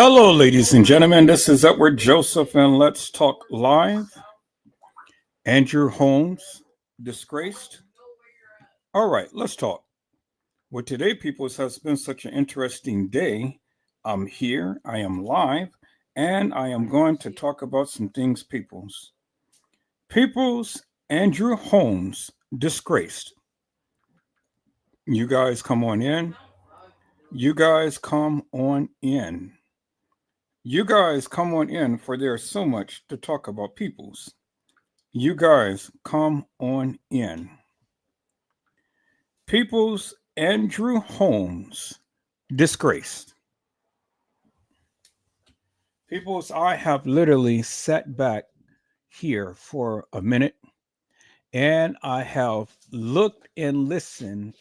Hello, ladies and gentlemen. This is Edward Joseph, and let's talk live. Andrew Holmes, disgraced. All right, let's talk. Well, today, people, has been such an interesting day. I'm here, I am live, and I am going to talk about some things, peoples. Peoples, Andrew Holmes, disgraced. You guys come on in. You guys come on in. You guys come on in, for there's so much to talk about, peoples. You guys come on in. Peoples, Andrew Holmes, disgraced. Peoples, I have literally sat back here for a minute and I have looked and listened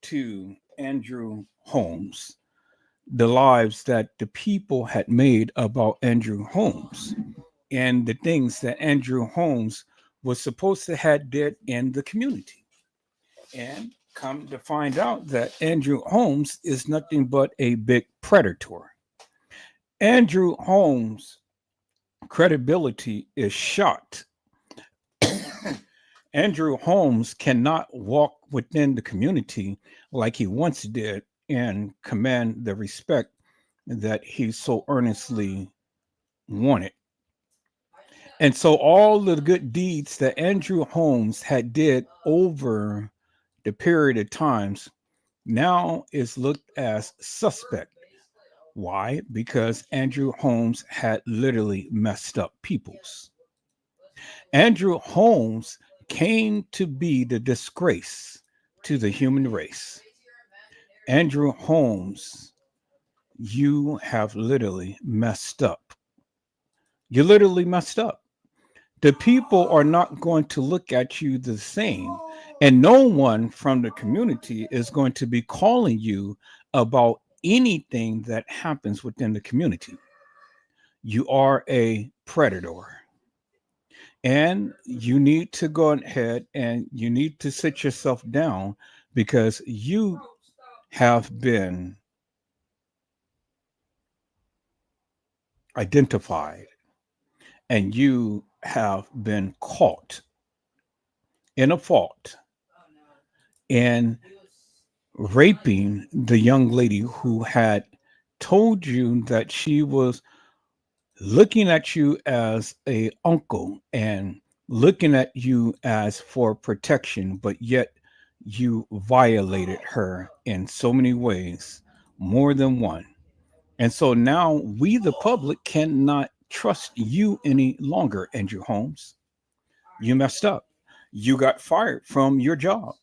to Andrew Holmes, the lives that the people had made about Andrew Holmes and the things that Andrew Holmes was supposed to have did in the community. And come to find out that Andrew Holmes is nothing but a big predator. Andrew Holmes' credibility is shot. Andrew Holmes cannot walk within the community like he once did and command the respect that he so earnestly wanted. And so all the good deeds that Andrew Holmes had did over the period of times now is looked as suspect. Why? Because Andrew Holmes had literally messed up peoples. Andrew Holmes came to be the disgrace to the human race. Andrew Holmes, you have literally messed up. You literally messed up. The people are not going to look at you the same. And no one from the community is going to be calling you about anything that happens within the community. You are a predator. And you need to go ahead and you need to sit yourself down because you have been identified and you have been caught in a fault in raping the young lady who had told you that she was looking at you as a uncle and looking at you as for protection, but yet you violated her in so many ways, more than one. And so now we, the public, cannot trust you any longer, Andrew Holmes. You messed up. You got fired from your job.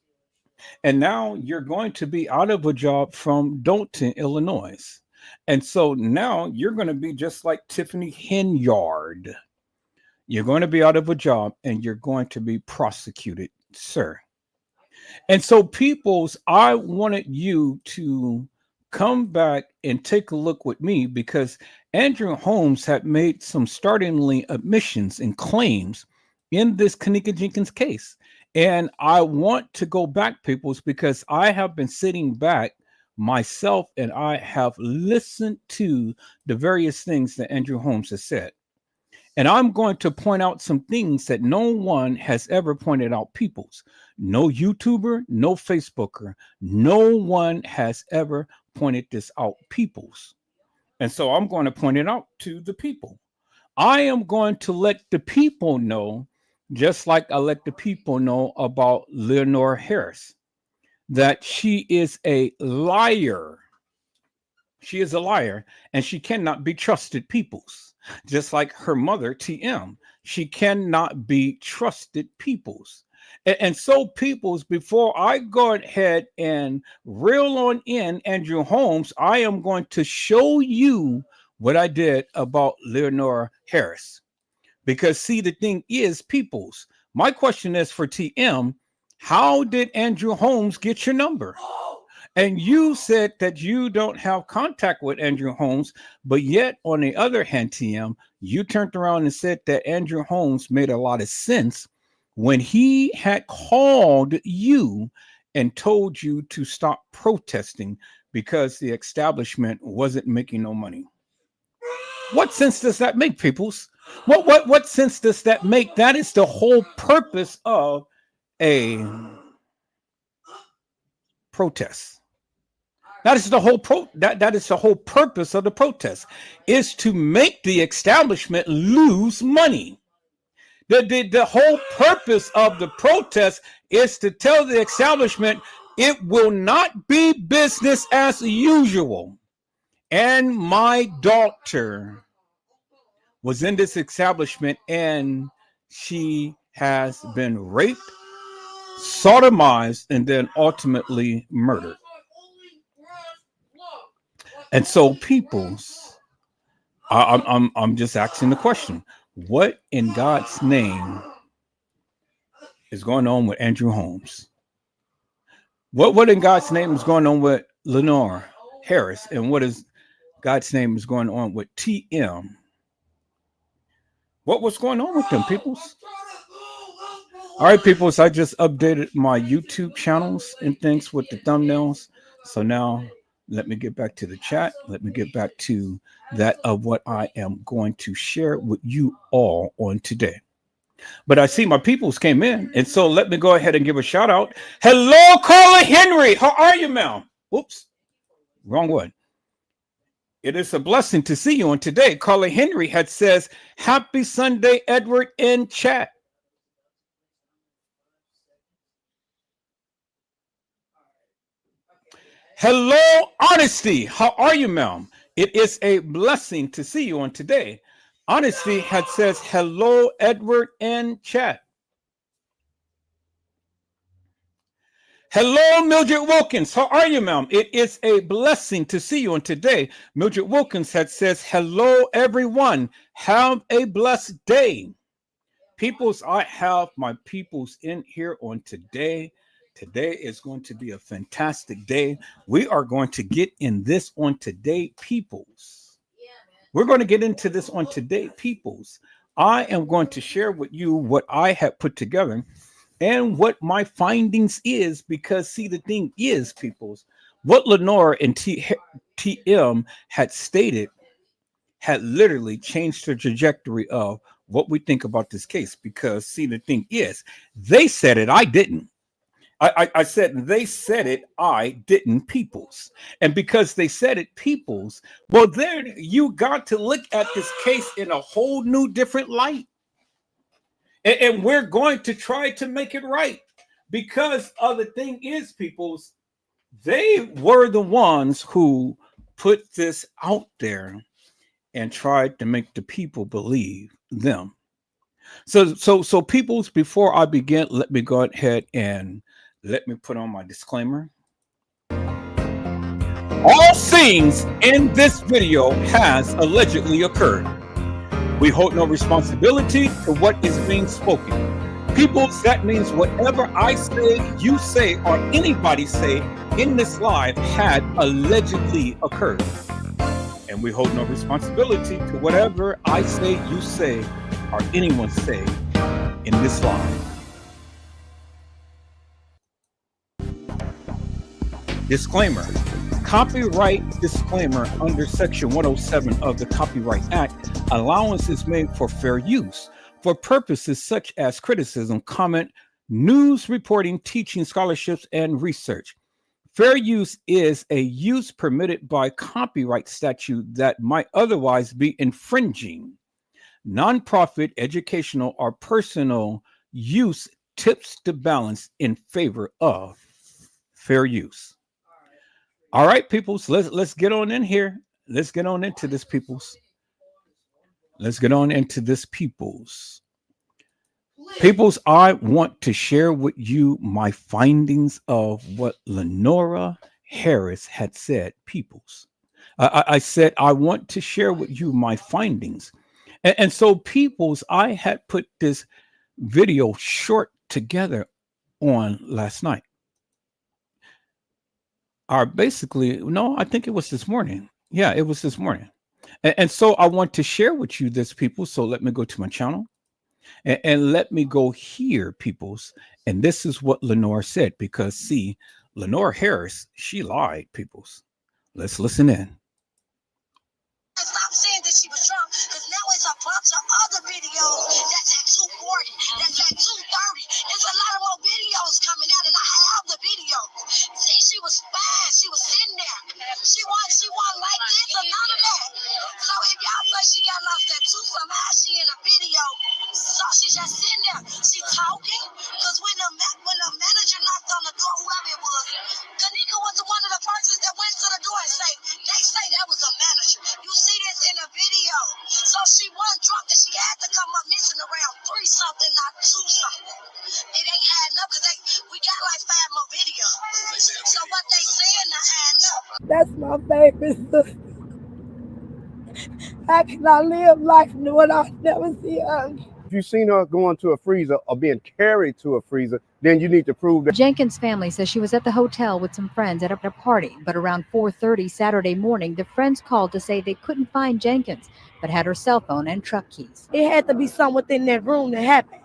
And now you're going to be out of a job from Dalton, Illinois. And so now you're going to be just like Tiffany Henyard. You're going to be out of a job and you're going to be prosecuted, sir. And so, peoples, I wanted you to come back and take a look with me because Andrew Holmes had made some startlingly admissions and claims in this Kanika Jenkins case. And I want to go back, peoples, because I have been sitting back myself and I have listened to the various things that Andrew Holmes has said. And I'm going to point out some things that no one has ever pointed out, peoples. No YouTuber, no Facebooker, no one has ever pointed this out, peoples. And so I'm going to point it out to the people. I am going to let the people know, just like I let the people know about Leonore Harris, that she is a liar. She is a liar and she cannot be trusted, peoples. Just like her mother, TM, she cannot be trusted, peoples. And so, peoples, before I go ahead and reel on in Andrew Holmes, I am going to show you what I did about Leonore Harris. Because, see, the thing is, peoples, my question is for TM, how did Andrew Holmes get your number? And you said that you don't have contact with Andrew Holmes, but yet, on the other hand, TM, you turned around and said that Andrew Holmes made a lot of sense when he had called you and told you to stop protesting because the establishment wasn't making no money. What sense does that make, peoples? What sense does that make? That is the whole purpose of a protest. That is the whole that is the whole purpose of the protest, is to make the establishment lose money. The whole purpose of the protest is to tell the establishment it will not be business as usual. And my daughter was in this establishment, and she has been raped, sodomized, and then ultimately murdered. And so, peoples, I'm just asking the question: what in God's name is going on with Andrew Holmes? What in God's name is going on with Lenore Harris? And what is God's name is going on with TM? What was going on with them, peoples? All right, peoples, I just updated my YouTube channels and things with the thumbnails. So now let me get back to the chat. Let me get back to that of what I am going to share with you all on today. But I see my peoples came in, and so let me go ahead and give a shout out. Hello, Carla Henry. How are you, ma'am? Oops, wrong one. It is a blessing to see you on today. Carla Henry had says, "Happy Sunday, Edward," in chat. Hello, Honesty. How are you, ma'am? It is a blessing to see you on today. Honesty had says, "Hello, Edward," in chat. Hello, Mildred Wilkins. How are you, ma'am? It is a blessing to see you on today. Mildred Wilkins had says, "Hello, everyone. Have a blessed day." Peoples, I have my peoples in here on today. Today is going to be a fantastic day. We are going to get in this on today, peoples. We're going to get into this on today, peoples. I am going to share with you what I have put together and what my findings is, because see, the thing is, peoples, what Lenore and TM had stated had literally changed the trajectory of what we think about this case. Because see, the thing is, they said it, I didn't. I said they said it, I didn't, peoples. And because they said it, peoples, well, there you got to look at this case in a whole new different light. And we're going to try to make it right, because the thing is, peoples, they were the ones who put this out there and tried to make the people believe them. So peoples, before I begin, let me go ahead and let me put on my disclaimer. All things in this video has allegedly occurred. We hold no responsibility for what is being spoken. Peoples, that means whatever I say, you say, or anybody say in this live had allegedly occurred. And we hold no responsibility to whatever I say, you say, or anyone say in this live. Disclaimer. Copyright disclaimer. Under Section 107 of the Copyright Act, allowance is made for fair use for purposes such as criticism, comment, news reporting, teaching, scholarships, and research. Fair use is a use permitted by copyright statute that might otherwise be infringing. Nonprofit, educational, or personal use tips the balance in favor of fair use. All right, peoples, let's get on in here. Let's get on into this, peoples. Let's get on into this, peoples. Peoples, I want to share with you my findings of what Lenora Harris had said, peoples. I said I want to share with you my findings. And so, peoples, I had put this video short together on last night. No, I think it was this morning. Yeah, it was this morning. And so I want to share with you this, people. So let me go to my channel and let me go here, peoples. And this is what Lenore said, because see, Lenore Harris, she lied, peoples. Let's listen in. Stop saying that So she just sitting there. She talking. Because when the manager knocked on the door, whoever it was, Kanika was one of the persons that went to the door and they say that was a manager. You see this in the video. So she wasn't drunk and she had to come up missing around 3 something, not 2 something. It ain't adding up because we got like 5 more videos. So what they saying not adding up. That's my favorite sister. How can I live life knowing I never see her? If you've seen her going to a freezer or being carried to a freezer, then you need to prove that. Jenkins' family says she was at the hotel with some friends at a party, but around 4:30 Saturday morning, the friends called to say they couldn't find Jenkins, but had her cell phone and truck keys. It had to be something within that room that happened,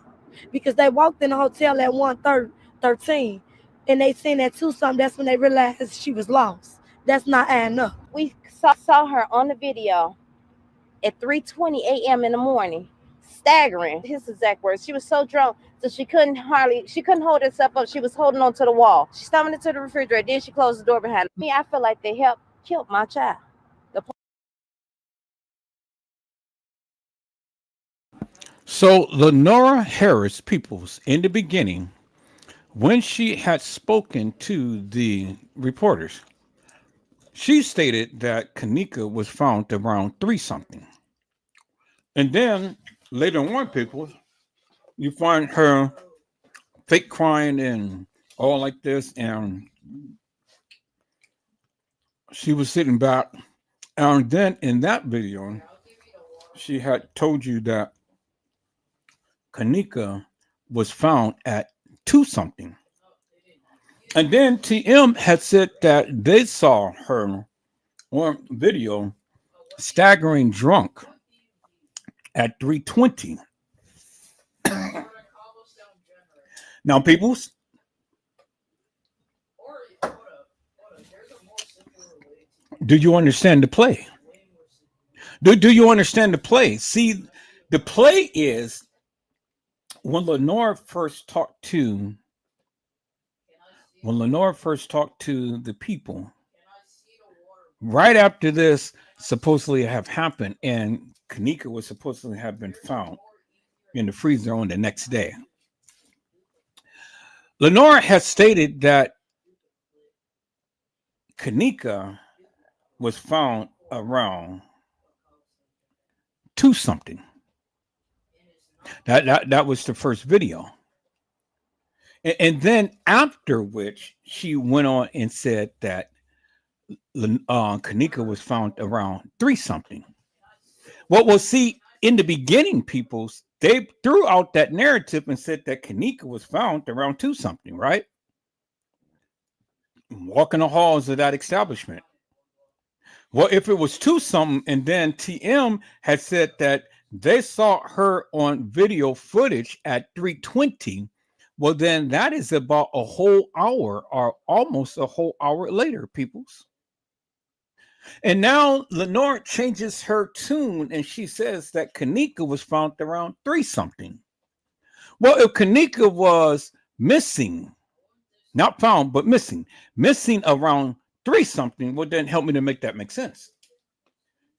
because they walked in the hotel at 1:13, and they seen at 2 something. That's when they realized she was lost. That's not adding up. We saw her on the video at 3:20 a.m. in the morning, staggering. His exact words. She was so drunk, so she couldn't hold herself up. She was holding on to the wall. She stumbled into the refrigerator. Then she closed the door behind me. I feel like they helped kill my child. So Lenora Harris Peoples, in the beginning, when she had spoken to the reporters, she stated that Kanika was found around 3 something. And then later on, people, you find her fake crying and all like this, and she was sitting back. And then in that video, she had told you that Kanika was found at 2 something. And then TM had said that they saw her on video staggering drunk at 3:20. Now, peoples, do you understand the play? Do you understand the play? See, the play is when Lenore first talked to the people, right after this supposedly have happened, and Kanika was supposedly have been found in the freezer on the next day. Lenore has stated that Kanika was found around 2 something. That was the first video. And then after which she went on and said that Kanika was found around 3 something. Well, we'll see in the beginning, peoples, they threw out that narrative and said that Kanika was found around 2 something, right? Walking the halls of that establishment. Well, if it was 2 something, and then TM had said that they saw her on video footage at 3:20, well, then that is about a whole hour or almost a whole hour later, peoples. And now Lenore changes her tune and she says that Kanika was found around 3 something. Well, if Kanika was missing, not found, but missing around 3 something, well, then help me to make that make sense.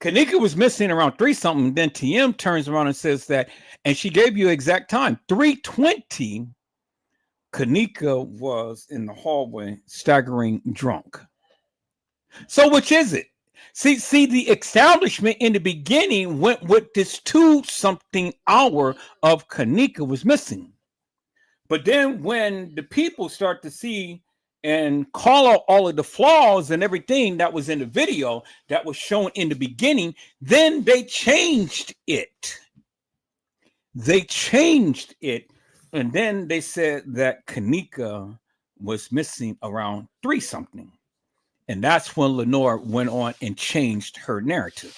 Kanika was missing around 3 something. Then TM turns around and says that, and she gave you exact time, 3:20. Kanika was in the hallway staggering drunk. So which is it? See, the establishment in the beginning went with this 2 something hour of Kanika was missing. But then when the people start to see and call out all of the flaws and everything that was in the video that was shown in the beginning, then they changed it. And then they said that Kanika was missing around 3 something. And that's when Lenore went on and changed her narrative.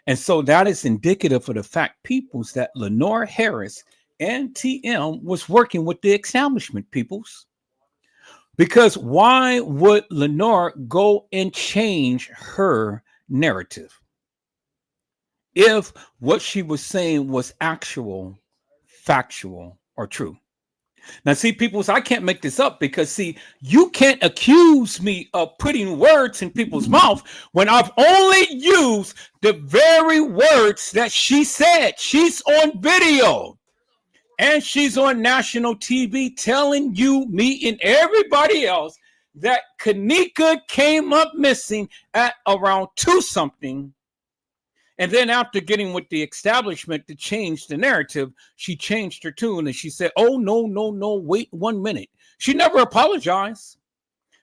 And so that is indicative of the fact, peoples, that Lenore Harris and TM was working with the establishment, peoples. Because why would Lenore go and change her narrative if what she was saying was actual, factual, or true? Now, see, people, I can't make this up because, see, you can't accuse me of putting words in people's mouth when I've only used the very words that she said. She's on video and she's on national TV telling you, me, and everybody else that Kanika came up missing at around 2 something. And then after getting with the establishment to change the narrative, she changed her tune and she said, oh, no, no, no, wait 1 minute. She never apologized.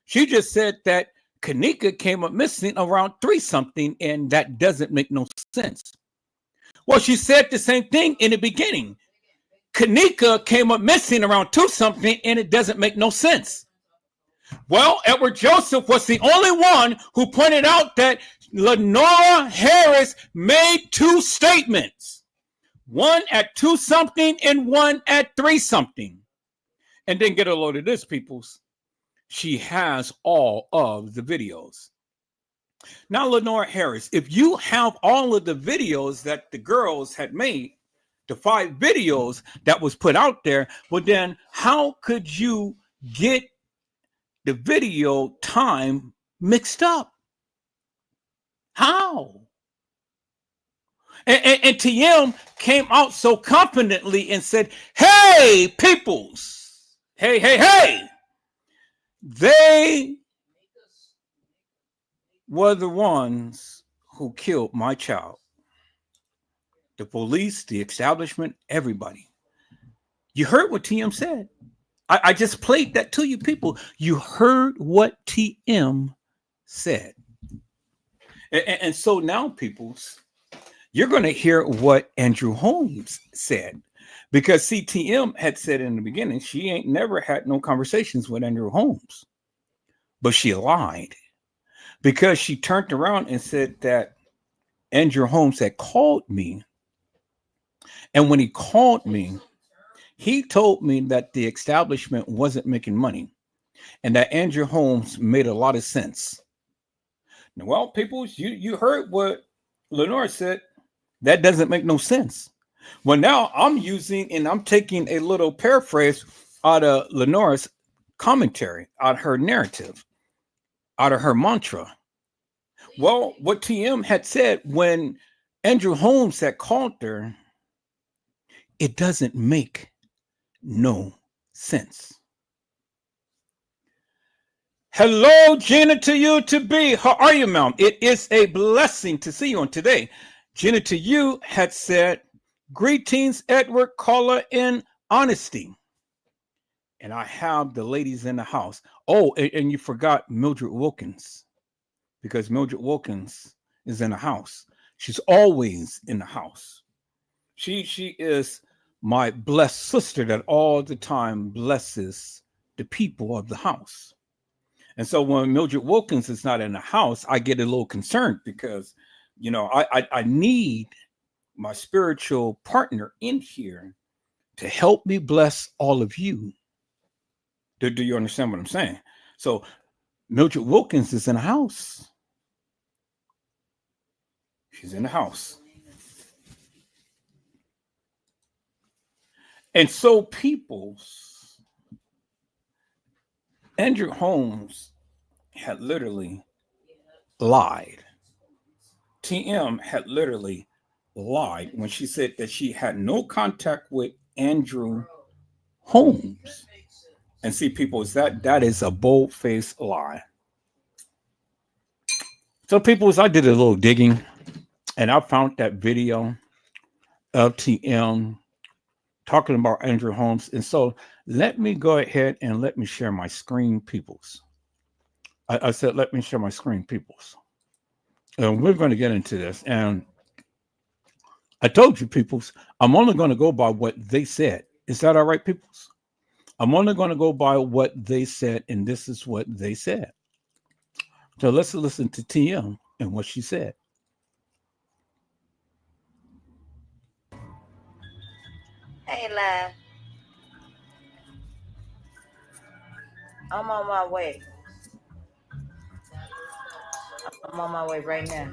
She just said that Kanika came up missing around 3 something, and that doesn't make no sense. Well, she said the same thing in the beginning. Kanika came up missing around 2 something, and it doesn't make no sense. Well, Edward Joseph was the only one who pointed out that Lenora Harris made 2 statements, one at 2 something and one at 3 something. And then get a load of this, peoples. She has all of the videos. Now, Lenora Harris, if you have all of the videos that the girls had made, the 5 videos that was put out there, well, then how could you get the video time mixed up? How? And TM came out so confidently and said, hey, peoples, hey, they were the ones who killed my child. The police, the establishment, everybody. You heard what TM said. I just played that to you, people. You heard what TM said. And so now, peoples, you're going to hear what Andrew Holmes said. Because CTM had said in the beginning, she ain't never had no conversations with Andrew Holmes. But she lied. Because she turned around and said that Andrew Holmes had called me. And when he called me, he told me that the establishment wasn't making money and that Andrew Holmes made a lot of sense. Now, well, people, you heard what Lenore said. That doesn't make no sense. Well, now I'm using and I'm taking a little paraphrase out of Lenore's commentary, out of her narrative, out of her mantra. Well, what TM had said when Andrew Holmes had called her, it doesn't make no sense. Hello, Gina, to you to be. How are you, ma'am? It is a blessing to see you on today. Gina to you had said, greetings, Edward, caller in honesty. And I have the ladies in the house. Oh, and you forgot Mildred Wilkins, because Mildred Wilkins is in the house. She's always in the house. She is my blessed sister that all the time blesses the people of the house. And so when Mildred Wilkins is not in the house, I get a little concerned because, you know, I need my spiritual partner in here to help me bless all of you. Do you understand what I'm saying? So Mildred Wilkins is in the house. She's in the house. And so people's Andrew Holmes had literally lied. TM had literally lied when she said that she had no contact with Andrew Holmes. And see, people, that is a bold-faced lie. So people, I did a little digging and I found that video of TM talking about Andrew Holmes. And so let me go ahead and let me share my screen, peoples. I said, let me share my screen, peoples. And we're going to get into this. And I told you, peoples, I'm only going to go by what they said. Is that all right, peoples? I'm only going to go by what they said. And this is what they said. So let's listen to TM and what she said. Hey, lad. I'm on my way. I'm on my way right now.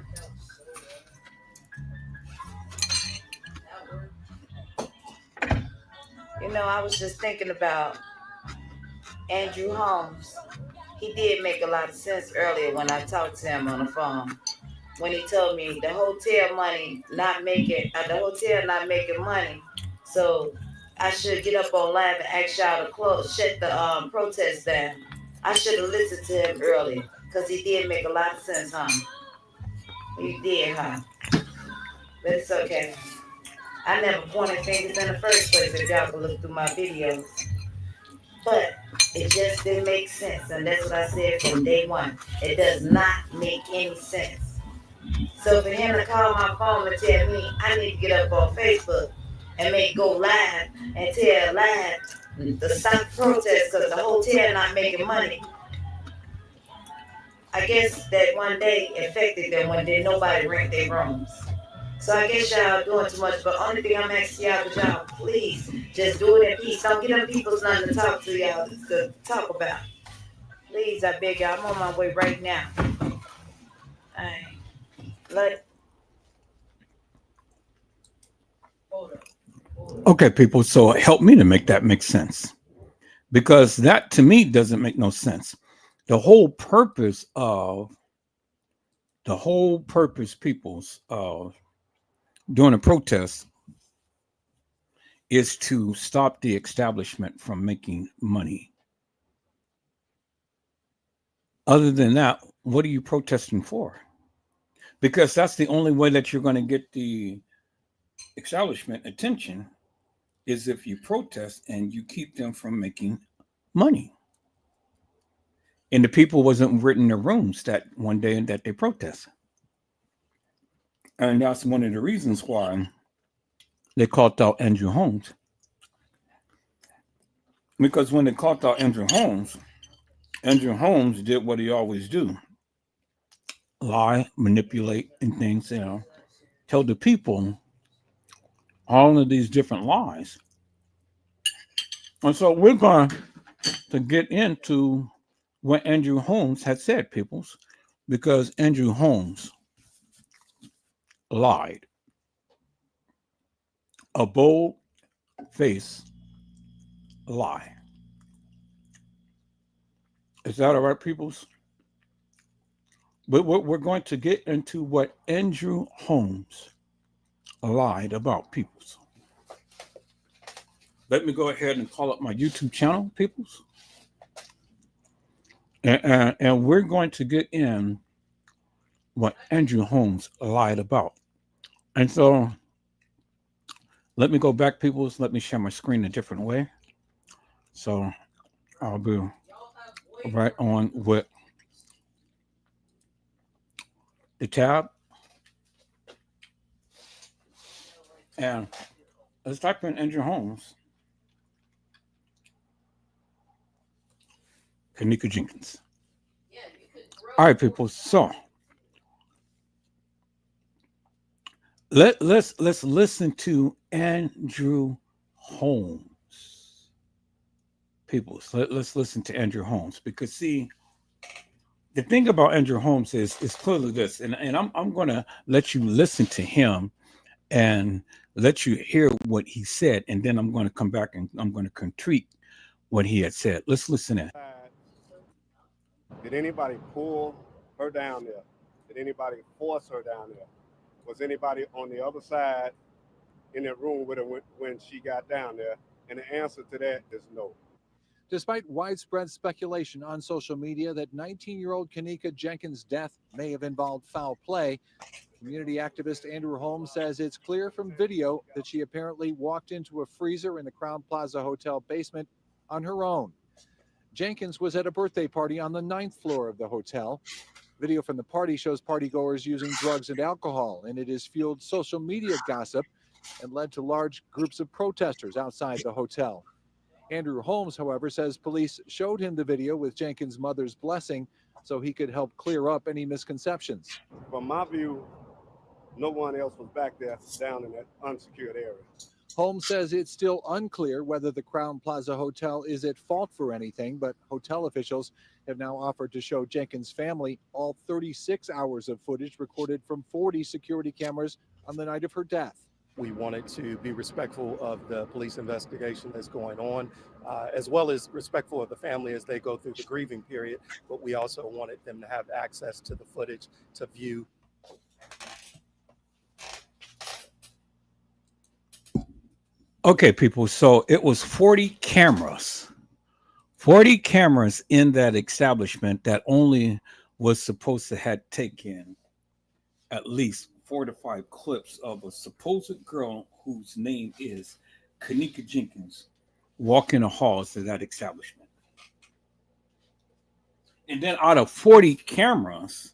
You know, I was just thinking about Andrew Holmes. He did make a lot of sense earlier when I talked to him on the phone. When he told me the hotel not making money, so I should get up on live and ask y'all to shut the protest down. I should have listened to him earlier, because he did make a lot of sense, huh? He did, huh? But it's okay. I never pointed fingers in the first place, if y'all can look through my videos. But it just didn't make sense, and that's what I said from day one. It does not make any sense. So for him to call my phone and tell me I need to get up on Facebook and go live and tell live to stop the protest because the hotel not making money, I guess that one day affected them when did nobody rent their rooms. So I guess y'all doing too much, but only thing I'm asking y'all is y'all please just do it in peace. Don't get them people's nothing to talk to y'all to talk about. Please, I beg y'all. I'm on my way right now. Okay, people. So help me to make that make sense, because that to me doesn't make no sense. The whole purpose, peoples, of doing a protest is to stop the establishment from making money. Other than that, what are you protesting for? Because that's the only way that you're going to get the establishment attention, is if you protest and you keep them from making money. And the people wasn't in their rooms that one day that they protest. And that's one of the reasons why they called out Andrew Holmes. Because when they called out Andrew Holmes did what he always do: lie, manipulate, and things. Tell the people all of these different lies. And so we're going to get into what Andrew Holmes had said, peoples, because Andrew Holmes lied. A bold face lie. Is that all right, peoples? But we're going to get into what Andrew Holmes lied about, peoples. Let me go ahead and call up my YouTube channel, peoples. And we're going to get in what Andrew Holmes lied about. And so let me go back, peoples. Let me share my screen a different way. So I'll be right on with the tab. And let's type in Andrew Holmes, Kanika Jenkins. All right, people. So let's listen to Andrew Holmes. People, let's listen to Andrew Holmes, because see, the thing about Andrew Holmes is clearly this, and I'm gonna let you listen to him and let you hear what he said, and then I'm going to come back and I'm going to critique what he had said. Let's listen in. Did anybody pull her down there? Did anybody force her down there? Was anybody on the other side in that room with her when she got down there? And the answer to that is no. Despite widespread speculation on social media that 19-year-old Kanika Jenkins' death may have involved foul play, community activist Andrew Holmes says it's clear from video that she apparently walked into a freezer in the Crowne Plaza Hotel basement on her own. Jenkins was at a birthday party on the 9th floor of the hotel. Video from the party shows partygoers using drugs and alcohol, and it has fueled social media gossip and led to large groups of protesters outside the hotel. Andrew Holmes, however, says police showed him the video with Jenkins' mother's blessing so he could help clear up any misconceptions. From my view, no one else was back there down in that unsecured area. Holmes says it's still unclear whether the Crowne Plaza Hotel is at fault for anything, but hotel officials have now offered to show Jenkins' family all 36 hours of footage recorded from 40 security cameras on the night of her death. We wanted to be respectful of the police investigation that's going on, as well as respectful of the family as they go through the grieving period. But we also wanted them to have access to the footage to view. Okay, people. So it was 40 cameras, 40 cameras in that establishment that only was supposed to have taken at least 4 to 5 clips of a supposed girl whose name is Kanika Jenkins walking the halls of that establishment. And then out of 40 cameras,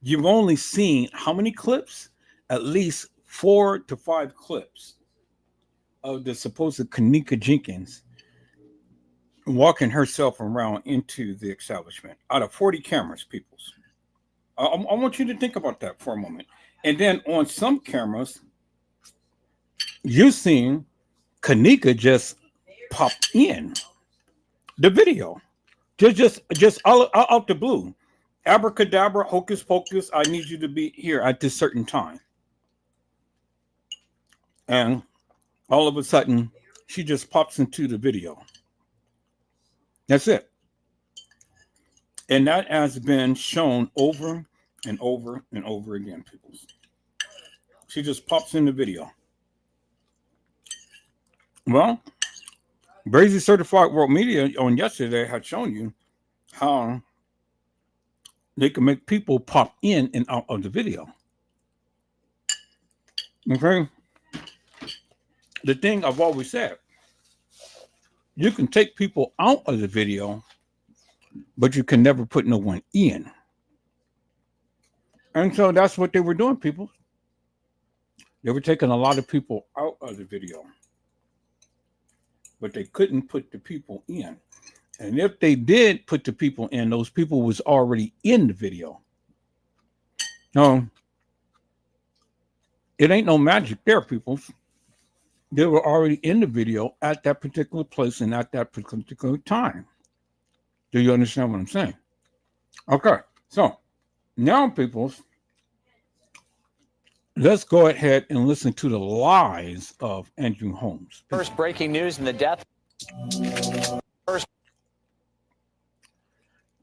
you've only seen how many clips? At least 4 to 5 clips of the supposed Kanika Jenkins walking herself around into the establishment out of 40 cameras, peoples. I want you to think about that for a moment. And then on some cameras, you're seeing Kanika just pop in the video. Just out the blue. Abracadabra, hocus pocus, I need you to be here at this certain time. And all of a sudden, she just pops into the video. That's it. And that has been shown over and over and over again, people. She just pops in the video. Well, Brazy Certified World Media on yesterday had shown you how they can make people pop in and out of the video. Okay? The thing I've always said, you can take people out of the video, but you can never put no one in. And so that's what they were doing, people. They were taking a lot of people out of the video, but they couldn't put the people in. And if they did put the people in, those people was already in the video. No, it ain't no magic there, people. They were already in the video at that particular place and at that particular time. Do you understand what I'm saying? Okay, so now, people, let's go ahead and listen to the lies of Andrew Holmes. First breaking news in the death.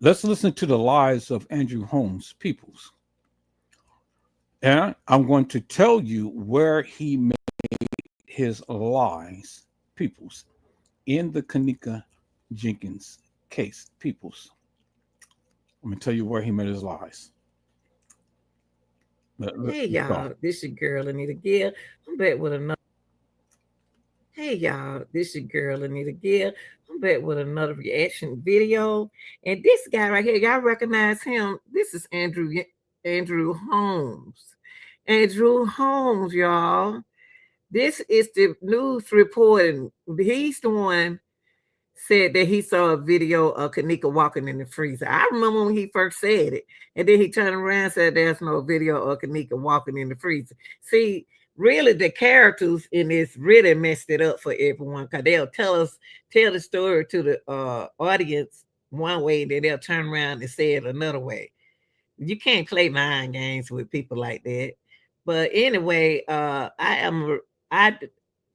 Let's listen to the lies of Andrew Holmes, peoples. And I'm going to tell you where he made his lies, peoples, in the Kanika Jenkins case, peoples. I'm going to tell you where he made his lies. Hey y'all, this your girl Anita Gill. I'm back with another. Hey y'all, this your girl Anita Gill. I'm back with another reaction video. And this guy right here, y'all recognize him? This is Andrew Holmes. Andrew Holmes, y'all. This is the news reporting. He's the one said that he saw a video of Kanika walking in the freezer. I remember when he first said it, and then he turned around and said there's no video of Kanika walking in the freezer. See, really the characters in this really messed it up for everyone, because they'll tell the story to the audience one way, and then they'll turn around and say it another way. You can't play mind games with people like that. But anyway,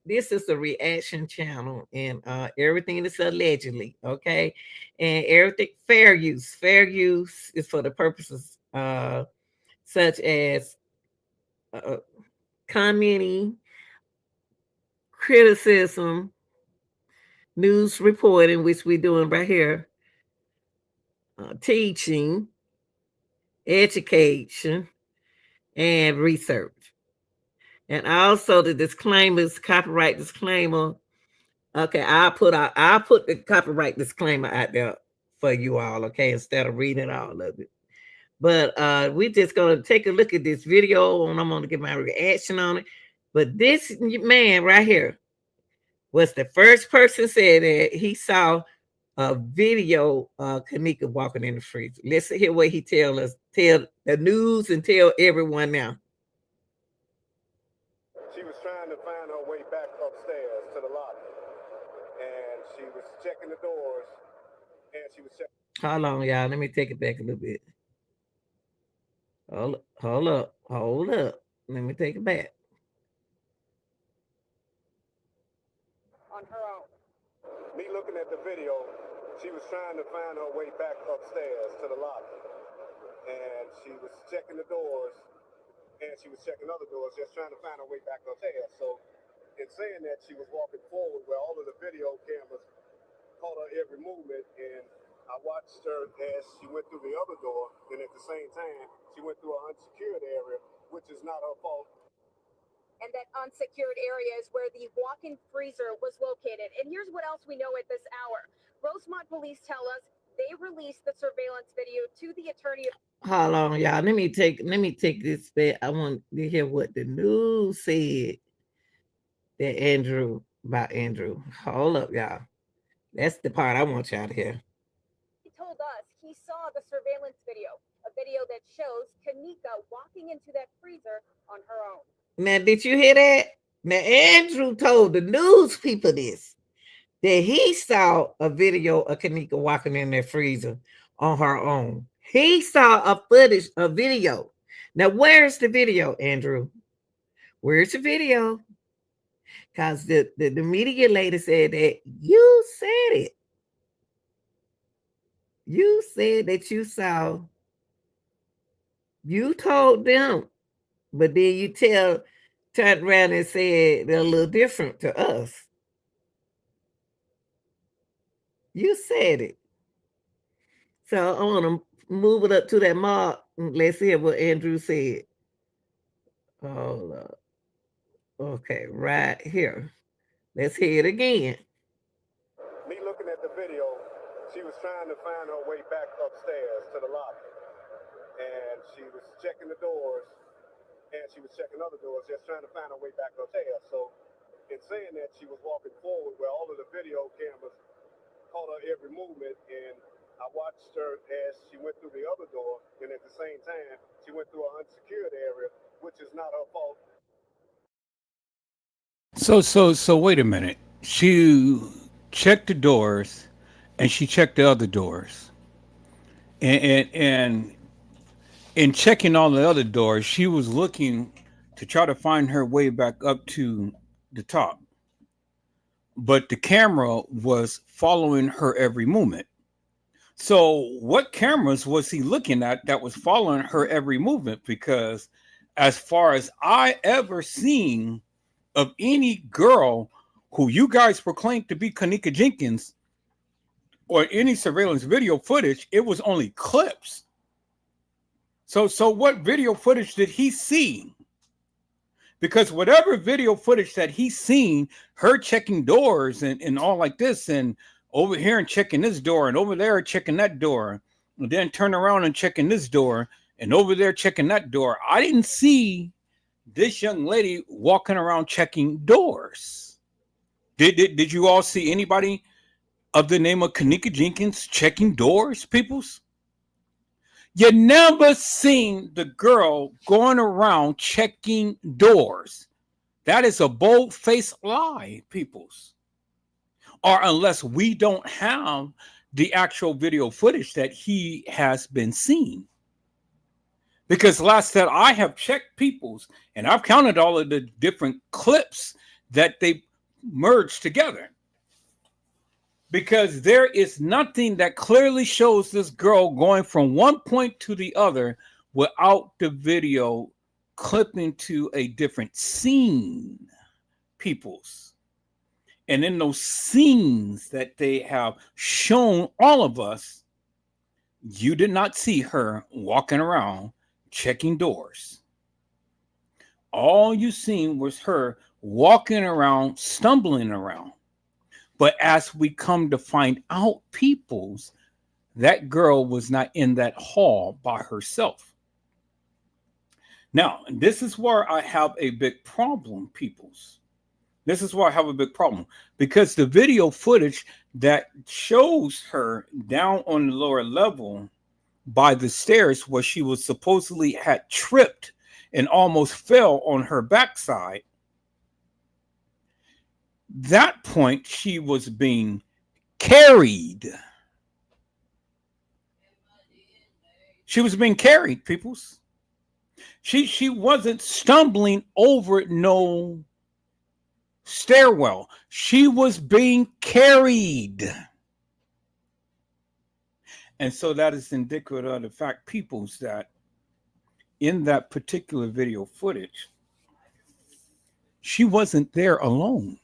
this is a reaction channel, and everything is allegedly, okay? And everything fair use is for the purposes such as commenting, criticism, news reporting, which we're doing right here, teaching, education, and research. And also the disclaimers, copyright disclaimer. Okay, I'll put the copyright disclaimer out there for you all, okay, instead of reading all of it. But we're just gonna take a look at this video, and I'm gonna give my reaction on it. But this man right here was the first person said that he saw a video of Kanika walking in the freezer. Let's hear what he tell the news, and tell everyone now. She was trying to find her way back upstairs to the lobby, and she was checking the doors, and she was checking. Hold on, y'all. Let me take it back a little bit. Hold up. Let me take it back. On her own. Me looking at the video, she was trying to find her way back upstairs to the lobby. And she was checking the doors, and she was checking other doors, just trying to find her way back upstairs. So in saying that, she was walking forward where all of the video cameras caught her every movement, and I watched her as she went through the other door, and at the same time, she went through an unsecured area, which is not her fault. And that unsecured area is where the walk-in freezer was located. And here's what else we know at this hour. Rosemont police tell us they released the surveillance video to the attorney. Hold on, y'all. Let me take this back. I want to hear what the news said that about Andrew. Hold up, y'all. That's the part I want y'all to hear. He told us he saw the surveillance video, a video that shows Kanika walking into that freezer on her own. Now, did you hear that? Now, Andrew told the news people this, that he saw a video of Kanika walking in that freezer on her own. He saw a video. Now, where's the video, Andrew? Where's the video? Because the media lady said that you said it. You said that you saw, you told them, but then you turned around and said they're a little different to us. You said it. So I want to move it up to that mark. Let's hear what Andrew said. Hold up. Okay, right here. Let's hear it again. Me looking at the video, she was trying to find her way back upstairs to the lobby. And she was checking the doors, and she was checking other doors, just trying to find her way back upstairs. So in saying that, she was walking forward where all of the video cameras caught her every movement, and I watched her as she went through the other door, and at the same time, she went through an unsecured area, which is not her fault. So wait a minute. She checked the doors, and she checked the other doors, and in checking all the other doors, she was looking to try to find her way back up to the top. But the camera was following her every movement. So, what cameras was he looking at that was following her every movement? Because, as far as I ever seen of any girl who you guys proclaimed to be Kanika Jenkins or any surveillance video footage, it was only clips. So what video footage did he see? Because whatever video footage that he's seen, her checking doors and all like this, and over here and checking this door, and over there checking that door, and then turn around and checking this door, and over there checking that door. I didn't see this young lady walking around checking doors. Did you all see anybody of the name of Kanika Jenkins checking doors, peoples? You never seen the girl going around checking doors. That is a bold-faced lie, peoples. Or unless we don't have the actual video footage that he has been seen. Because last that I have checked peoples, and I've counted all of the different clips that they merged together. Because there is nothing that clearly shows this girl going from one point to the other without the video clipping to a different scene, peoples. And in those scenes that they have shown all of us, you did not see her walking around checking doors. All you seen was her walking around, stumbling around. But as we come to find out, peoples, that girl was not in that hall by herself. Now, this is where I have a big problem, peoples. This is where I have a big problem. Because the video footage that shows her down on the lower level by the stairs where she was supposedly had tripped and almost fell on her backside, that point she was being carried. She was being carried, peoples. She wasn't stumbling over no stairwell. She was being carried. And so that is indicative of the fact, peoples, that in that particular video footage, she wasn't there alone.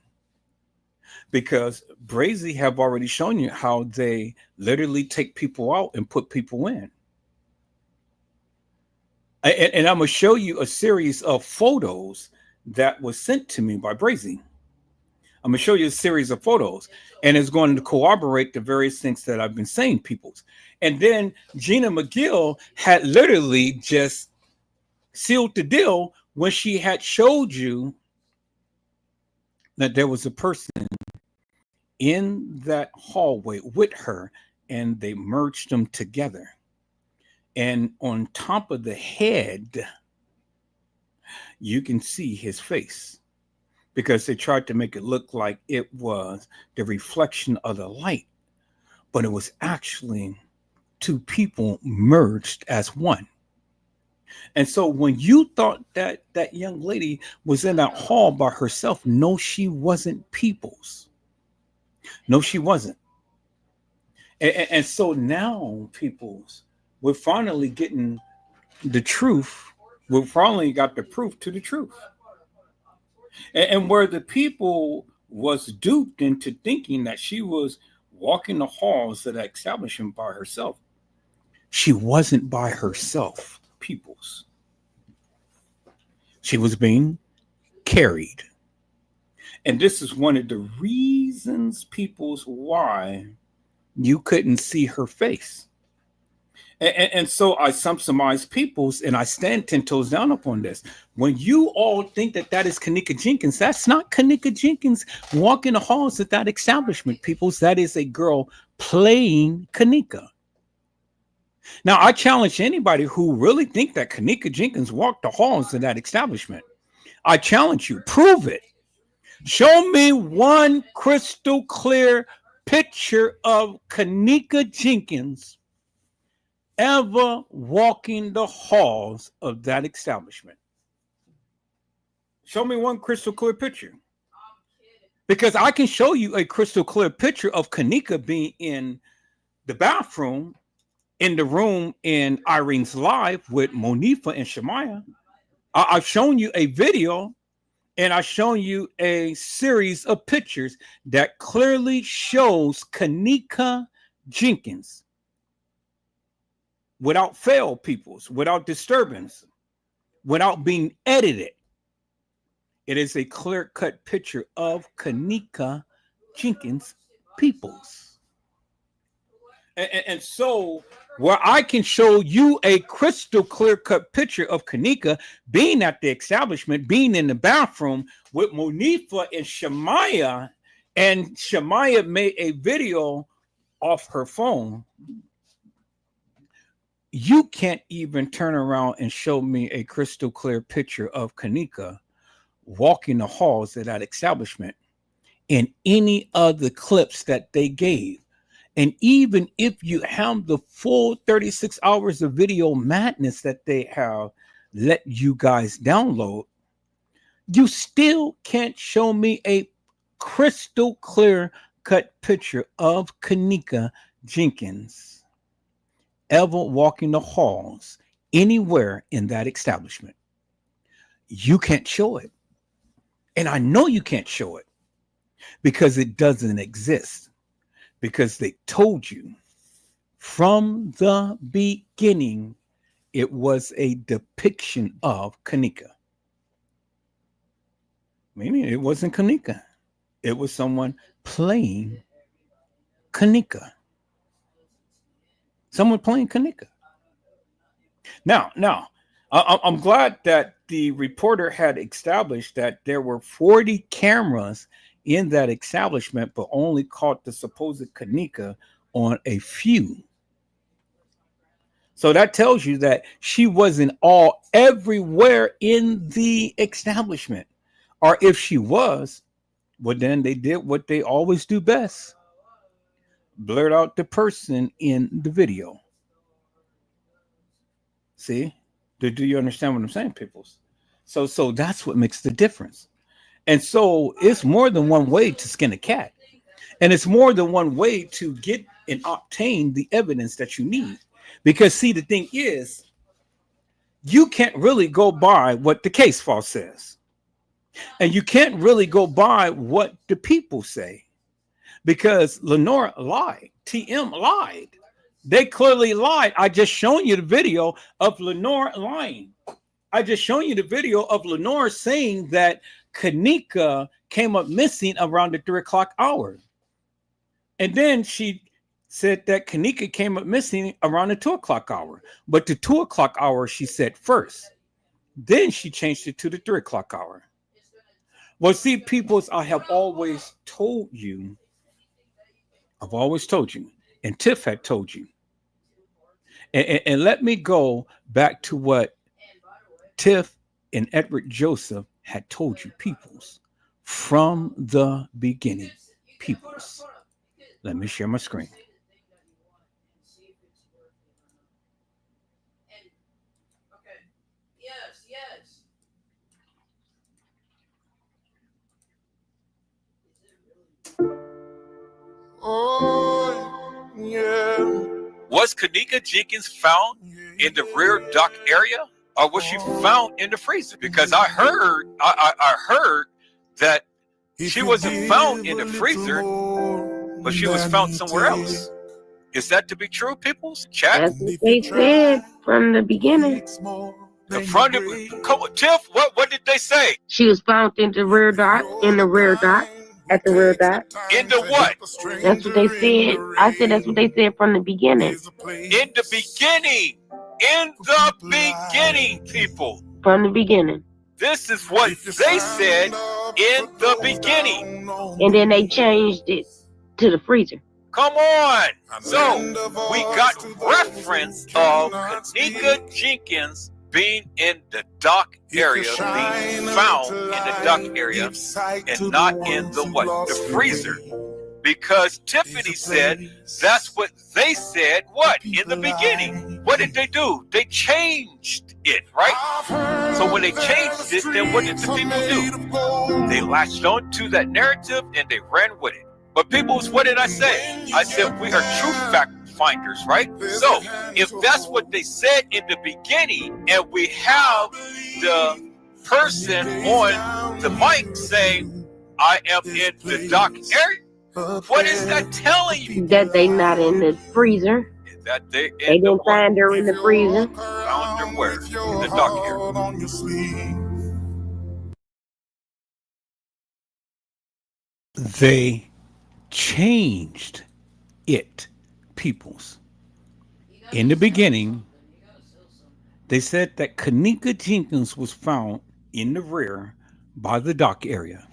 Because Brazy have already shown you how they literally take people out and put people in. And I'm going to show you a series of photos that was sent to me by Brazy. I'm going to show you a series of photos, and it's going to corroborate the various things that I've been saying, peoples. And then Gina McGill had literally just sealed the deal when she had showed you that there was a person in that hallway with her, and they merged them together. And on top of the head, you can see his face, because they tried to make it look like it was the reflection of the light, but it was actually two people merged as one. And so when you thought that that young lady was in that hall by herself, no, she wasn't, peoples. No, she wasn't. And so now, peoples, we're finally getting the truth. We finally got the proof to the truth. And where the people was duped into thinking that she was walking the halls of the establishment by herself, she wasn't by herself, peoples. She was being carried. And this is one of the reasons, peoples, why you couldn't see her face. And so I summarize, peoples, and I stand 10 toes down upon this. When you all think that that is Kanika Jenkins, that's not Kanika Jenkins walking the halls of that establishment, peoples. That is a girl playing Kanika. Now, I challenge anybody who really think that Kanika Jenkins walked the halls of that establishment. I challenge you, prove it. Show me one crystal clear picture of Kanika Jenkins ever walking the halls of that establishment. Show me one crystal clear picture. Because I can show you a crystal clear picture of Kanika being in the bathroom, in the room in Irene's live with Monifa and Shemaya. I've shown you a video, and I've shown you a series of pictures that clearly shows Kanika Jenkins without fail, peoples, without disturbance, without being edited. It is a clear-cut picture of Kanika Jenkins, peoples. And so where I can show you a crystal clear-cut picture of Kanika being at the establishment, being in the bathroom with Monifa and Shemaya made a video off her phone, you can't even turn around and show me a crystal clear picture of Kanika walking the halls of that establishment in any of the clips that they gave. And even if you have the full 36 hours of video madness that they have let you guys download, you still can't show me a crystal clear cut picture of Kanika Jenkins ever walking the halls anywhere in that establishment. You can't show it. And I know you can't show it because it doesn't exist. Because they told you from the beginning it was a depiction of Kanika. Meaning it wasn't Kanika. It was someone playing Kanika. Someone playing Kanika. Now, I'm glad that the reporter had established that there were 40 cameras in that establishment, but only caught the supposed Kanika on a few. So that tells you that she wasn't all everywhere in the establishment. Or if she was, well, then they did what they always do best. Blurt out the person in the video. See? Do you understand what I'm saying, peoples? So that's what makes the difference. And so it's more than one way to skin a cat. And it's more than one way to get and obtain the evidence that you need. Because see, the thing is, you can't really go by what the case file says. And you can't really go by what the people say. Because Lenore lied. TM lied. They clearly lied. I just shown you the video of Lenore lying. I just shown you the video of Lenore saying that Kanika came up missing around the 3 o'clock hour. And then she said that Kanika came up missing around the 2 o'clock hour. But the 2 o'clock hour she said first. Then she changed it to the 3 o'clock hour. Well, see, peoples, I have always told you, and Tiff had told you. And let me go back to what Tiff and Edward Joseph had told you, peoples, from the beginning. Peoples. Let me share my screen. Oh, yeah. Was Kanika Jenkins found in the rear dock area, or was she found in the freezer? Because I heard that she wasn't found in the freezer, but she was found somewhere else. Is that to be true, people? Chat. That's what they said from the beginning. Come on, Tiff, what did they say? She was found in the rear dock, at the rear dock. In the what? That's what they said. I said that's what they said from the beginning. In the beginning. In the beginning, people. From the beginning. This is what they said in the beginning. And then they changed it to the freezer. Come on. So we got reference of Kanika Jenkins being in the dock area, being found in the dock area, and not in the what? The freezer. Because Tiffany said that's what they said, what? In the beginning. What did they do? They changed it, right? So when they changed it, then what did the people do? They latched on to that narrative and they ran with it. But people, what did I say? I said we are true fact finders, right? So if that's what they said in the beginning, and we have the person on the mic saying, I am in the dock area, what is that telling you? That they not in the freezer. That they didn't find her in the freezer. Found her where? In the dock area. They changed it, peoples. In the beginning, they said that Kanika Jenkins was found in the rear by the dock area.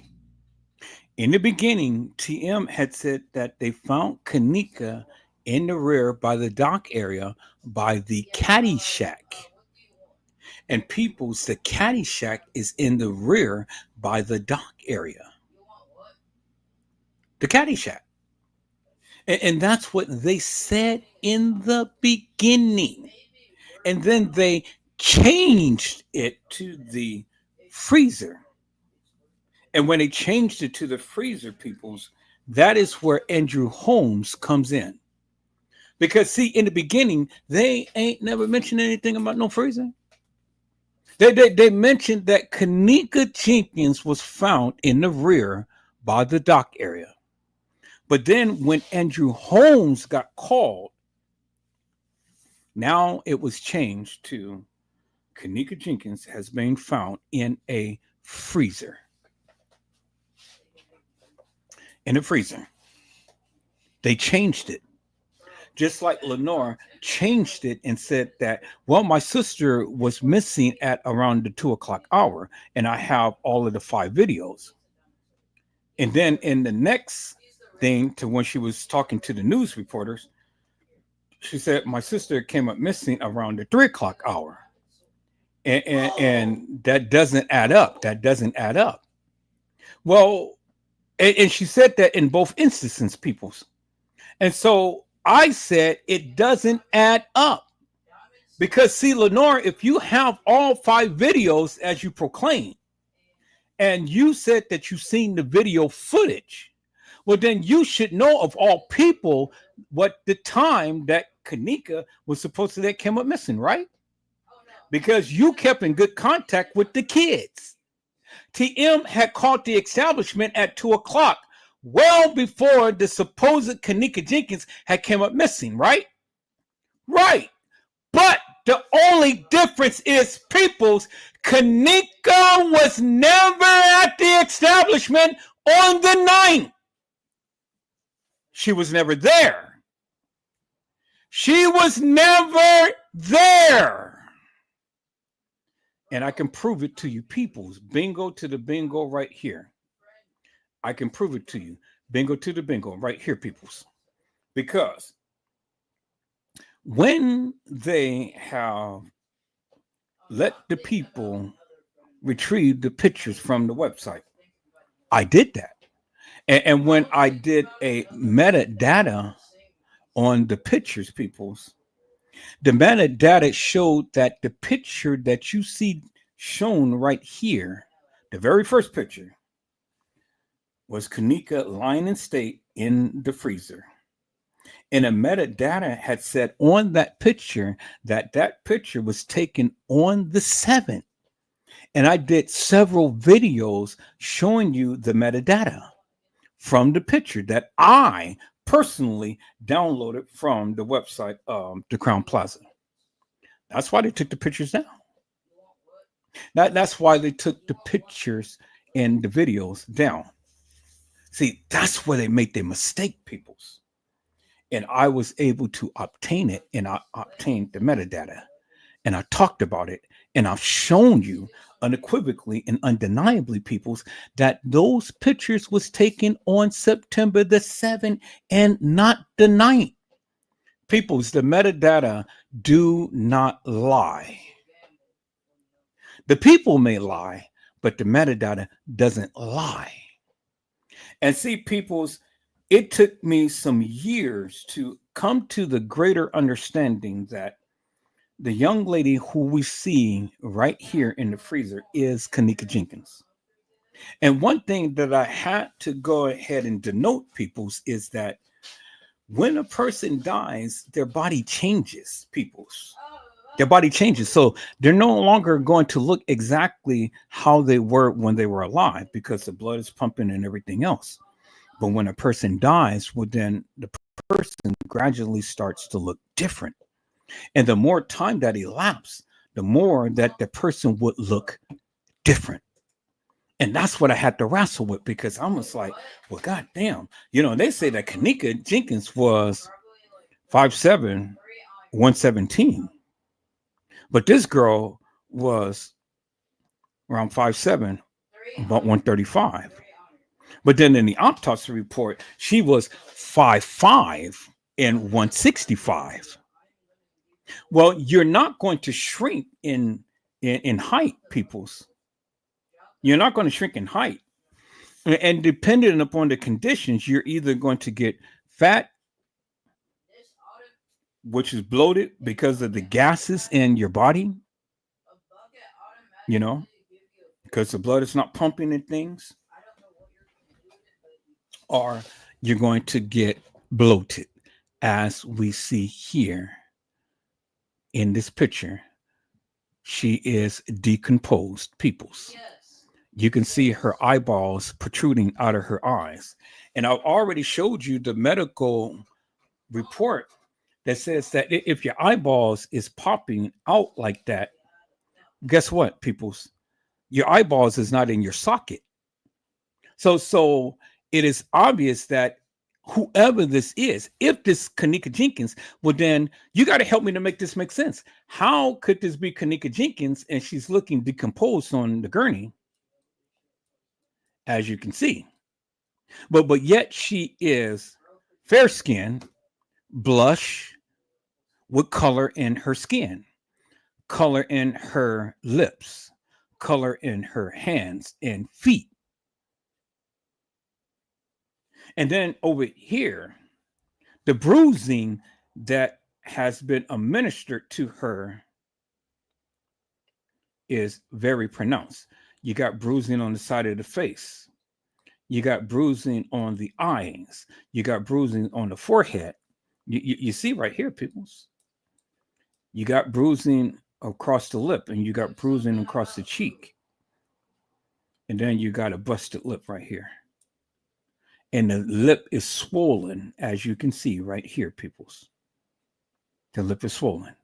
In the beginning, TM had said that they found Kanika in the rear by the dock area by the caddy shack. And peoples, the caddy shack is in the rear by the dock area. The caddy shack. And that's what they said in the beginning. And then they changed it to the freezer. And when they changed it to the freezer, peoples, that is where Andrew Holmes comes in. Because, see, in the beginning, they ain't never mentioned anything about no freezer. They mentioned that Kanika Jenkins was found in the rear by the dock area. But then when Andrew Holmes got called, now it was changed to Kanika Jenkins has been found in a freezer. In a freezer. They changed it. Just like Lenore changed it and said that, well, my sister was missing at around the 2 o'clock hour, and I have all of the 5 videos. And then in the next thing, to when she was talking to the news reporters, she said my sister came up missing around the 3 o'clock hour. And that doesn't add up. That doesn't add up. Well, and she said that in both instances, peoples. And so I said it doesn't add up. Because see, Lenore, if you have all 5 videos as you proclaim, and you said that you've seen the video footage, well, then you should know of all people what the time that Kanika was supposed to that came up missing, right? Because you kept in good contact with the kids. TM had called the establishment at 2:00, well before the supposed Kanika Jenkins had came up missing, right? Right. But the only difference is, people's, Kanika was never at the establishment on the 9th. She was never there. She was never there. And I can prove it to you, peoples. Bingo to the bingo right here. I can prove it to you. Bingo to the bingo right here, peoples. Because when they have let the people retrieve the pictures from the website, I did that. And when I did a metadata on the pictures, peoples, the metadata showed that the picture that you see shown right here, the very first picture, was Kanika lying in state in the freezer. And a metadata had said on that picture that that picture was taken on the 7th. And I did several videos showing you the metadata from the picture that I personally downloaded from the website of the Crown Plaza. That's why they took the pictures down. That's why they took the pictures and the videos down. See, that's where they make their mistake, peoples. And I was able to obtain it, and I obtained the metadata, and I talked about it, and I've shown you unequivocally and undeniably, peoples, that those pictures was taken on September the 7th and not the 9th. Peoples, the metadata do not lie. The people may lie, but the metadata doesn't lie. And see, peoples, it took me some years to come to the greater understanding that the young lady who we see right here in the freezer is Kanika Jenkins. And one thing that I had to go ahead and denote, peoples, is that when a person dies, their body changes, peoples. Their body changes. So they're no longer going to look exactly how they were when they were alive, because the blood is pumping and everything else. But when a person dies, well, then the person gradually starts to look different. And the more time that elapsed, the more that the person would look different. And that's what I had to wrestle with, because I was like, well, goddamn. You know, they say that Kanika Jenkins was 5'7", 117. But this girl was around 5'7", about 135. But then in the autopsy report, she was 5'5" and 165. Well, you're not going to shrink in height, peoples. You're not going to shrink in height. And depending upon the conditions, you're either going to get fat, which is bloated because of the gases in your body, you know, because the blood is not pumping and things, or you're going to get bloated, as we see here in this picture. She is decomposed, peoples. You can see her eyeballs protruding out of her eyes. And I've already showed you the medical report that says that if your eyeballs is popping out like that, guess what, peoples? Your eyeballs is not in your socket. So it is obvious that whoever this is, if this Kanika Jenkins, well, then you got to help me to make this make sense. How could this be Kanika Jenkins and she's looking decomposed on the gurney, as you can see? But yet she is fair skinned, blush, with color in her skin, color in her lips, color in her hands and feet. And then over here, the bruising that has been administered to her is very pronounced. You got bruising on the side of the face. You got bruising on the eyes. You got bruising on the forehead. You see right here, peoples. You got bruising across the lip, and you got bruising across the cheek. And then you got a busted lip right here. And the lip is swollen, as you can see right here, peoples. The lip is swollen.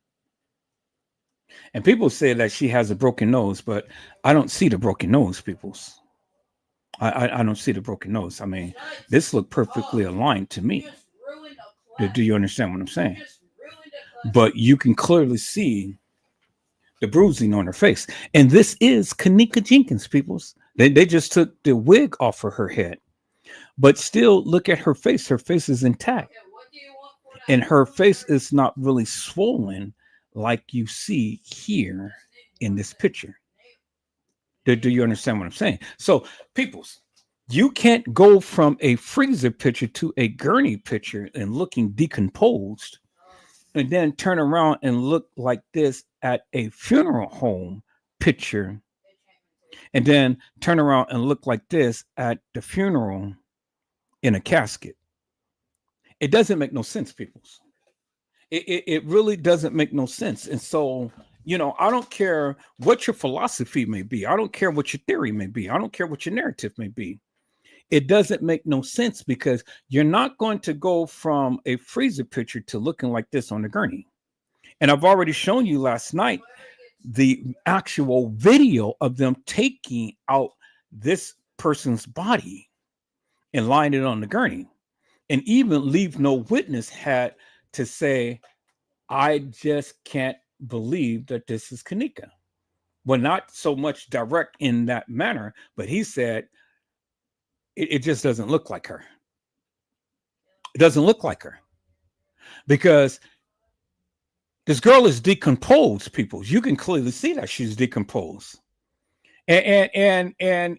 And people say that she has a broken nose, but I don't see the broken nose, peoples. I don't see the broken nose. I mean, this looked perfectly aligned to me. Do you understand what I'm saying? But you can clearly see the bruising on her face. And this is Kanika Jenkins, peoples. They just took the wig off of her head. But still, look at her face. Her face is intact. And her face is not really swollen like you see here in this picture. Do you understand what I'm saying? So, peoples, you can't go from a freezer picture to a gurney picture and looking decomposed and then turn around and look like this at a funeral home picture and then turn around and look like this at the funeral in a casket. It doesn't make no sense, peoples. It really doesn't make no sense. And so, I don't care what your philosophy may be. I don't care what your theory may be. I don't care what your narrative may be. It doesn't make no sense because you're not going to go from a freezer picture to looking like this on the gurney. And I've already shown you last night the actual video of them taking out this person's body and lying it on the gurney. And even Leave No Witness had to say, I just can't believe that this is Kanika. Well, not so much direct in that manner, but he said, it just doesn't look like her. It doesn't look like her. Because this girl is decomposed, people. You can clearly see that she's decomposed. And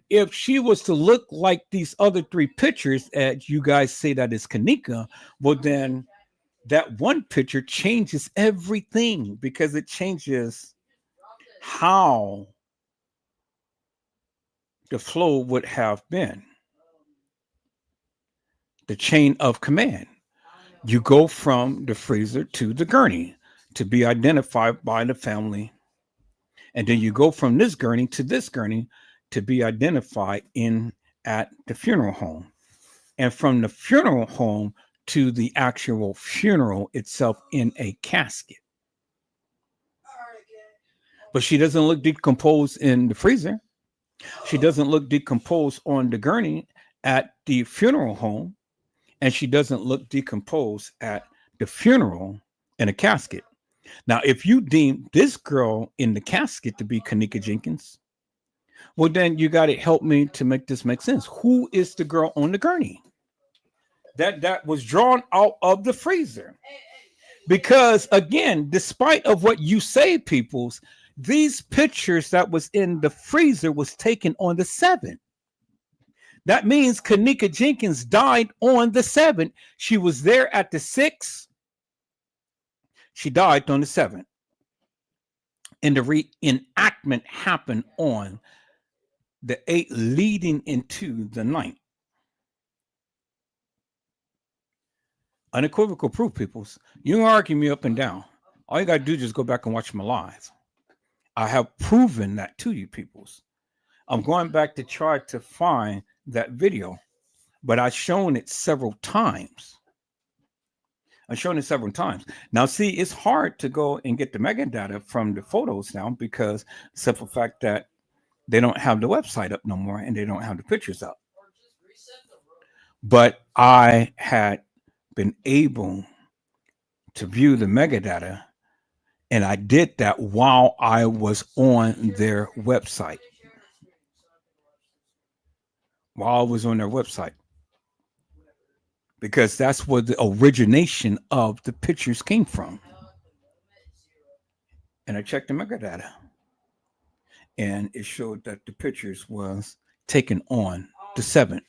if she was to look like these other three pictures that you guys say that is Kanika, well, then that one picture changes everything because it changes how the flow would have been. The chain of command. You go from the freezer to the gurney to be identified by the family. And then you go from this gurney to this gurney to be identified at the funeral home. And from the funeral home to the actual funeral itself in a casket. But she doesn't look decomposed in the freezer. She doesn't look decomposed on the gurney at the funeral home. And she doesn't look decomposed at the funeral in a casket. Now, if you deem this girl in the casket to be Kanika Jenkins, well, then you got to help me to make this make sense. Who is the girl on the gurney that was drawn out of the freezer? Because again, despite of what you say, peoples, these pictures that was in the freezer was taken on the 7th. That means Kanika Jenkins died on the 7th. She was there at the 6th. She died on the 7th. And the reenactment happened on the 8th leading into the 9th. Unequivocal proof, peoples. You can argue me up and down. All you got to do is just go back and watch my live. I have proven that to you, peoples. I'm going back to try to find that video, but I've shown it several times. Now, see, it's hard to go and get the metadata from the photos now because the simple fact that they don't have the website up no more and they don't have the pictures up. But I had been able to view the metadata, and I did that while I was on their website. Because that's where the origination of the pictures came from. And I checked the metadata, and it showed that the pictures was taken on the 7th.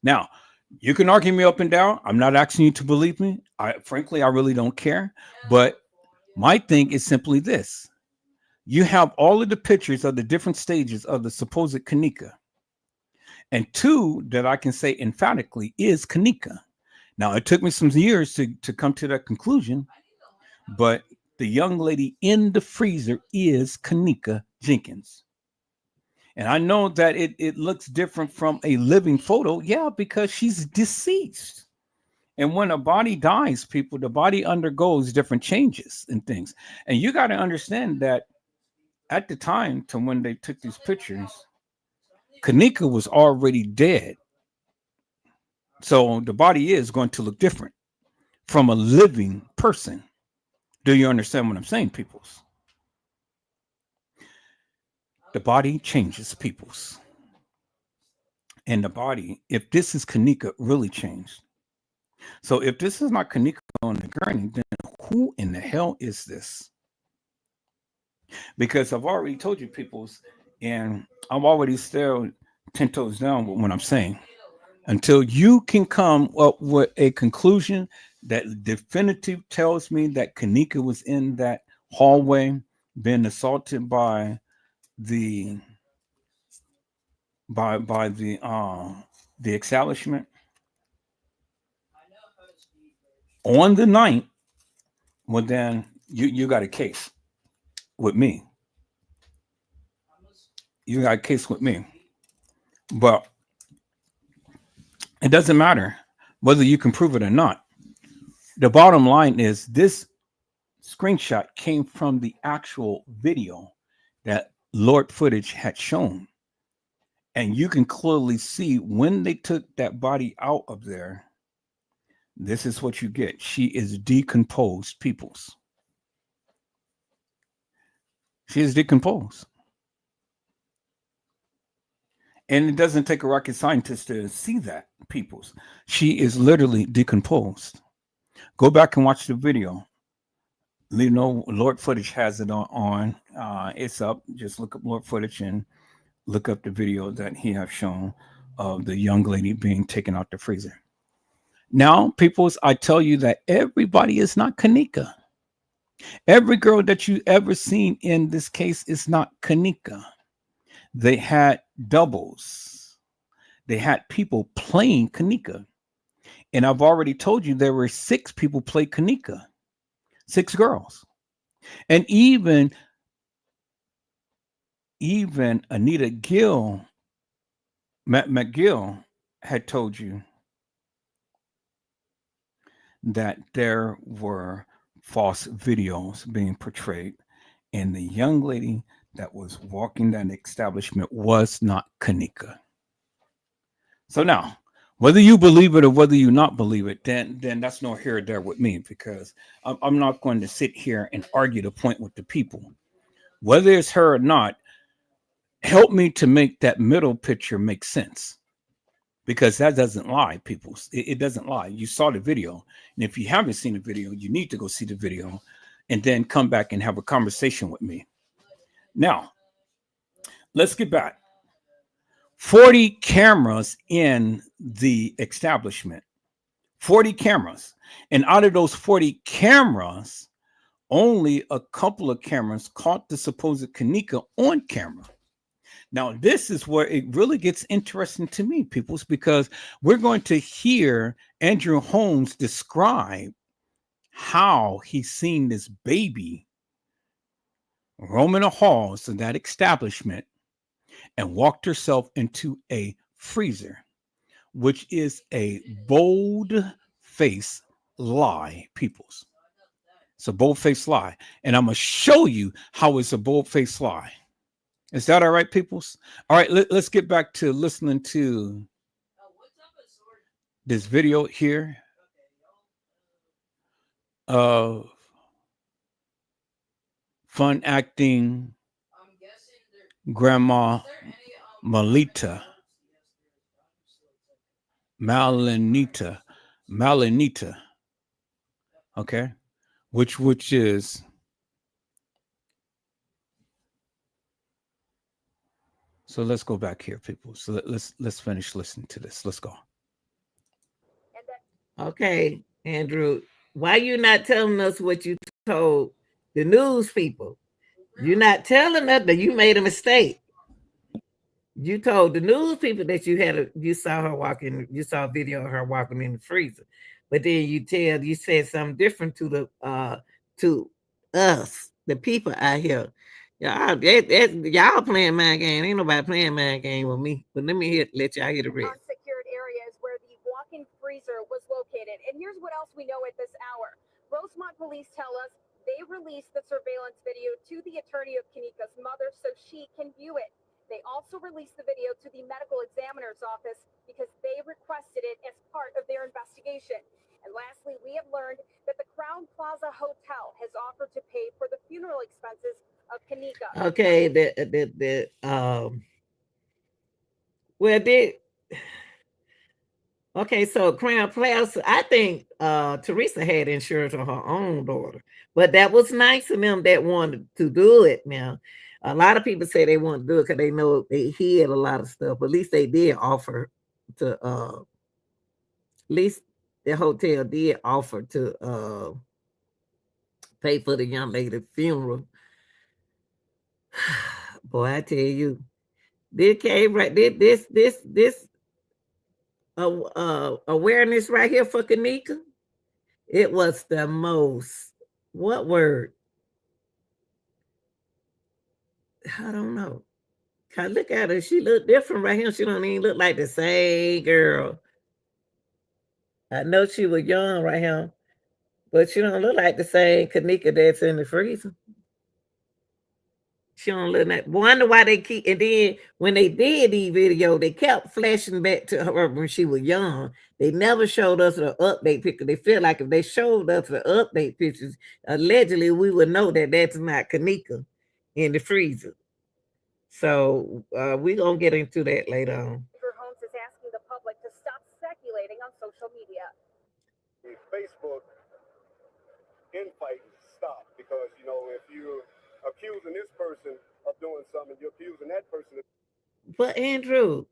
Now, you can argue me up and down. I'm not asking you to believe me. Frankly, I really don't care. But my thing is simply this. You have all of the pictures of the different stages of the supposed Kanika. And two that I can say emphatically is Kanika. Now, it took me some years to come to that conclusion, but the young lady in the freezer is Kanika Jenkins. And I know that it looks different from a living photo. Yeah, because she's deceased. And when a body dies, people, the body undergoes different changes and things. And you got to understand that at the time to when they took these pictures, Kanika was already dead. So the body is going to look different from a living person. Do you understand what I'm saying, peoples? The body changes, peoples. And the body, if this is Kanika, really changed. So if this is not Kanika on the gurney, then who in the hell is this? Because I've already told you, peoples, and I'm already still 10 toes down with what I'm saying. Until you can come up with a conclusion that definitive tells me that Kanika was in that hallway being assaulted by the the establishment on the night, well then you got a case with me. You got a case with me. But it doesn't matter whether you can prove it or not. The bottom line is this screenshot came from the actual video that Lord footage had shown. And you can clearly see when they took that body out of there, this is what you get. She is decomposed, peoples. She is decomposed. And it doesn't take a rocket scientist to see that, peoples. She is literally decomposed. Go back and watch the video. You know, Lord footage has it on. It's up. Just look up Lord footage and look up the video that he has shown of the young lady being taken out the freezer. Now, peoples, I tell you that everybody is not Kanika. Every girl that you ever seen in this case is not Kanika. They had doubles. They had people playing Kanika. And I've already told you there were 6 people play Kanika. 6 girls. And even Anita Gill, McGill had told you that there were false videos being portrayed, and the young lady that was walking that establishment was not Kanika. So now, whether you believe it or whether you not believe it, then that's no here or there with me, because I'm not going to sit here and argue the point with the people. Whether it's her or not, help me to make that middle picture make sense. Because that doesn't lie, people. It doesn't lie. You saw the video. And if you haven't seen the video, you need to go see the video and then come back and have a conversation with me. Now, let's get back. 40 cameras in the establishment. 40 cameras. And out of those 40 cameras, only a couple of cameras caught the supposed Kanika on camera. Now, this is where it really gets interesting to me, peoples, because we're going to hear Andrew Holmes describe how he's seen this baby roaming the halls of that establishment and walked herself into a freezer, which is a bold-faced lie, peoples. It's a bold-faced lie. And I'm going to show you how it's a bold-faced lie. Is that all right, peoples? All right, let's get back to listening to this video here of fun acting Grandma Malinita, okay, which is. So let's go back here, people. So let's finish listening to this. Let's go. Okay, Andrew, why you not telling us what you told the news people? You're not telling us that you made a mistake. You told the news people that you saw her walking, you saw a video of her walking in the freezer, but then you said something different to us, the people out here. Y'all playing mind game. Ain't nobody playing mind game with me. But let y'all hear the rest. Unsecured areas where the walk-in freezer was located. And here's what else we know at this hour. Rosemont police tell us they released the surveillance video to the attorney of Kanika's mother so she can view it. They also released the video to the medical examiner's office because they requested it as part of their investigation. And lastly, we have learned that the Crown Plaza Hotel has offered to pay for the funeral expenses of Kanika. Okay, well, okay, so Crown Plaza, I think Teresa had insurance on her own daughter, but that was nice of them that wanted to do it. Now, a lot of people say they want to do it because they know they hid a lot of stuff, but at least they did offer to, at least the hotel did offer to pay for the young lady's funeral. Boy, I tell you, this came right, this awareness right here for Kanika. It was the most, what word? I don't know. Cause look at her. She look different right here. She don't even look like the same girl. I know she was young right here, but she don't look like the same Kanika that's in the freezer. She don't look like. Wonder why they keep. And then when they did these video, they kept flashing back to her when she was young. They never showed us the update picture. They feel like if they showed us the update pictures, allegedly we would know that that's not Kanika in the freezer. So we're gonna get into that later on. Holmes is asking the public to stop speculating on social media. The Facebook infighting stop because if you're accusing this person of doing something, you're accusing that person of. But Andrew,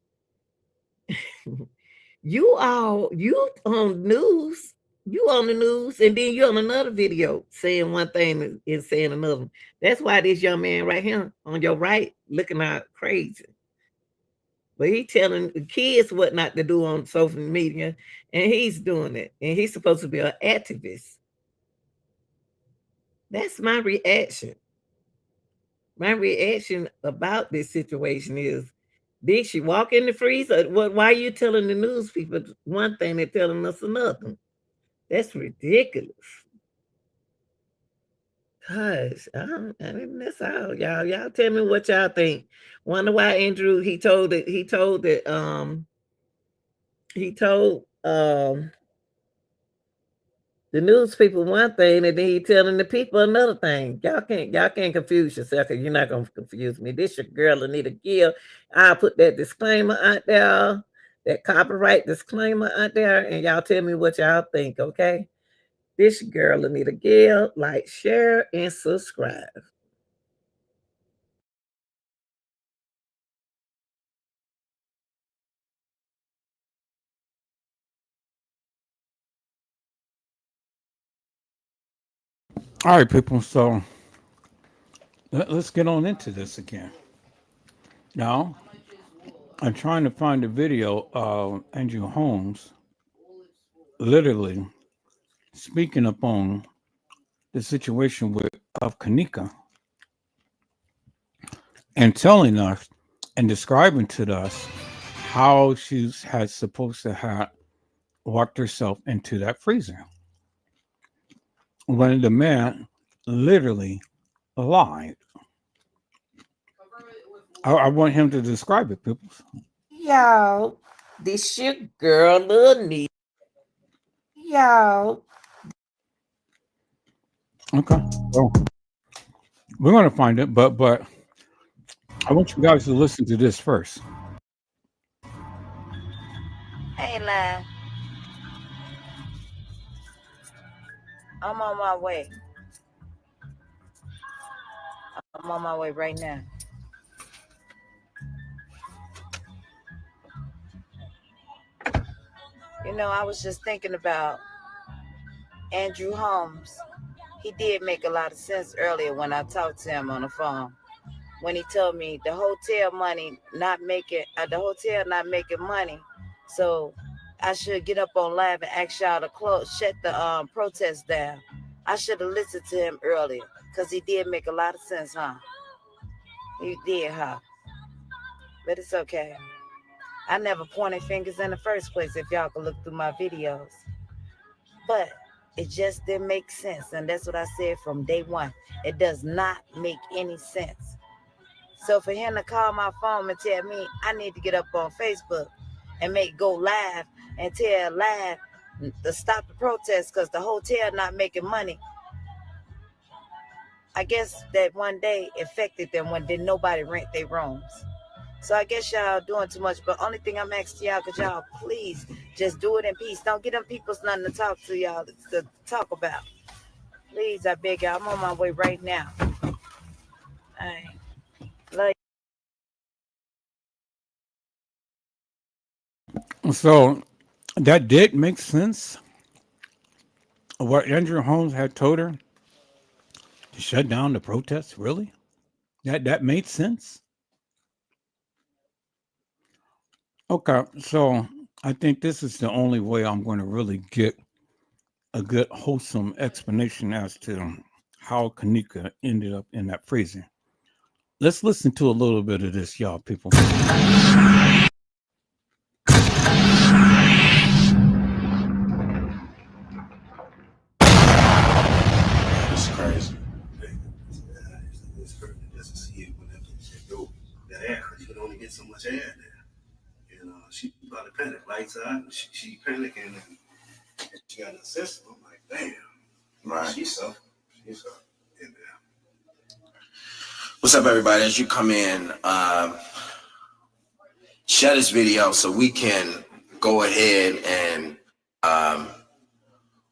you on news. You on the news, and then you on another video saying one thing and saying another. That's why this young man right here on your right looking out crazy. But he telling the kids what not to do on social media, and he's doing it. And he's supposed to be an activist. That's my reaction. My reaction about this situation is, did she walk in the freezer? Why are you telling the news people one thing, they're telling us another? That's ridiculous. Gosh, that's all, y'all. Y'all tell me what y'all think. Wonder why Andrew he told the news people one thing, and then he telling the people another thing. Y'all can't confuse yourself, because you're not gonna confuse me. This your girl Anita Gill. I'll put that disclaimer out there, that copyright disclaimer out there, and y'all tell me what y'all think, okay? This your girl Anita Gill. Like, share, and subscribe. All right, people. So let's get on into this again. Now, I'm trying to find a video of Andrew Holmes literally speaking upon the situation of Kanika and telling us and describing to us how she had supposed to have walked herself into that freezer when the man literally lied. I want him to describe it, people. Y'all, this your girl Anita. Y'all. Okay. So we're gonna find it, but I want you guys to listen to this first. Hey, lad. I'm on my way. I'm on my way right now. I was just thinking about Andrew Holmes He did make a lot of sense earlier when I talked to him on the phone. When he told me the hotel not making money, so I should get up on live and ask y'all to shut the protest down. I should have listened to him earlier, because he did make a lot of sense, huh? He did, huh? But it's okay. I never pointed fingers in the first place, if y'all could look through my videos. But it just didn't make sense, and that's what I said from day one. It does not make any sense. So for him to call my phone and tell me I need to get up on Facebook and go live and tell live to stop the protest because the hotel not making money, I guess that one day affected them when did nobody rent their rooms. So I guess y'all doing too much, but only thing I'm asking y'all, could y'all please just do it in peace. Don't get them people's nothing to talk to y'all, to talk about. Please, I beg y'all. I'm on my way right now. All right. Love you. So that did make sense. What Andrew Holmes had told her to shut down the protests. Really? That made sense. Okay, so I think this is the only way I'm going to really get a good wholesome explanation as to how Kanika ended up in that freezer. Let's listen to a little bit of this, y'all people. It's crazy. It's hurting just to see it whenever you go that air, because you can only get so much air there. And she probably panicked, lights out, and she panicking, and she got an assist. I'm like, damn. Right. She suffered. In there. What's up, everybody? As you come in, share this video so we can go ahead and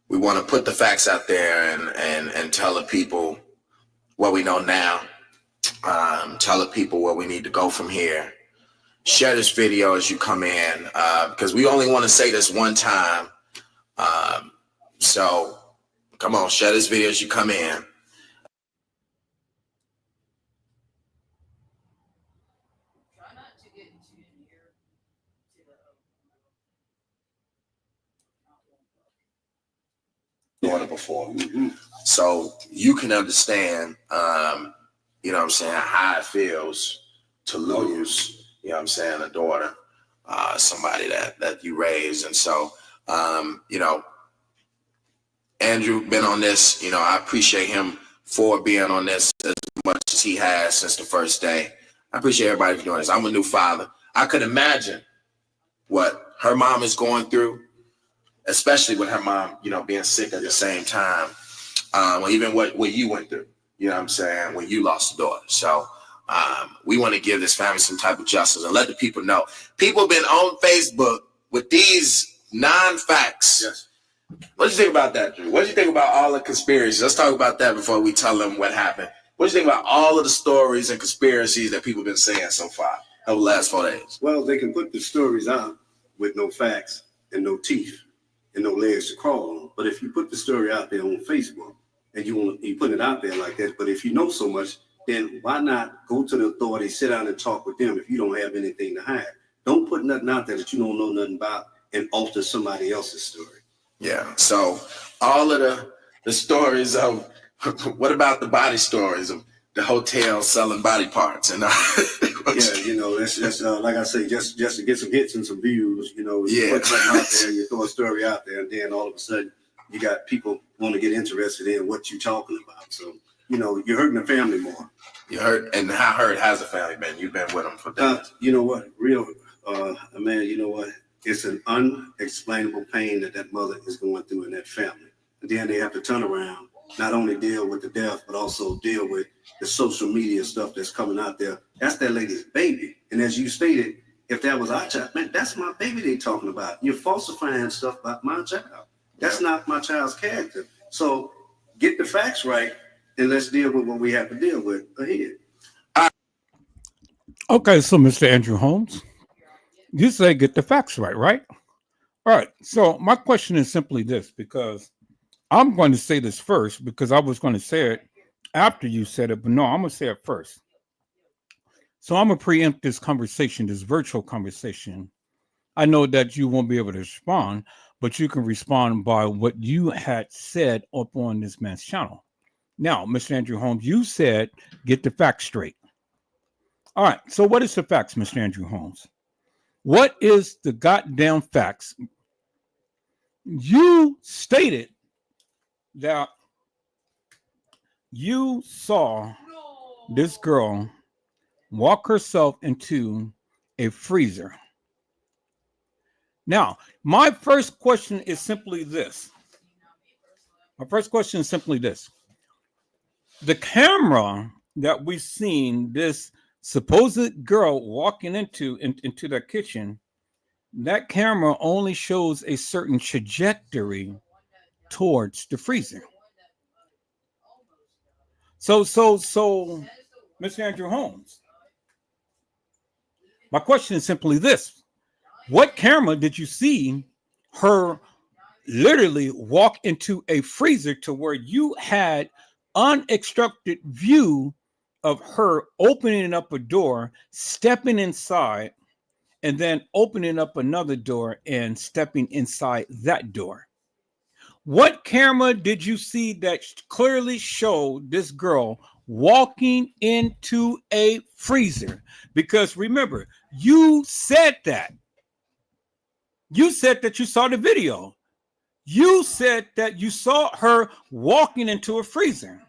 we want to put the facts out there and tell the people what we know now. Tell the people where we need to go from here. Share this video as you come in, because we only want to say this one time. So come on, share this video as you come in. Before. Mm-hmm. So you can understand, you know what I'm saying, how it feels to lose, you know what I'm saying, a daughter, somebody that you raised. And so, you know, Andrew been on this, you know, I appreciate him for being on this as much as he has since the first day. I appreciate everybody for doing this. I'm a new father. I could imagine what her mom is going through, especially with her mom, you know, being sick at the same time. Even what you went through, you know what I'm saying, when you lost a daughter. So we want to give this family some type of justice and let the people know. People have been on Facebook with these non-facts. Yes. What do you think about that, Drew? What do you think about all the conspiracies? Let's talk about that before we tell them what happened. What do you think about all of the stories and conspiracies that people have been saying so far over the last 4 days? Well, they can put the stories out with no facts and no teeth and no legs to crawl on. But if you put the story out there on Facebook and you put it out there like that, but if you know so much, then why not go to the authorities, sit down and talk with them if you don't have anything to hide? Don't put nothing out there that you don't know nothing about and alter somebody else's story. Yeah. So all of the stories of what about the body stories of the hotel selling body parts and yeah, you know, that's just like I say, just to get some hits and some views, you know, you put something out there, you throw a story out there, and then all of a sudden you got people want to get interested in what you're talking about. So, you know, you're hurting the family more. You hurt, and how hurt has the family been? You've been with them for days. You know what, man, you know what? It's an unexplainable pain that mother is going through in that family. And then they have to turn around, not only deal with the death, but also deal with the social media stuff that's coming out there. That's that lady's baby. And as you stated, if that was our child, man, that's my baby they talking about. You're falsifying stuff about my child. That's not my child's character. So get the facts right, and let's deal with what we have to deal with ahead. Okay, so Mr. Andrew Holmes, you say get the facts right, right? All right. So my question is simply this, because I'm going to say this first because I was going to say it after you said it, but no, I'm going to say it first. So I'm going to preempt this conversation, this virtual conversation. I know that you won't be able to respond, but you can respond by what you had said up on this man's channel. Now, Mr. Andrew Holmes, you said get the facts straight. All right. So what is the facts, Mr. Andrew Holmes? What is the goddamn facts? You stated that you saw this girl walk herself into a freezer. Now, my first question is simply this. The camera that we've seen this supposed girl walking into the kitchen, that camera only shows a certain trajectory towards the freezer. So, Mr. Andrew Holmes, my question is simply this. What camera did you see her literally walk into a freezer to where you had unobstructed view of her opening up a door, stepping inside, and then opening up another door and stepping inside that door? What camera did you see that clearly showed this girl walking into a freezer? Because remember, you said that. You said that you saw the video. You said that you saw her walking into a freezer.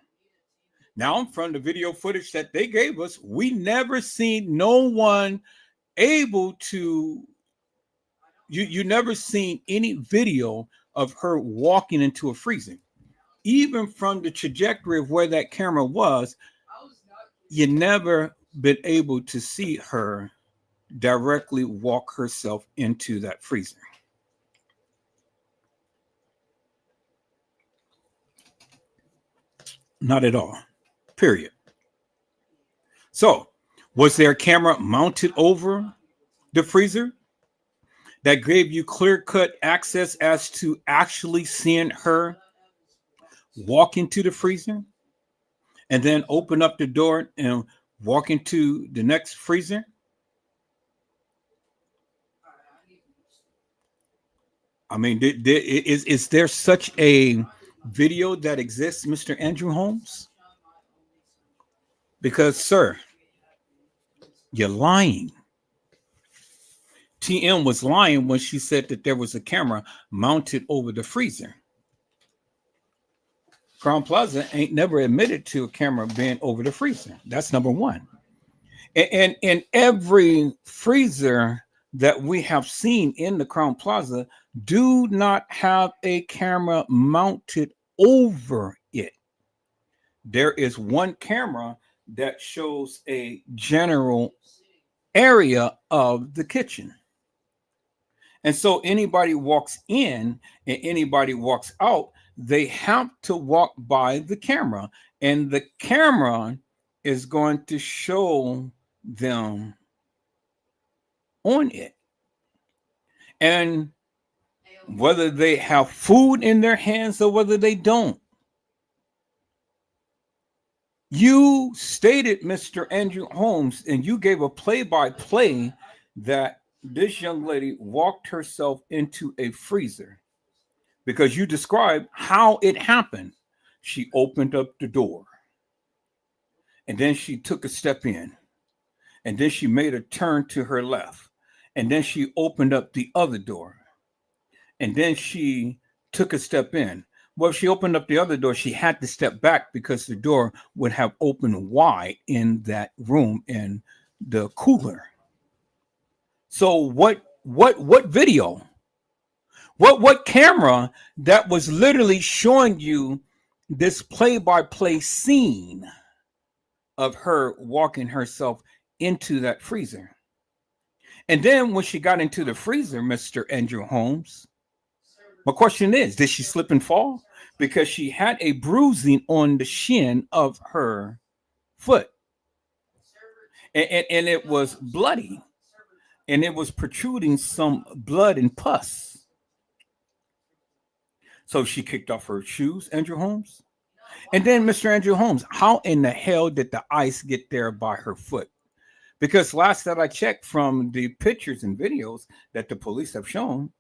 Now, from the video footage that they gave us, we never seen no one able to, you never seen any video of her walking into a freezer. Even from the trajectory of where that camera was, you never been able to see her directly walk herself into that freezer. Not at all. Period. So, was there a camera mounted over the freezer that gave you clear-cut access as to actually seeing her walk into the freezer and then open up the door and walk into the next freezer? I mean, is there such a video that exists, Mr. Andrew Holmes? Because, sir, you're lying. TM was lying when she said that there was a camera mounted over the freezer. Crown Plaza ain't never admitted to a camera being over the freezer. That's number one. And in every freezer that we have seen in the Crown Plaza do not have a camera mounted over it. There is one camera that shows a general area of the kitchen. And so anybody walks in and anybody walks out, they have to walk by the camera, and the camera is going to show them on it. And whether they have food in their hands or whether they don't. You stated, Mr. Andrew Holmes, and you gave a play-by-play that this young lady walked herself into a freezer because you described how it happened. She opened up the door and then she took a step in and then she made a turn to her left and then she opened up the other door and then she took a step in. Well, if she opened up the other door, she had to step back because the door would have opened wide in that room in the cooler. So what video? What camera that was literally showing you this play-by-play scene of her walking herself into that freezer? And then when she got into the freezer, Mr. Andrew Holmes, my question is, did she slip and fall? Because she had a bruising on the shin of her foot. And it was bloody. And it was protruding some blood and pus. So she kicked off her shoes, Andrew Holmes. And then, Mr. Andrew Holmes, how in the hell did the ice get there by her foot? Because last that I checked from the pictures and videos that the police have shown,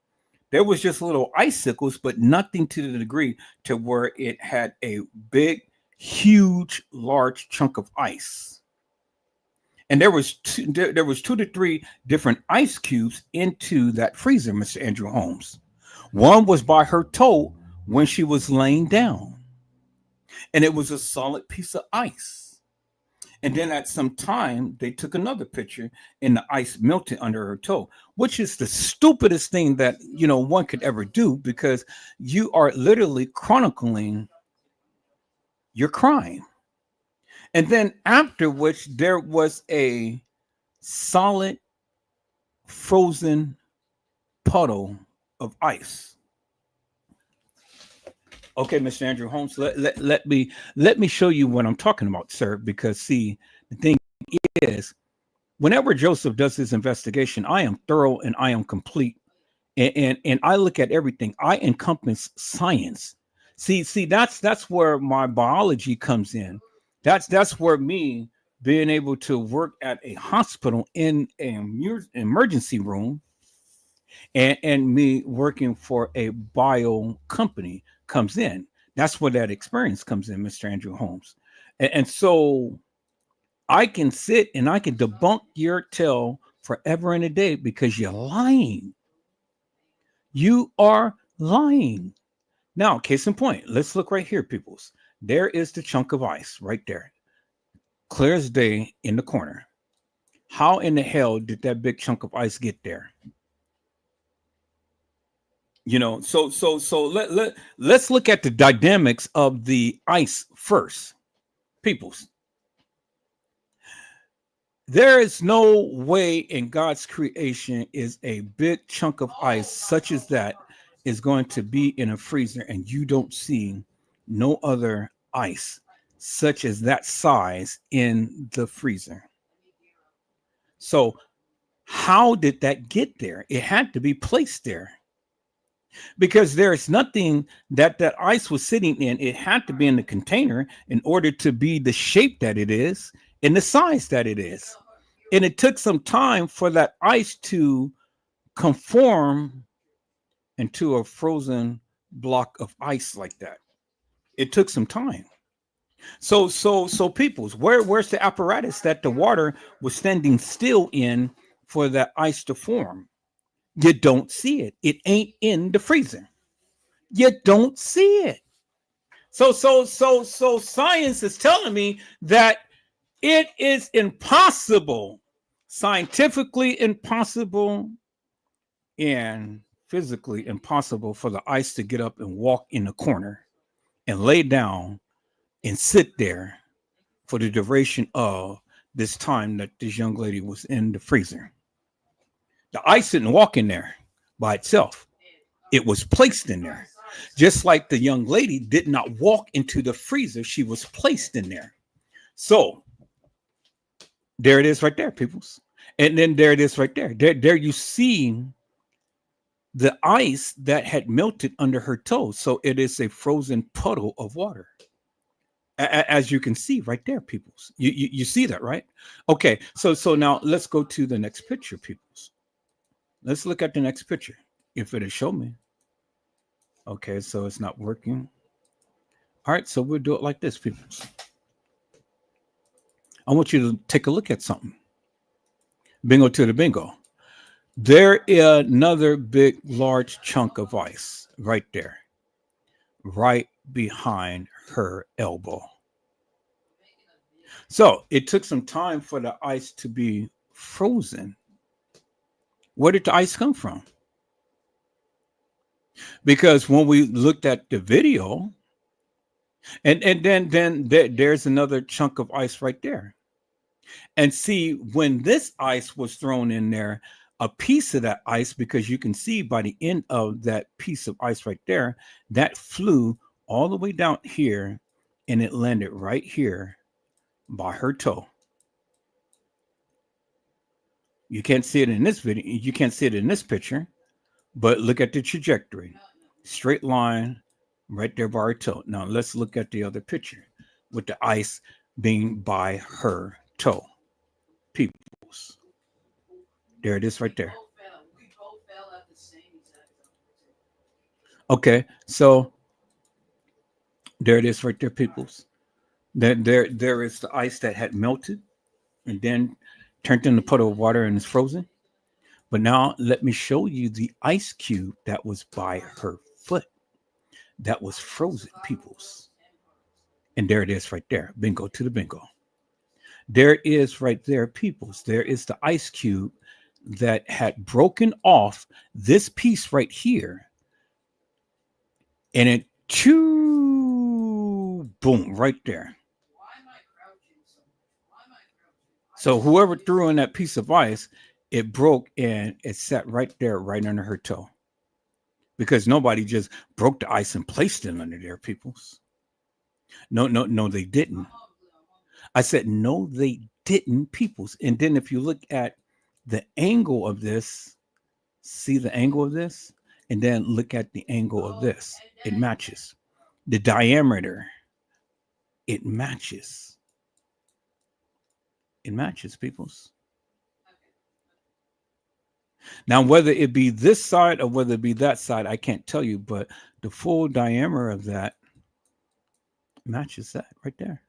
there was just little icicles, but nothing to the degree to where it had a big, huge, large chunk of ice. And there was two to three different ice cubes into that freezer, Mr. Andrew Holmes. One was by her toe when she was laying down, and it was a solid piece of ice. And then at some time, they took another picture and the ice melted under her toe, which is the stupidest thing that, one could ever do, because you are literally chronicling your crime. And then after which there was a solid frozen puddle of ice. Okay, Mr. Andrew Holmes, let me show you what I'm talking about, sir, because see, the thing is, whenever Joseph does his investigation, I am thorough and I am complete. And I look at everything. I encompass science. See, that's where my biology comes in. That's where me being able to work at a hospital in an emergency room and me working for a bio company comes in. That's where that experience comes in, Mr. Andrew Holmes. And so I can sit and I can debunk your tale forever and a day because you're lying. You are lying. Now, case in point, let's look right here, peoples. There is the chunk of ice right there, clear as day in the corner. How in the hell did that big chunk of ice get there? Let's look at the dynamics of the ice first, peoples. There is no way in God's creation is a big chunk of ice such as that is going to be in a freezer and you don't see no other ice such as that size in the freezer. So how did that get there? It had to be placed there because there's nothing that ice was sitting in. It had to be in the container in order to be the shape that it is and the size that it is. And it took some time for that ice to conform into a frozen block of ice like that. It took some time. So peoples, where's the apparatus that the water was standing still in for that ice to form? You don't see it. It ain't in the freezer. You don't see it. So science is telling me that it is impossible, scientifically impossible, and physically impossible for the ice to get up and walk in the corner and lay down and sit there for the duration of this time that this young lady was in the freezer. The ice didn't walk in there by itself. It was placed in there. Just like the young lady did not walk into the freezer, she was placed in there. So there it is right there, peoples. And then there it is right there. There you see the ice that had melted under her toes. So it is a frozen puddle of water. As you can see right there, peoples. You see that, right? Okay, so now let's go to the next picture, peoples. Let's look at the next picture. If it'll show me. Okay, so it's not working. All right, so we'll do it like this, peoples. I want you to take a look at something. Bingo to the bingo. There is another big, large chunk of ice right there, right behind her elbow. So it took some time for the ice to be frozen. Where did the ice come from? Because when we looked at the video, and then there's another chunk of ice right there. And see, when this ice was thrown in there, a piece of that ice, because you can see by the end of that piece of ice right there, that flew all the way down here and it landed right here by her toe. You can't see it in this video. You can't see it in this picture, but look at the trajectory. Straight line right there by her toe. Now let's look at the other picture with the ice being by her toe. Peoples. There it is right there. Okay, so there it is right there, peoples. There is the ice that had melted and then turned into a puddle of water and is frozen. But now let me show you the ice cube that was by her foot that was frozen, peoples. And there it is right there. Bingo to the bingo. There is right there, peoples. There is the ice cube that had broken off this piece right here. And it choo boom right there. So whoever threw in that piece of ice, it broke and it sat right there, right under her toe. Because nobody just broke the ice and placed it under there, peoples. No, they didn't. I said, no, they didn't, peoples. And then if you look at the angle of this, see the angle of this, and then look at the angle of this, it matches. The diameter, it matches. It matches, peoples. Now, whether it be this side or whether it be that side, I can't tell you, but the full diameter of that matches that right there.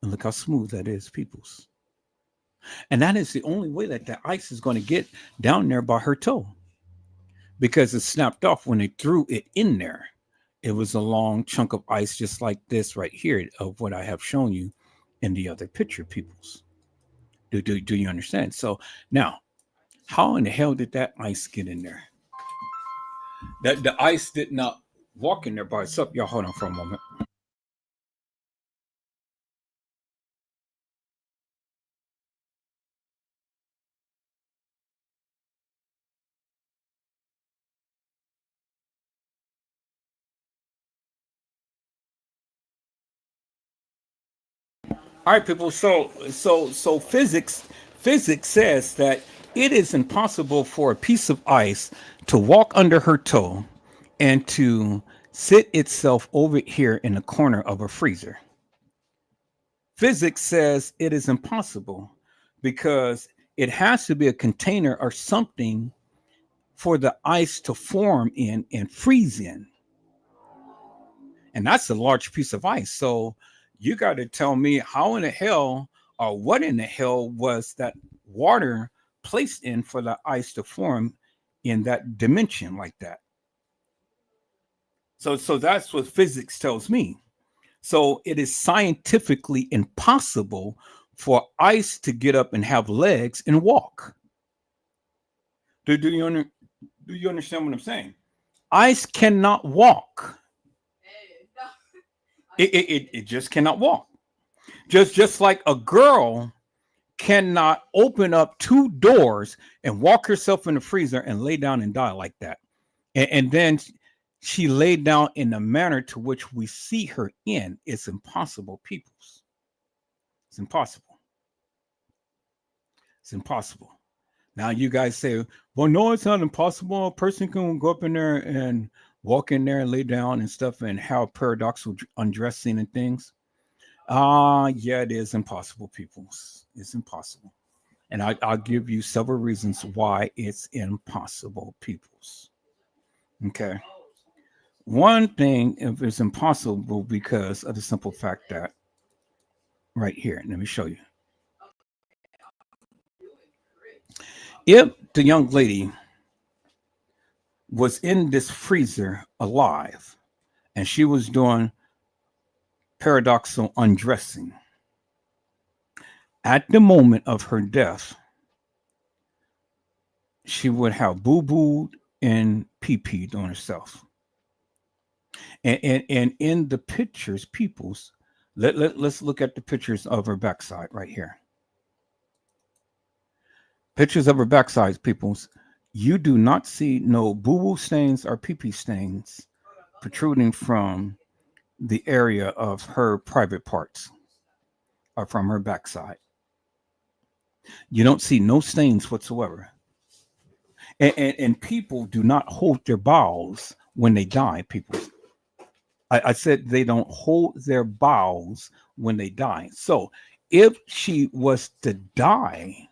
And look how smooth that is, peoples. And that is the only way that the ice is going to get down there by her toe, because it snapped off when they threw it in there. It was a long chunk of ice just like this right here of what I have shown you in the other picture, peoples. Do you understand? So now, how in the hell did that ice get in there? That the ice did not walk in there by itself. Y'all hold on for a moment. All right, people. So physics says that it is impossible for a piece of ice to walk under her toe and to sit itself over here in the corner of a freezer. Physics says it is impossible because it has to be a container or something for the ice to form in and freeze in. And that's a large piece of ice. So you got to tell me how in the hell or what in the hell was that water placed in for the ice to form in that dimension like that. So that's what physics tells me. So it is scientifically impossible for ice to get up and have legs and walk. Do you understand what I'm saying? Ice cannot walk. It just cannot walk. Just like a girl cannot open up two doors and walk herself in the freezer and lay down and die like that. And then she laid down in the manner to which we see her in. It's impossible, peoples. It's impossible. It's impossible. Now you guys say, well, no, it's not impossible. A person can go up in there and walk in there and lay down and stuff and have paradoxical undressing and things. Yeah, it is impossible, people. It's impossible. And I'll give you several reasons why it's impossible, peoples. Okay. One thing, if it's impossible, because of the simple fact that right here, let me show you. If the young lady was in this freezer alive and she was doing paradoxical undressing, at the moment of her death, she would have boo-booed and pee-peed on herself. And in the pictures, peoples, let's look at the pictures of her backside right here. Pictures of her backside, peoples. You do not see no boo-boo stains or pee-pee stains protruding from the area of her private parts or from her backside. You don't see no stains whatsoever. And people do not hold their bowels when they die, people. I said they don't hold their bowels when they die. So if she was to die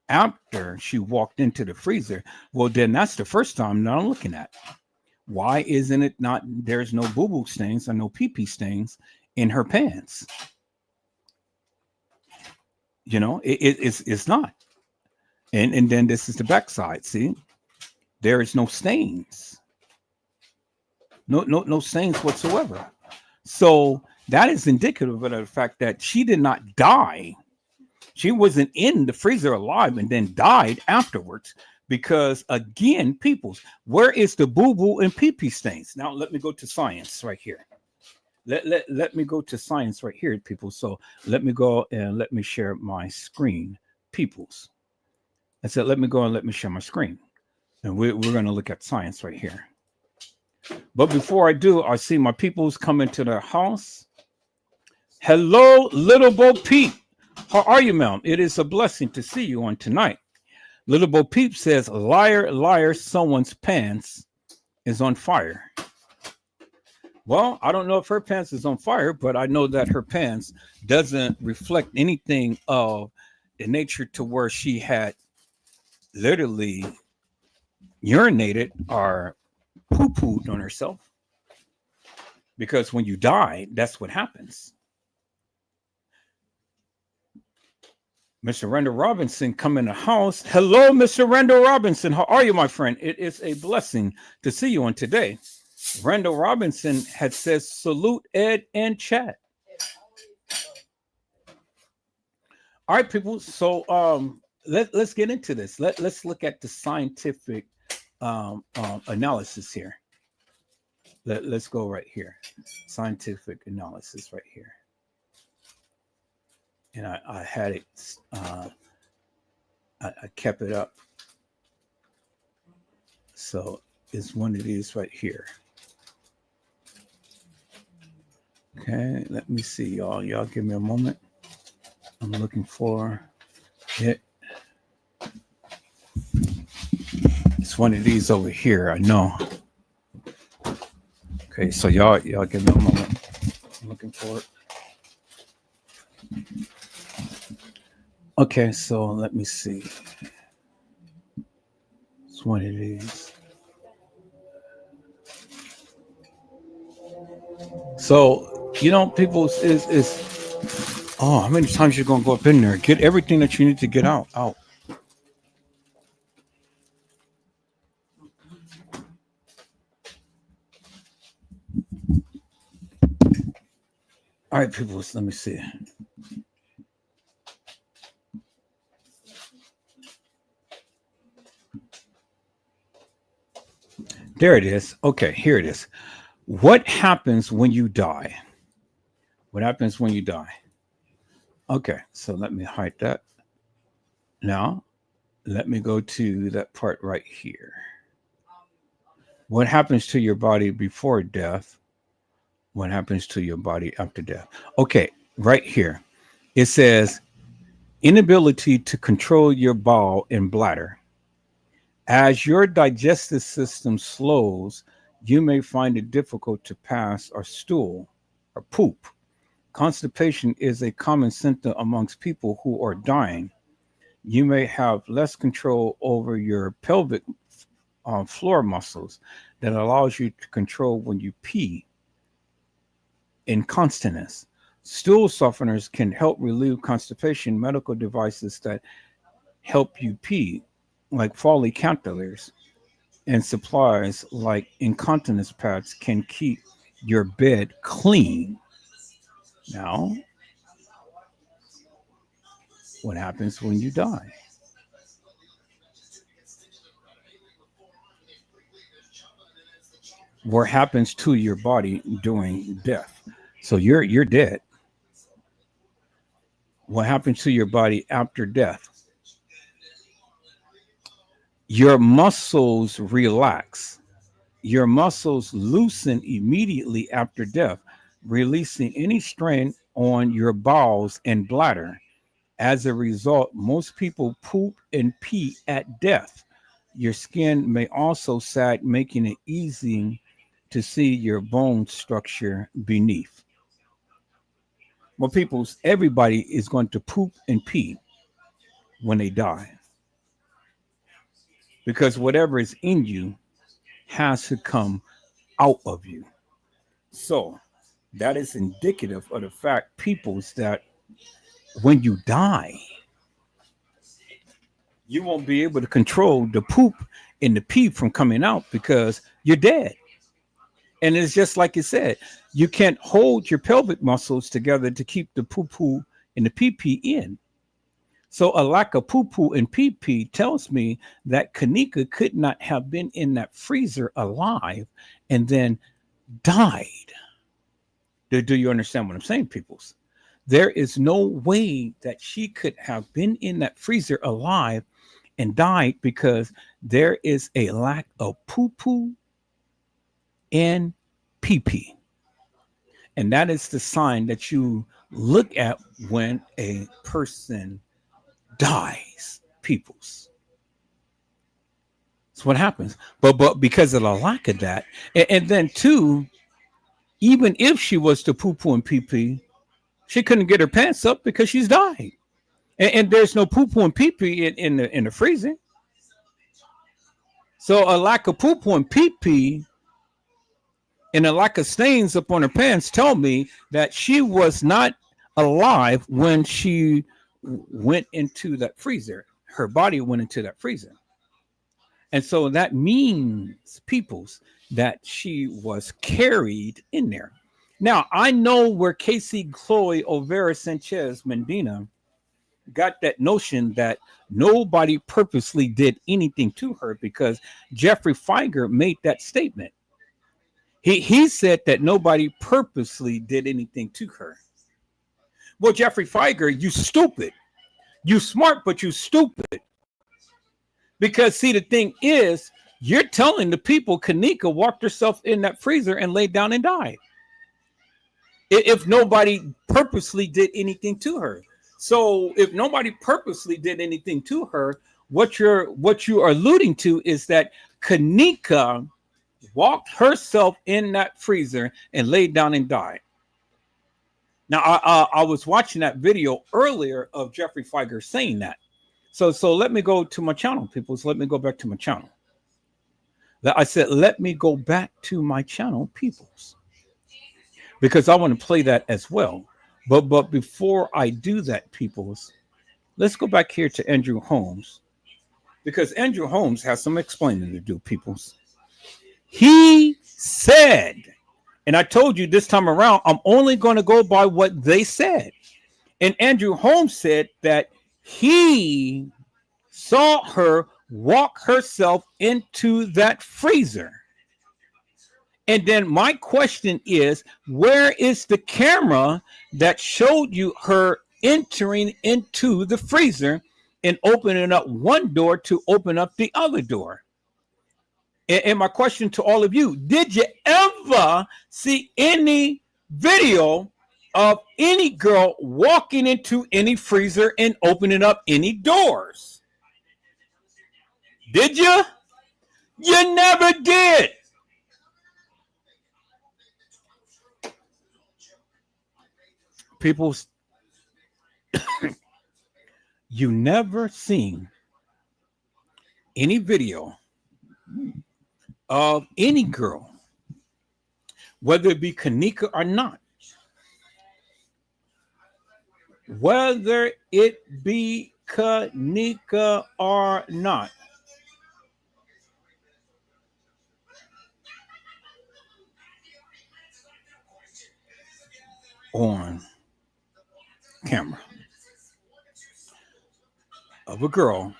after she walked into the freezer, well, then that's the first time that I'm looking at. Why isn't it not? There's no boo boo stains or no pee pee stains in her pants. You know, it's not. And then this is the backside. See, there is no stains. No stains whatsoever. So that is indicative of the fact that she did not die. She wasn't in the freezer alive and then died afterwards. Because again, peoples, where is the boo boo and pee pee stains? Now let me go to science right here. Let me go to science right here, people. So let me go and let me share my screen, peoples. I said, let me go and let me share my screen. And we're going to look at science right here. But before I do, I see my peoples come into their house. Hello, little Bo Peep. How are you, ma'am? It is a blessing to see you on tonight. Little Bo Peep says, liar, liar, someone's pants is on fire. Well, I don't know if her pants is on fire, but I know that her pants doesn't reflect anything of the nature to where she had literally urinated or poo-pooed on herself. Because when you die, that's what happens. Mr. Randall Robinson come in the house. Hello, Mr. Randall Robinson. How are you, my friend? It is a blessing to see you on today. Randall Robinson had says, salute Ed and chat. All right, people. So let's get into this. Let's look at the scientific analysis here. Let's go right here. Scientific analysis right here. And I had it, I kept it up. So it's one of these right here. Okay, let me see, y'all. Y'all give me a moment. I'm looking for it. It's one of these over here, I know. Okay, so y'all give me a moment. I'm looking for it. Okay, so let me see. It's one of these. So, you know, people is how many times you're gonna go up in there? Get everything that you need to get out. All right, people, let me see. There it is. Okay, here it is. What happens when you die? What happens when you die? Okay, so let me hide that. Now, let me go to that part right here. What happens to your body before death? What happens to your body after death? Okay, right here. It says inability to control your bowel and bladder. As your digestive system slows, you may find it difficult to pass or stool or poop. Constipation is a common symptom amongst people who are dying. You may have less control over your pelvic floor muscles that allows you to control when you pee. Incontinence. Stool softeners can help relieve constipation. Medical devices that help you pee, like Foley catheters, and supplies like incontinence pads can keep your bed clean. Now, what happens when you die? What happens to your body during death? So you're dead. What happens to your body after death? Your muscles relax. Your muscles loosen immediately after death, releasing any strain on your bowels and bladder. As a result, most people poop and pee at death. Your skin may also sag, making it easy to see your bone structure beneath. Well, peoples, everybody is going to poop and pee when they die because whatever is in you has to come out of you. So that is indicative of the fact, peoples, that when you die, you won't be able to control the poop and the pee from coming out because you're dead. And it's just like you said, you can't hold your pelvic muscles together to keep the poo poo and the pee pee in. So a lack of poo poo and pee pee tells me that Kanika could not have been in that freezer alive and then died. Do you understand what I'm saying, peoples? There is no way that she could have been in that freezer alive and died because there is a lack of poo poo and pee pee. And that is the sign that you look at when a person dies, peoples. That's what happens. But because of the lack of that, and then two, even if she was to poo poo and pee pee, she couldn't get her pants up because she's died. And there's no poo poo and pee pee in the freezer. So a lack of poo poo and pee pee and a lack of stains up on her pants tell me that she was not alive when she went into that freezer. Her body went into that freezer. And so that means, peoples, that she was carried in there. Now, I know where Casey Chloe Overa Sanchez Mendina got that notion that nobody purposely did anything to her because Jeffrey Feiger made that statement. He said that nobody purposely did anything to her. Well, Jeffrey Feiger, you stupid. You smart, but you stupid. Because see, the thing is, you're telling the people Kanika walked herself in that freezer and laid down and died. If nobody purposely did anything to her. So if nobody purposely did anything to her, what you are alluding to is that Kanika walked herself in that freezer and laid down and died. Now, I was watching that video earlier of Jeffrey Feiger saying that. So let me go to my channel, people. So let me go back to my channel. I said, let me go back to my channel, peoples, because I want to play that as well. But before I do that, peoples, let's go back here to Andrew Holmes, because Andrew Holmes has some explaining to do, peoples. He said, and I told you this time around, I'm only going to go by what they said. And Andrew Holmes said that he saw her walk herself into that freezer. And then my question is, where is the camera that showed you her entering into the freezer and opening up one door to open up the other door? And my question to all of you, did you ever see any video of any girl walking into any freezer and opening up any doors? Did you? You never did. People, you never seen any video of any girl, whether it be Kanika or not, whether it be Kanika or not, on camera of a girl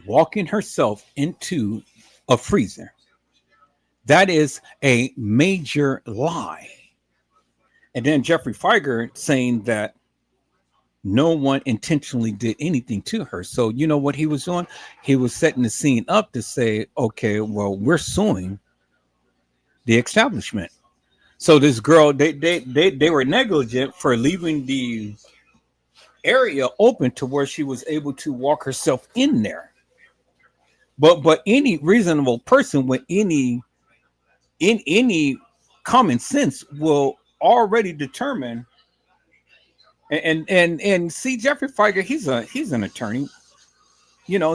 walking herself into a freezer. That is a major lie. And then Jeffrey Feiger saying that no one intentionally did anything to her. So you know what he was doing? He was setting the scene up to say, okay, well, we're suing the establishment. So this girl, they were negligent for leaving the area open to where she was able to walk herself in there. But any reasonable person with any common sense will already determine. And see, Jeffrey Feiger, he's an attorney,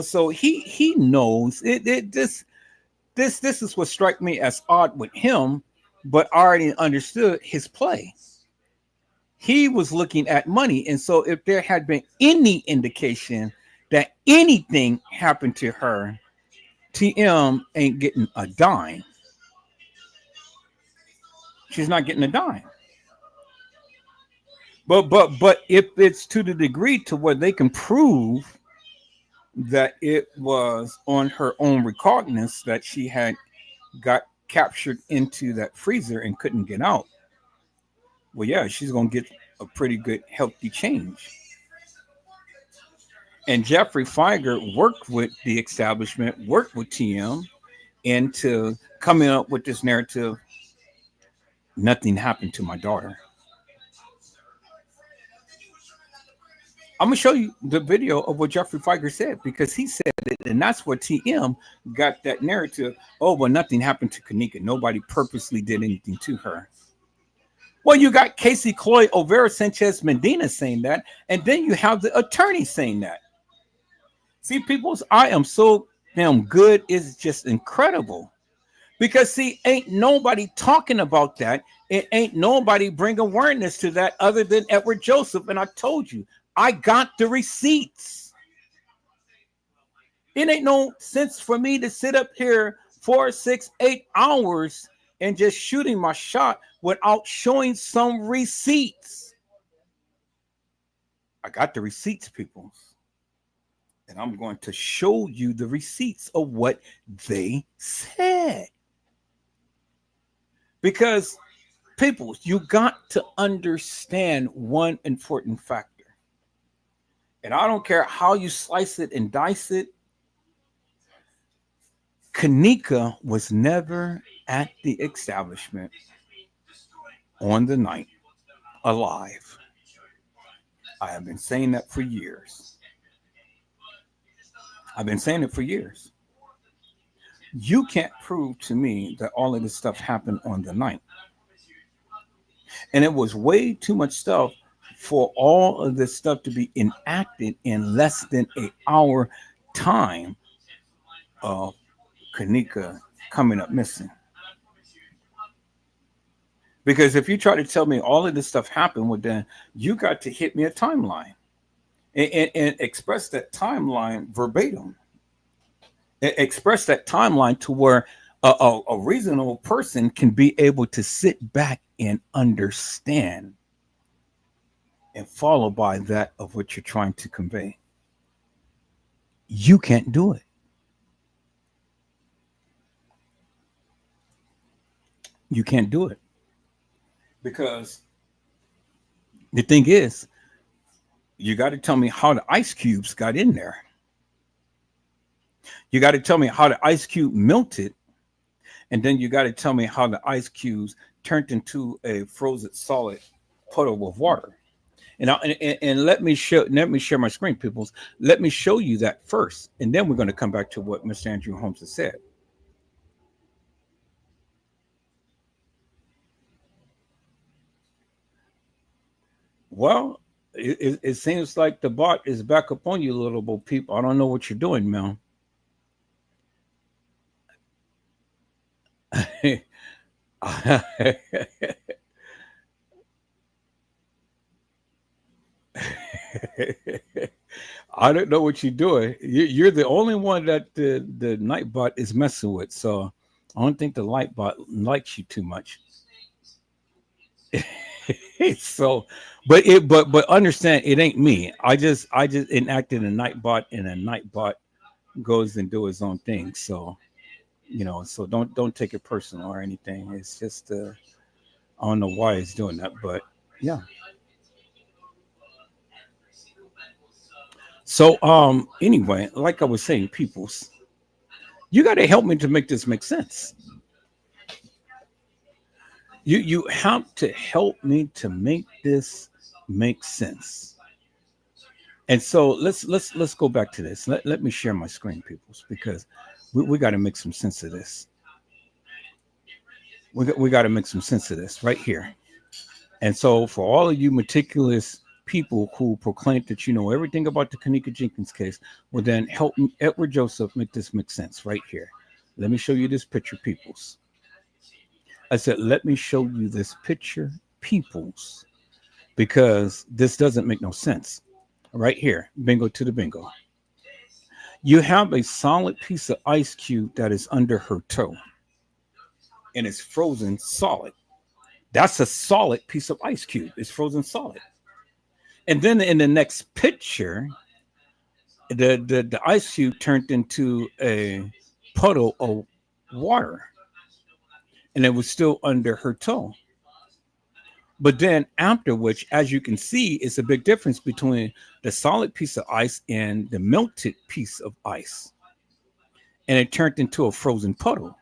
so he knows it. This is what struck me as odd with him, but I already understood his play. He was looking at money, and so if there had been any indication that anything happened to her, TM ain't getting a dime. She's not getting a dime. But if it's to the degree to where they can prove that it was on her own recognizance that she had got captured into that freezer and couldn't get out, well, yeah, she's gonna get a pretty good healthy change. And Jeffrey Feiger worked with the establishment, worked with TM into coming up with this narrative. Nothing happened to my daughter. I'm gonna show you the video of what Jeffrey Feiger said, because he said it, and that's what TM got that narrative. Oh, well, nothing happened to Kanika. Nobody purposely did anything to her. Well, you got Casey Cloyd Overa Sanchez Medina saying that, and then you have the attorney saying that. See, peoples, I am so damn good. It's just incredible. Because see, ain't nobody talking about that. It ain't nobody bring awareness to that other than Edward Joseph. And I told you, I got the receipts. It ain't no sense for me to sit up here 4, 6, 8 hours and just shooting my shot without showing some receipts. I got the receipts, people. And I'm going to show you the receipts of what they said. Because, people, you got to understand one important factor. And I don't care how you slice it and dice it. Kanika was never at the establishment on the night alive. I have been saying that for years. I've been saying it for years. You can't prove to me that all of this stuff happened on the night. And it was way too much stuff for all of this stuff to be enacted in less than an hour time of Kanika coming up missing. Because if you try to tell me all of this stuff happened, well, then you got to hit me a timeline and express that timeline verbatim. Express that timeline to where a reasonable person can be able to sit back and understand and follow by that of what you're trying to convey. You can't do it. You can't do it. Because the thing is, you got to tell me how the ice cubes got in there. You got to tell me how the ice cube melted. And then you got to tell me how the ice cubes turned into a frozen solid puddle of water. And let me share my screen, peoples. Let me show you that first. And then we're going to come back to what Mr. Andrew Holmes has said. Well, it seems like the bot is back up on you, little people. I don't know what you're doing, man. I don't know what you're doing. You're the only one that the Nightbot is messing with. So I don't think the Lightbot likes you too much. So, but understand, it ain't me. I just enacted a Nightbot, and a Nightbot goes and do his own thing. So, so don't take it personal or anything. It's just I don't know why it's doing that, but yeah. So anyway, like I was saying, peoples, you got to help me to make this make sense. You have to help me to make this make sense. And so let's go back to this. Let me share my screen, peoples, because We got to make some sense of this. We got to make some sense of this right here. And so for all of you meticulous people who proclaim that you know everything about the Kanika Jenkins case, well then help Edward Joseph make this make sense right here. Let me show you this picture, peoples. I said, let me show you this picture, peoples, because this doesn't make no sense. Right here, bingo to the bingo. You have a solid piece of ice cube that is under her toe, and it's frozen solid. That's a solid piece of ice cube. It's frozen solid. And then in the next picture, the ice cube turned into a puddle of water, and it was still under her toe. But then after which, as you can see, it's a big difference between the solid piece of ice and the melted piece of ice. And it turned into a frozen puddle.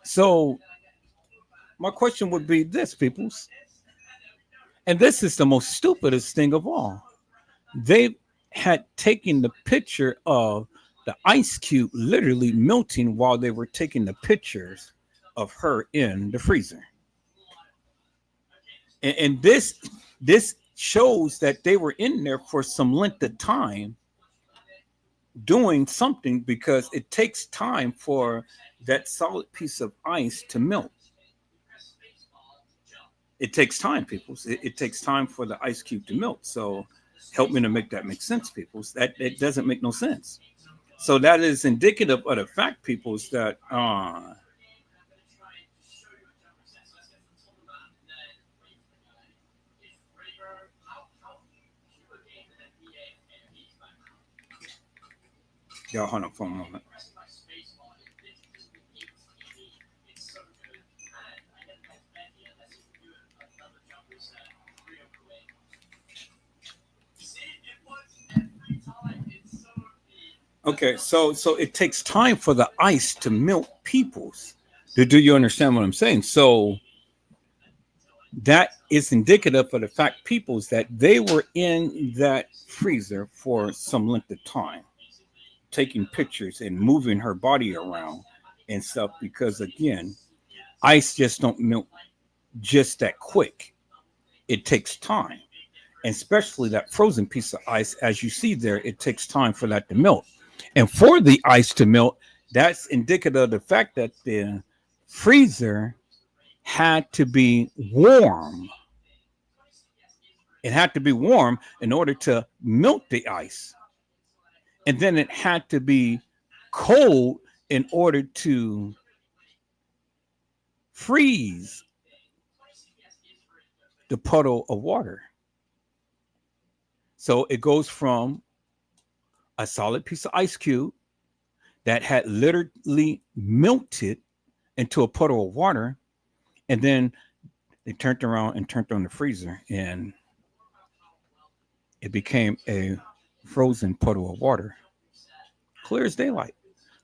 So my question would be this, peoples. And this is the most stupidest thing of all. They had taken the picture of the ice cube literally melting while they were taking the pictures of her in the freezer. And this shows that they were in there for some length of time doing something, because it takes time for that solid piece of ice to melt. It takes time, people. It takes time for the ice cube to melt. So help me to make that make sense, people. That it doesn't make no sense. So that is indicative of the fact, people, is that y'all hold on for a moment. Okay, so it takes time for the ice to melt, peoples. Do you understand what I'm saying? So that is indicative of the fact, peoples, that they were in that freezer for some length of time, taking pictures and moving her body around and stuff, because again, ice just don't melt just that quick. It takes time, and especially that frozen piece of ice, as you see there, it takes time for that to melt. And for the ice to melt, that's indicative of the fact that the freezer had to be warm. It had to be warm in order to melt the ice. And then it had to be cold in order to freeze the puddle of water. So it goes from a solid piece of ice cube that had literally melted into a puddle of water, and then they turned around and turned on the freezer, and it became a frozen puddle of water, clear as daylight.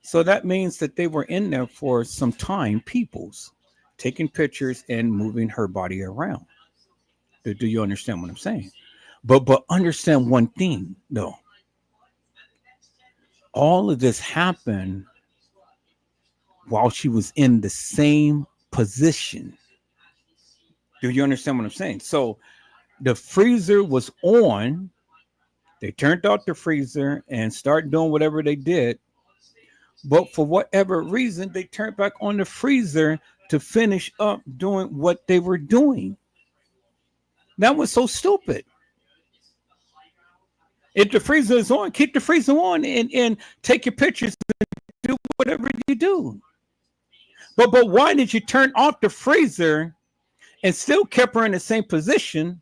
So that means that they were in there for some time, peoples, taking pictures and moving her body around. Do you understand what I'm saying? But understand one thing, though. All of this happened while she was in the same position. Do you understand what I'm saying? So the freezer was on. They turned off the freezer and started doing whatever they did. But for whatever reason, they turned back on the freezer to finish up doing what they were doing. That was so stupid. If the freezer is on, keep the freezer on and take your pictures and do whatever you do. But why did you turn off the freezer and still kept her in the same position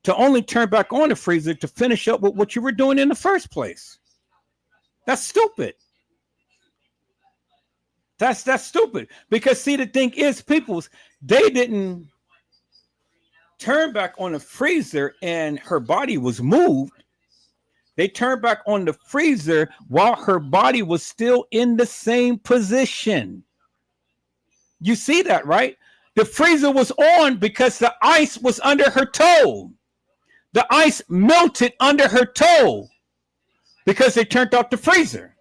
to only turn back on the freezer to finish up with what you were doing in the first place? That's stupid. That's stupid. Because see, the thing is, peoples, they didn't turn back on the freezer and her body was moved. They turned back on the freezer while her body was still in the same position. You see that, right? The freezer was on because the ice was under her toe. The ice melted under her toe because they turned off the freezer.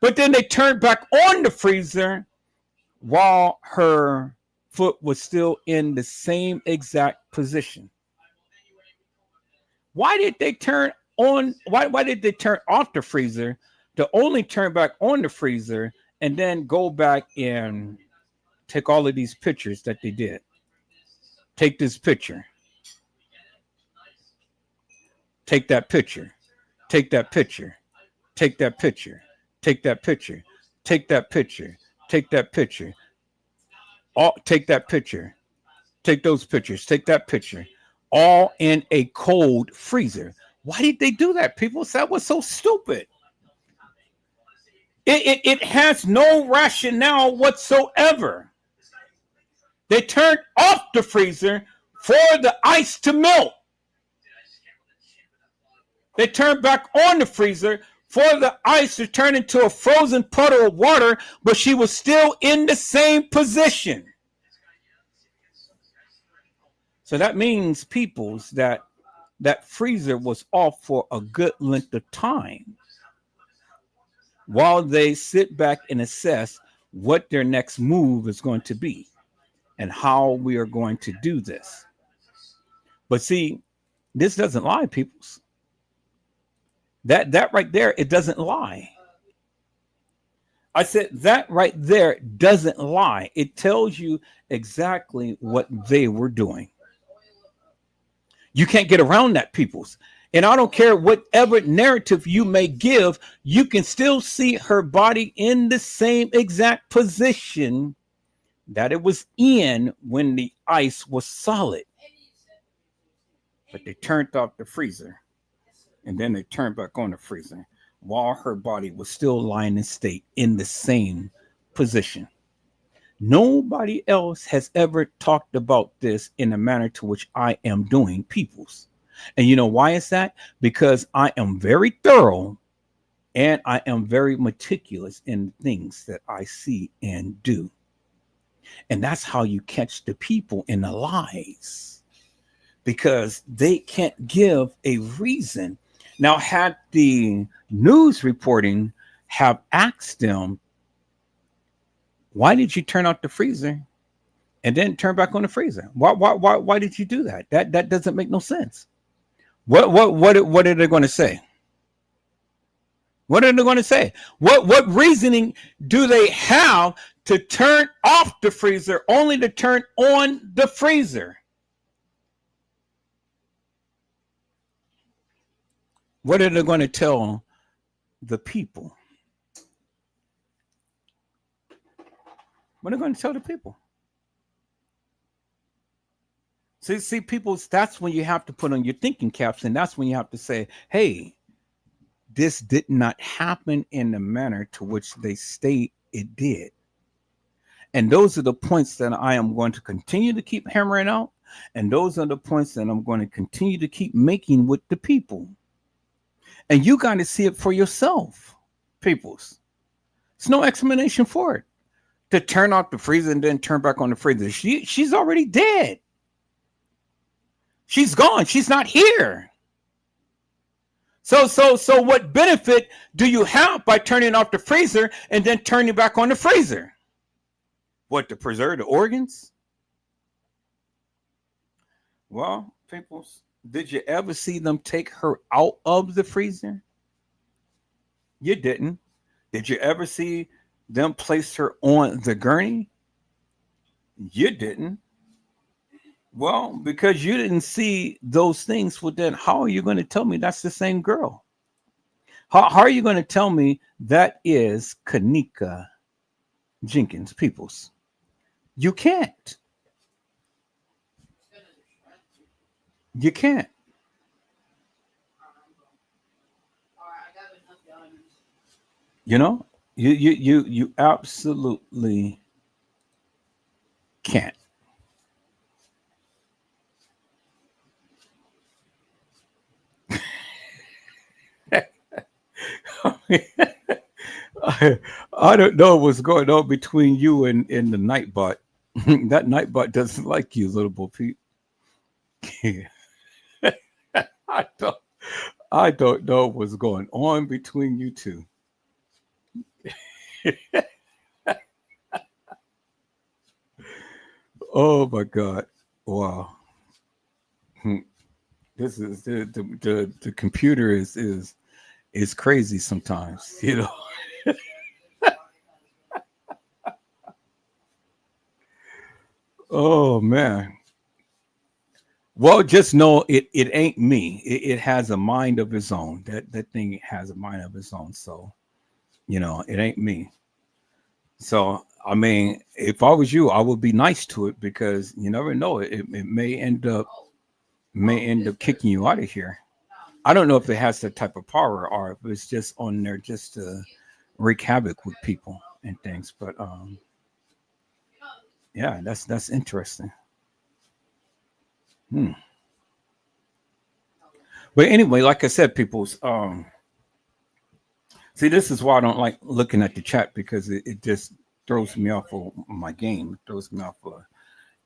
But then they turned back on the freezer while her foot was still in the same exact position. Why did they turn on? Why did they turn off the freezer to only turn back on the freezer and then go back and take all of these pictures that they did? Take this picture. Take that picture. Take that picture. Take that picture. Take that picture. Take that picture. Take that picture. All take that picture. Take those pictures. Take that picture. All in a cold freezer. Why did they do that? People said that was so stupid. It has no rationale whatsoever. They turned off the freezer for the ice to melt. They turned back on the freezer for the ice to turn into a frozen puddle of water, but she was still in the same position. So that means, peoples, that freezer was off for a good length of time while they sit back and assess what their next move is going to be and how we are going to do this. But see, this doesn't lie, peoples. That right there, it doesn't lie. I said that right there doesn't lie. It tells you exactly what they were doing. You can't get around that, peoples. And I don't care whatever narrative you may give, you can still see her body in the same exact position that it was in when the ice was solid. But they turned off the freezer and then they turned back on the freezer while her body was still lying in state in the same position. Nobody else has ever talked about this in the manner to which I am doing, peoples. And you know why is that? Because I am very thorough and I am very meticulous in things that I see and do. And that's how you catch the people in the lies, because they can't give a reason. Now, had the news reporting have asked them, why did you turn off the freezer and then turn back on the freezer? Why did you do that? That doesn't make no sense. What are they going to say? What are they going to say? What reasoning do they have to turn off the freezer only to turn on the freezer? What are they going to tell the people? What are they going to tell the people? See, people, that's when you have to put on your thinking caps, and that's when you have to say, hey, this did not happen in the manner to which they state it did. And those are the points that I am going to continue to keep hammering out, and those are the points that I'm going to continue to keep making with the people. And you got to see it for yourself, peoples. There's no explanation for it. To turn off the freezer and then turn back on the freezer. She's already dead. She's gone. She's not here. So what benefit do you have by turning off the freezer and then turning back on the freezer? What, to preserve the organs? Well, people, did you ever see them take her out of the freezer? You didn't. Did you ever see them place her on the gurney? You didn't. Well, because you didn't see those things, well, then how are you going to tell me that's the same girl? How are you going to tell me that is Kenneka Jenkins, peoples? You can't. You can't. You know, you absolutely can't. I don't know what's going on between you and the Nightbot. That Nightbot doesn't like you, little Bo Peep. I don't know what's going on between you two. Oh my God! Wow. This is the computer is crazy sometimes, you know. Oh man. Well, just know it ain't me. It has a mind of its own. That thing has a mind of its own. So, you know, it ain't me. So, I mean, if I was you, I would be nice to it because you never know. It may end up kicking you out of here. I don't know if it has that type of power or if it's just on there just to wreak havoc with people and things. But yeah, that's interesting. Hmm. But anyway, like I said, people's see, this is why I don't like looking at the chat because it just throws me off of my game. It throws me off.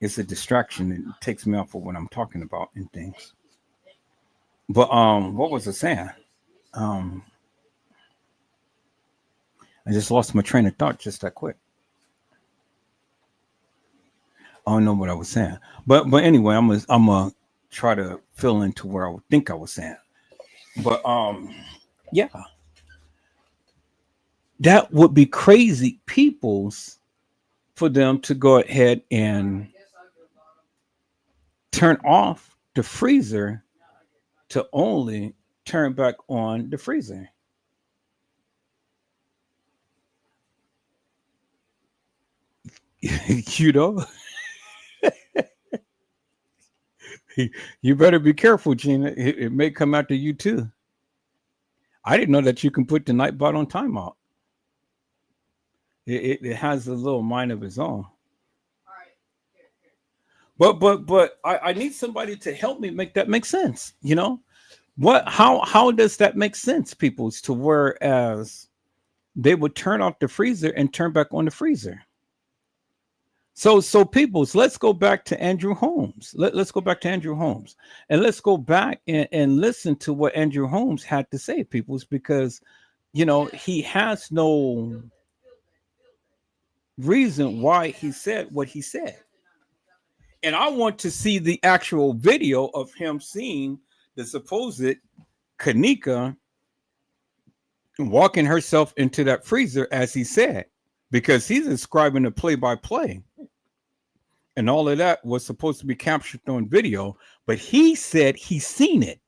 It's a distraction. It takes me off of what I'm talking about and things. But what was I saying? Um, I just lost my train of thought just that quick. I don't know what I was saying. But anyway, I'm gonna try to fill into where I would think I was saying. But yeah, that would be crazy people's for them to go ahead and turn off the freezer to only turn back on the freezer. You know, you better be careful, Gina. It may come after you too. I didn't know that you can put the Nightbot on timeout. It has a little mind of its own. But I need somebody to help me make that make sense. You know what? How does that make sense, peoples? To whereas they would turn off the freezer and turn back on the freezer. So peoples, let's go back to Andrew Holmes. Let's go back to Andrew Holmes and let's go back and listen to what Andrew Holmes had to say, peoples, because you know he has no reason why he said what he said. And I want to see the actual video of him seeing the supposed Kanika walking herself into that freezer as he said, because he's describing the play by play. And all of that was supposed to be captured on video, but he said he's seen it.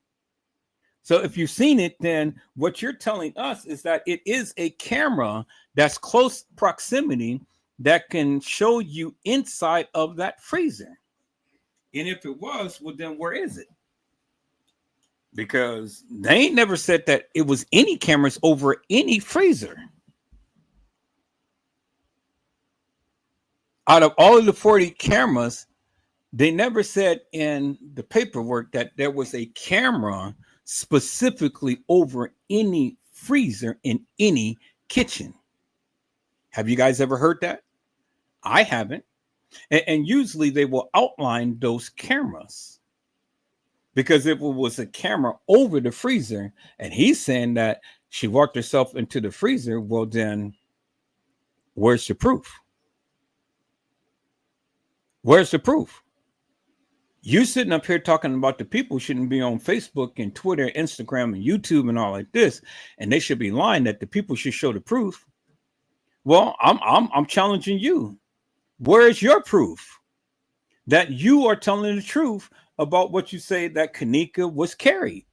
So if you've seen it, then what you're telling us is that it is a camera that's close proximity that can show you inside of that freezer. And if it was, well, then where is it? Because they ain't never said that it was any cameras over any freezer. Out of all of the 40 cameras, they never said in the paperwork that there was a camera specifically over any freezer in any kitchen. Have you guys ever heard that? I haven't. And usually they will outline those cameras. Because if it was a camera over the freezer, and he's saying that she walked herself into the freezer, well, then where's the proof? Where's the proof? You sitting up here talking about the people shouldn't be on Facebook and Twitter, Instagram, and YouTube and all like this, and they should be lying that the people should show the proof. Well, I'm challenging you. Where is your proof that you are telling the truth about what you say that Kanika was carried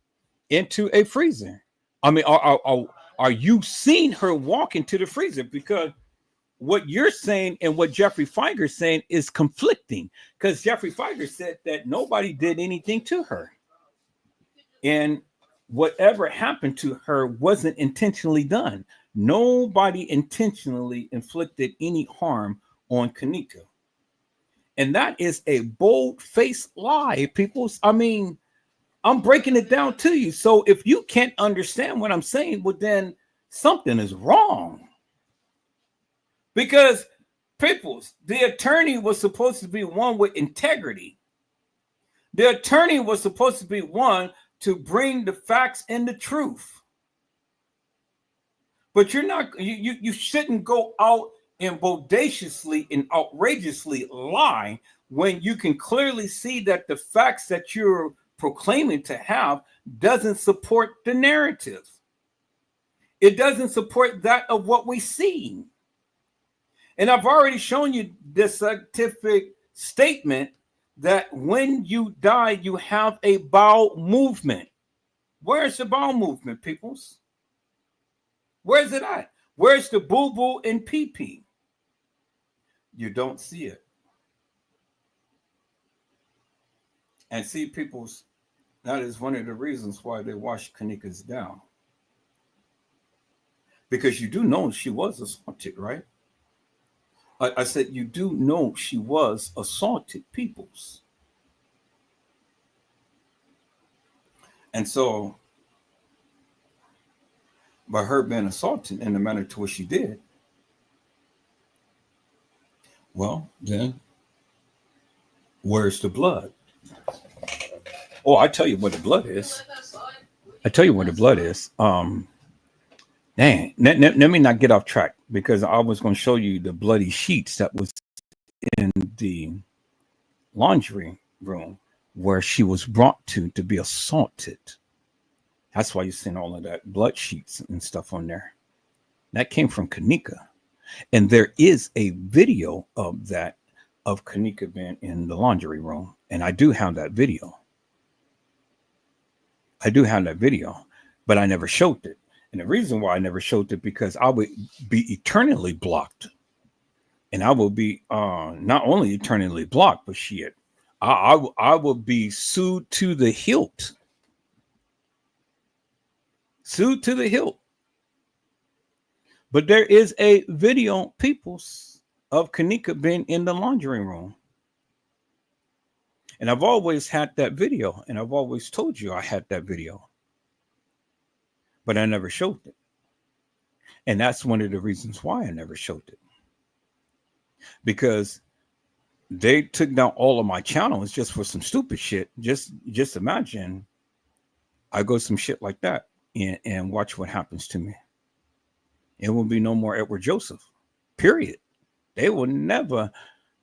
into a freezer? I mean, are you seeing her walk into the freezer? Because what you're saying and what Jeffrey Feiger is saying is conflicting, because Jeffrey Feiger said that nobody did anything to her. And whatever happened to her wasn't intentionally done. Nobody intentionally inflicted any harm on Kanika. And that is a bold-faced lie, people. I mean, I'm breaking it down to you. So if you can't understand what I'm saying, well, then something is wrong. Because peoples, the attorney was supposed to be one with integrity. The attorney was supposed to be one to bring the facts and the truth. But you're not. You shouldn't go out and bodaciously and outrageously lie when you can clearly see that the facts that you're proclaiming to have doesn't support the narrative. It doesn't support that of what we see. And I've already shown you this scientific statement that when you die, you have a bowel movement. Where's the bowel movement, peoples? Where's it at? Where's the boo-boo and pee-pee? You don't see it. And see, peoples, that is one of the reasons why they washed Kanika's down. Because you do know she was assaulted, right? I said you do know she was assaulted, peoples. And so, by her being assaulted in the manner to which she did, well, then, where's the blood? Oh, I tell you what the blood is. I tell you what the blood is. Dang, let me not get off track because I was going to show you the bloody sheets that was in the laundry room where she was brought to be assaulted. That's why you're seeing all of that blood sheets and stuff on there. That came from Kanika. And there is a video of that, of Kanika being in the laundry room. And I do have that video. But I never showed it. And the reason why I never showed it, because I would be eternally blocked. And I will be not only eternally blocked, but shit, I will be sued to the hilt. Sued to the hilt. But there is a video, peoples, of Kanika being in the laundry room. And I've always had that video. And I've always told you I had that video. But I never showed it. And that's one of the reasons why I never showed it. Because they took down all of my channels just for some stupid shit. Just imagine I go some shit like that and watch what happens to me. It will be no more Edward Joseph. Period. They will never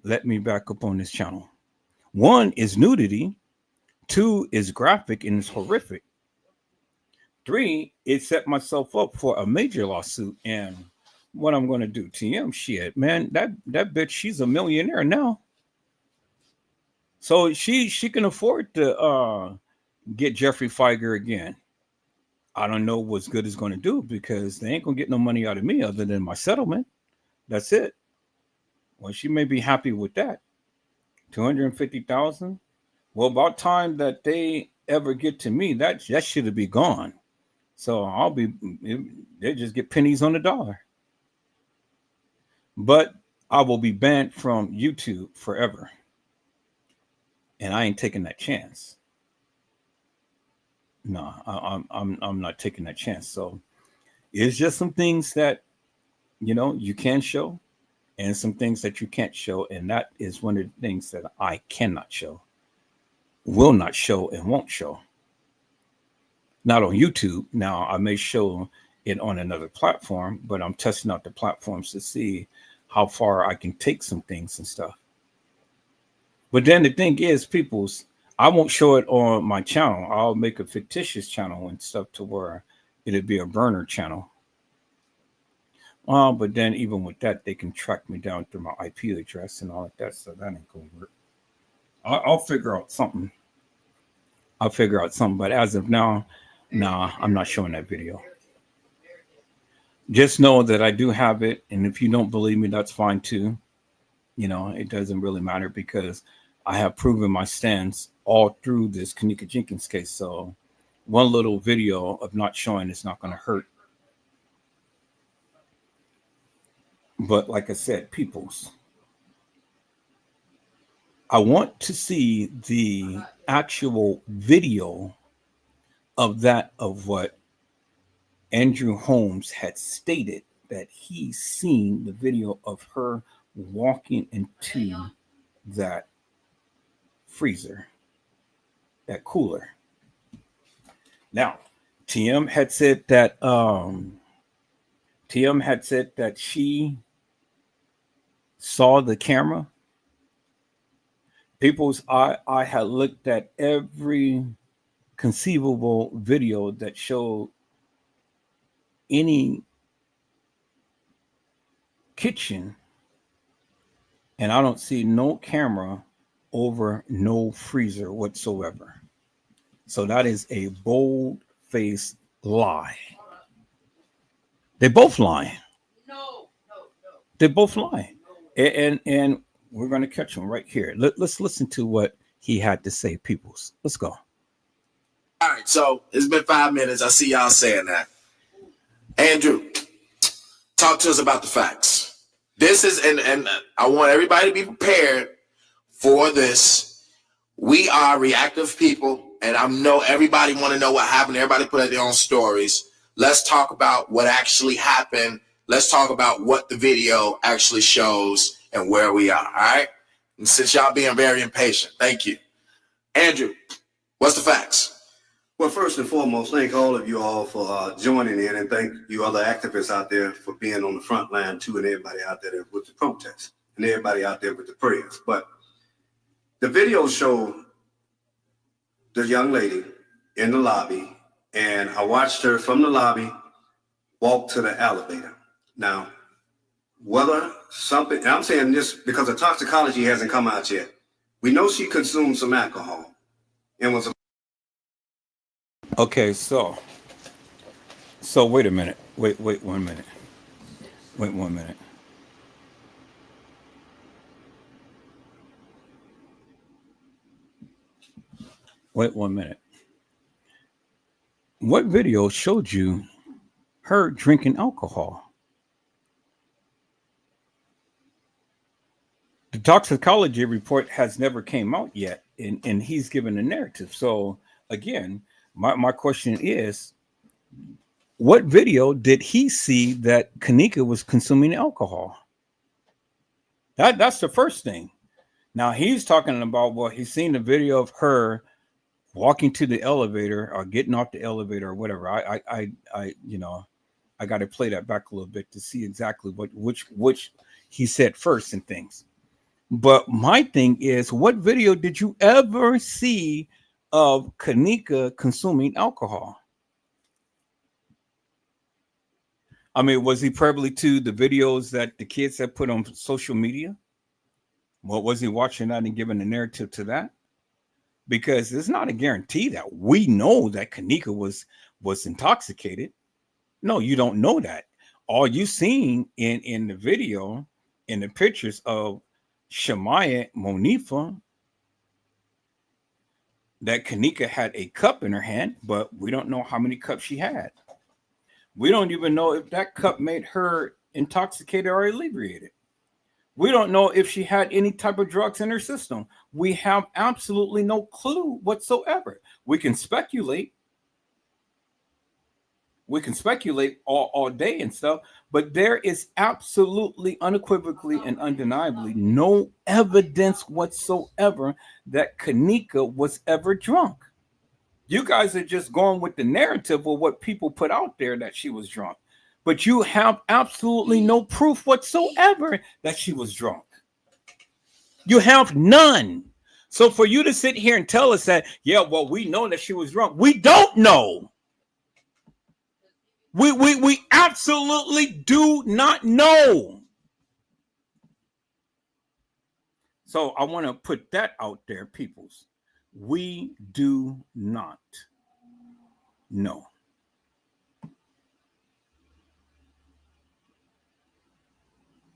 let me back up on this channel. 1 is nudity. 2 is graphic and it's horrific. 3, it set myself up for a major lawsuit. And what I'm going to do, TM, shit, man, that bitch, she's a millionaire now. So she can afford to get Jeffrey Feiger again. I don't know what's good is going to do because they ain't going to get no money out of me other than my settlement. That's it. Well, she may be happy with that. $250,000. Well, about time that they ever get to me, that should be gone. So they just get pennies on the dollar. But I will be banned from YouTube forever. And I ain't taking that chance. No, I'm not taking that chance. So it's just some things that, you can show and some things that you can't show. And that is one of the things that I cannot show, will not show, and won't show. Not on YouTube. Now, I may show it on another platform, but I'm testing out the platforms to see how far I can take some things and stuff. But then the thing is, people's, I won't show it on my channel. I'll make a fictitious channel and stuff to where it'd be a burner channel. But then even with that, they can track me down through my IP address and all of that. So that ain't gonna work. I'll figure out something. But as of now, nah, I'm not showing that video. Just know that I do have it. And if you don't believe me, that's fine too. It doesn't really matter because I have proven my stance all through this Kanika Jenkins case. So one little video of not showing is not going to hurt. But like I said, peoples, I want to see the actual video of what Andrew Holmes had stated, that he seen the video of her walking into that freezer, that cooler. Now, TM had said that TM had said that she saw the camera. I had looked at every conceivable video that showed any kitchen, and I don't see no camera over no freezer whatsoever. So that is a bold-faced lie. They both lie. They both lie. And we're going to catch them right here. Let's listen to what he had to say, peoples. Let's go. All right, so it's been 5 minutes. I see y'all saying that. Andrew, talk to us about the facts. This is, and I want everybody to be prepared for this. We are reactive people, and I know everybody want to know what happened. Everybody put out their own stories. Let's talk about what actually happened. Let's talk about what the video actually shows and where we are, all right? And since y'all being very impatient, thank you. Andrew, what's the facts? Well, first and foremost, thank all of you all for joining in, and thank you other activists out there for being on the front line too, and everybody out there with the protests, and everybody out there with the prayers. But the video showed the young lady in the lobby, and I watched her from the lobby walk to the elevator. Now, whether something, and I'm saying this because the toxicology hasn't come out yet. We know she consumed some alcohol and was. Okay, so wait a minute. Wait 1 minute. Wait 1 minute. Wait 1 minute. What video showed you her drinking alcohol? The toxicology report has never came out yet, and he's given a narrative. So again, my question is, what video did he see that Kanika was consuming alcohol? That's the first thing. Now he's talking about, well, he's seen the video of her walking to the elevator or getting off the elevator or whatever. I got to play that back a little bit to see exactly which he said first and things. But my thing is, what video did you ever see of Kanika consuming alcohol? I mean, was he probably to the videos that the kids had put on social media? Well, was he watching that and giving a narrative to that? Because it's not a guarantee that we know that Kanika was intoxicated. No, you don't know that. All you seen in the video, in the pictures of Shamaya Monifa, that Kanika had a cup in her hand, but we don't know how many cups she had. We don't even know if that cup made her intoxicated or inebriated. We don't know if she had any type of drugs in her system. We have absolutely no clue whatsoever. We can speculate. We can speculate all day and stuff, but there is absolutely, unequivocally, and undeniably no evidence whatsoever that Kanika was ever drunk. You guys are just going with the narrative of what people put out there that she was drunk, but you have absolutely no proof whatsoever that she was drunk. You have none. So for you to sit here and tell us that, yeah, well, we know that she was drunk. We don't know. We absolutely do not know. So I want to put that out there, peoples. We do not know.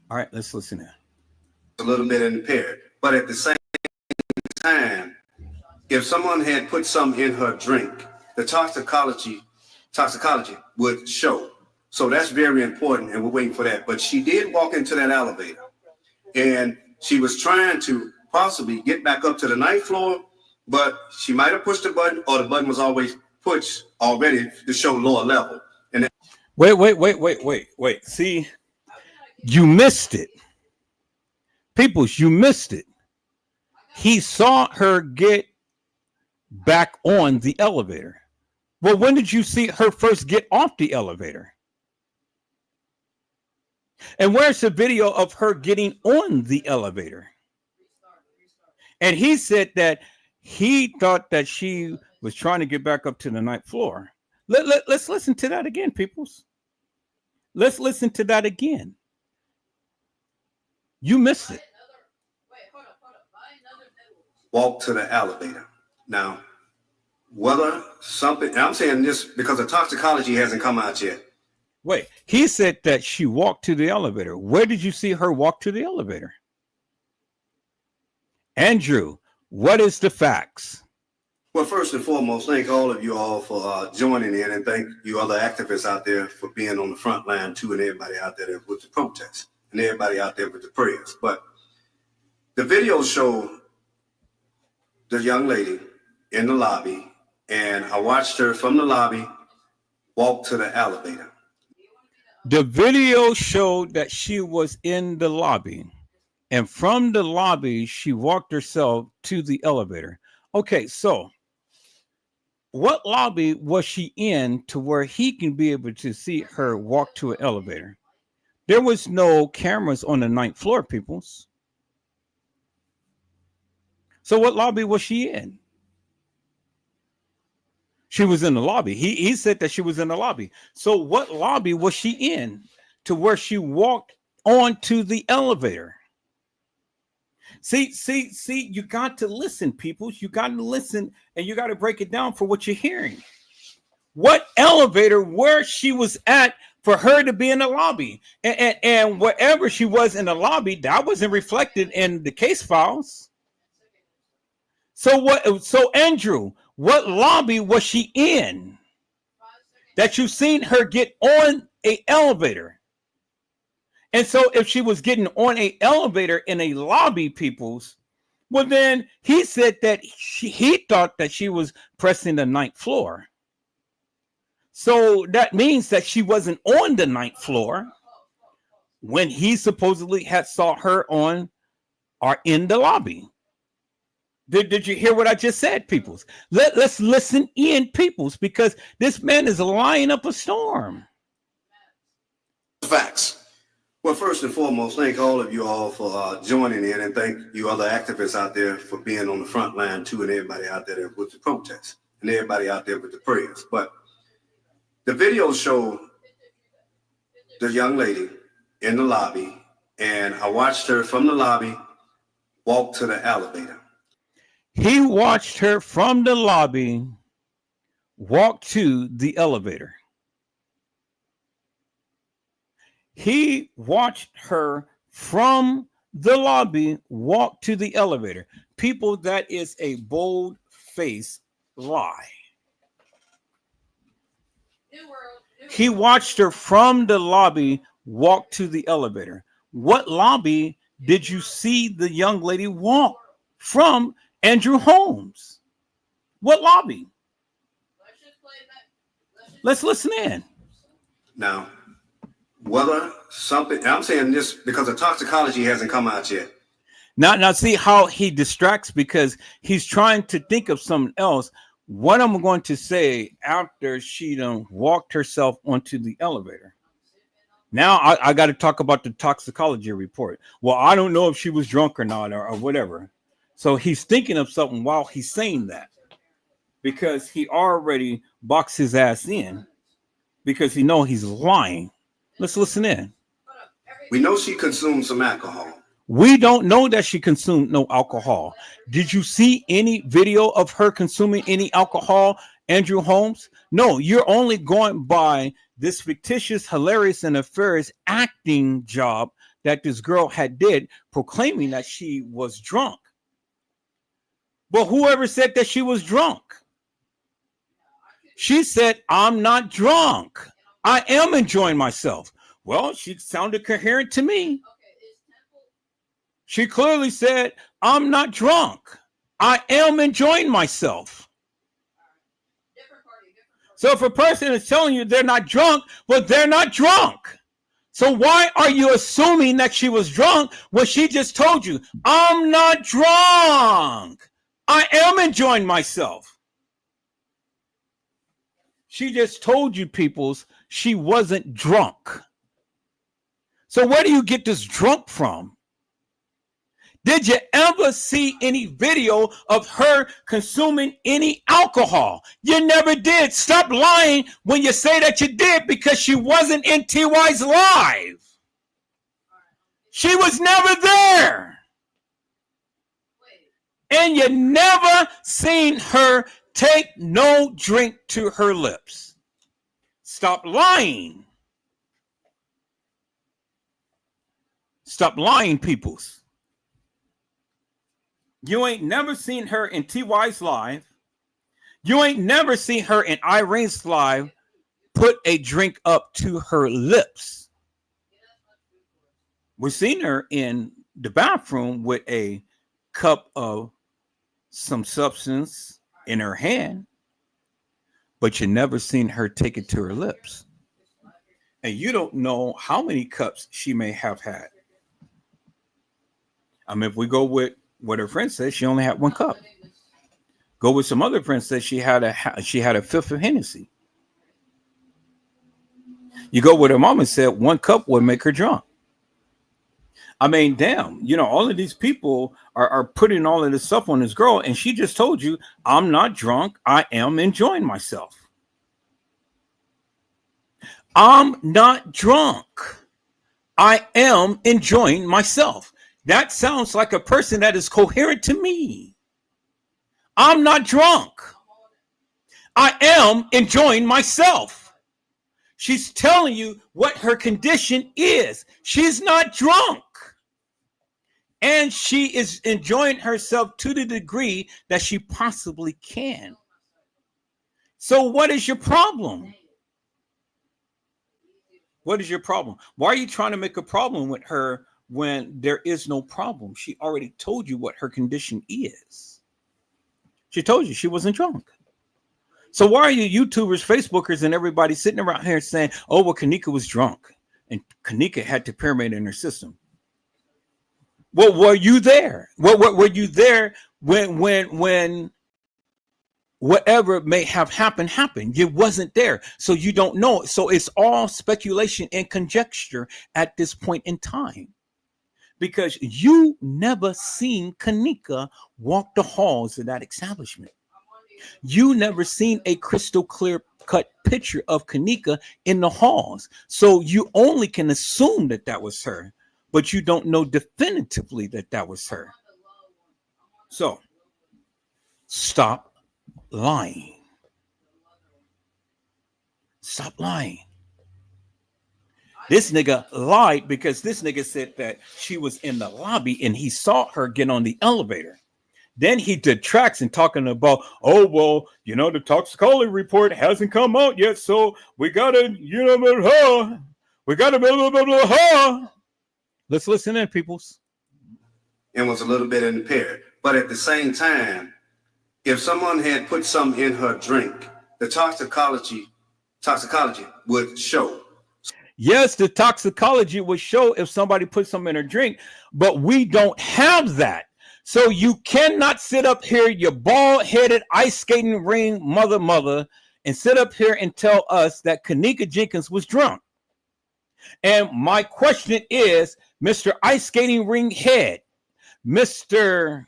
All right, let's listen in. A little bit impaired, but at the same time, if someone had put some in her drink, the toxicology would show. So that's very important, and we're waiting for that. But she did walk into that elevator, and she was trying to possibly get back up to the 9th floor, but she might have pushed the button, or the button was always pushed already to show lower level. And wait. See, you missed it. Peoples, you missed it. He saw her get back on the elevator. Well, when did you see her first get off the elevator? And where's the video of her getting on the elevator? And he said that he thought that she was trying to get back up to the ninth floor. Let's listen to that again, peoples. Let's listen to that again. You missed it. Walk to the elevator. Now, whether something, and I'm saying this because the toxicology hasn't come out yet. Wait, he said that she walked to the elevator. Where did you see her walk to the elevator? Andrew, what is the facts? Well, first and foremost, thank all of you all for joining in, and thank you other activists out there for being on the front line too, and everybody out there with the protests, and everybody out there with the prayers. But the videos show the young lady in the lobby, and I watched her from the lobby walk to the elevator. The video showed that she was in the lobby, and from the lobby, she walked herself to the elevator. Okay, so what lobby was she in to where he can be able to see her walk to an elevator? There was no cameras on the ninth floor, peoples. So what lobby was she in? She was in the lobby. He said that she was in the lobby. So what lobby was she in to where she walked onto the elevator? See, you got to listen, people. You got to listen, and you got to break it down for what you're hearing. What elevator where she was at for her to be in the lobby, and wherever she was in the lobby, that wasn't reflected in the case files. So what? So Andrew, what lobby was she in that you seen her get on a elevator? And so if she was getting on a elevator in a lobby, peoples, well, then he said that he thought that she was pressing the ninth floor. So that means that she wasn't on the ninth floor when he supposedly had saw her on or in the lobby. Did you hear what I just said, peoples? Let's listen in, peoples, because this man is lying up a storm. Facts. Well, first and foremost, thank all of you all for joining in, and thank you other activists out there for being on the front line too, and everybody out there with the protests, and everybody out there with the prayers. But the videos show the young lady in the lobby, and I watched her from the lobby walk to the elevator. He watched her from the lobby walk to the elevator. He watched her from the lobby walk to the elevator. People, that is a bold-faced lie. He watched her from the lobby walk to the elevator. What lobby did you see the young lady walk from, Andrew Holmes? What lobby? Let's listen in. Now, whether something, and I'm saying this because the toxicology hasn't come out yet. Now see how he distracts because he's trying to think of something else. What I'm going to say after she done walked herself onto the elevator. Now I got to talk about the toxicology report. Well, I don't know if she was drunk or not or whatever. So he's thinking of something while he's saying that because he already boxed his ass in because he know he's lying. Let's listen in. We know she consumed some alcohol. We don't know that she consumed no alcohol. Did you see any video of her consuming any alcohol, Andrew Holmes? No, you're only going by this fictitious, hilarious, and nefarious acting job that this girl had did, proclaiming that she was drunk. But whoever said that she was drunk? She said, I'm not drunk. I am enjoying myself. Well, she sounded coherent to me. She clearly said, I'm not drunk. I am enjoying myself. So if a person is telling you they're not drunk, well, they're not drunk. So why are you assuming that she was drunk when she just told you, I'm not drunk. I am enjoying myself. She just told you, peoples, she wasn't drunk. So where do you get this drunk from? Did you ever see any video of her consuming any alcohol? You never did. Stop lying when you say that you did, because she wasn't in TY's live. She was never there. And you never seen her take no drink to her lips. Stop lying. Stop lying, peoples. You ain't never seen her in TY's live. You ain't never seen her in Irene's live put a drink up to her lips. We've seen her in the bathroom with a cup of some substance in her hand, but you never seen her take it to her lips. And you don't know how many cups she may have had. I mean, if we go with what her friend says, she only had one cup. Go with some other friends that she had a fifth of Hennessy. You go with her mom and said one cup would make her drunk. I mean, damn, you know, all of these people are putting all of this stuff on this girl, and she just told you, I'm not drunk. I am enjoying myself. I'm not drunk. I am enjoying myself. That sounds like a person that is coherent to me. I'm not drunk. I am enjoying myself. She's telling you what her condition is. She's not drunk. And she is enjoying herself to the degree that she possibly can. So what is your problem? What is your problem? Why are you trying to make a problem with her when there is no problem? She already told you what her condition is. She told you she wasn't drunk. So why are you YouTubers, Facebookers, and everybody sitting around here saying, oh, well, Kanika was drunk and Kanika had the pyramid in her system? Well, were you there? Were you there when whatever may have happened? You wasn't there, so you don't know. So it's all speculation and conjecture at this point in time, because you never seen Kanika walk the halls of that establishment. You never seen a crystal clear cut picture of Kanika in the halls. So you only can assume that that was her, but you don't know definitively that that was her. So stop lying. Stop lying. This nigga lied because this nigga said that she was in the lobby and he saw her get on the elevator. Then he detracts and talking about, oh, well, you know, the toxicology report hasn't come out yet, so we gotta, you know, we gotta blah, blah, blah, blah. Let's listen in, peoples. And was a little bit impaired. But at the same time, if someone had put something in her drink, the toxicology would show. Yes, the toxicology would show if somebody put something in her drink, but we don't have that. So you cannot sit up here, you bald-headed ice skating ring mother, and sit up here and tell us that Kanika Jenkins was drunk. And my question is, Mr. Ice Skating Ring Head, Mr.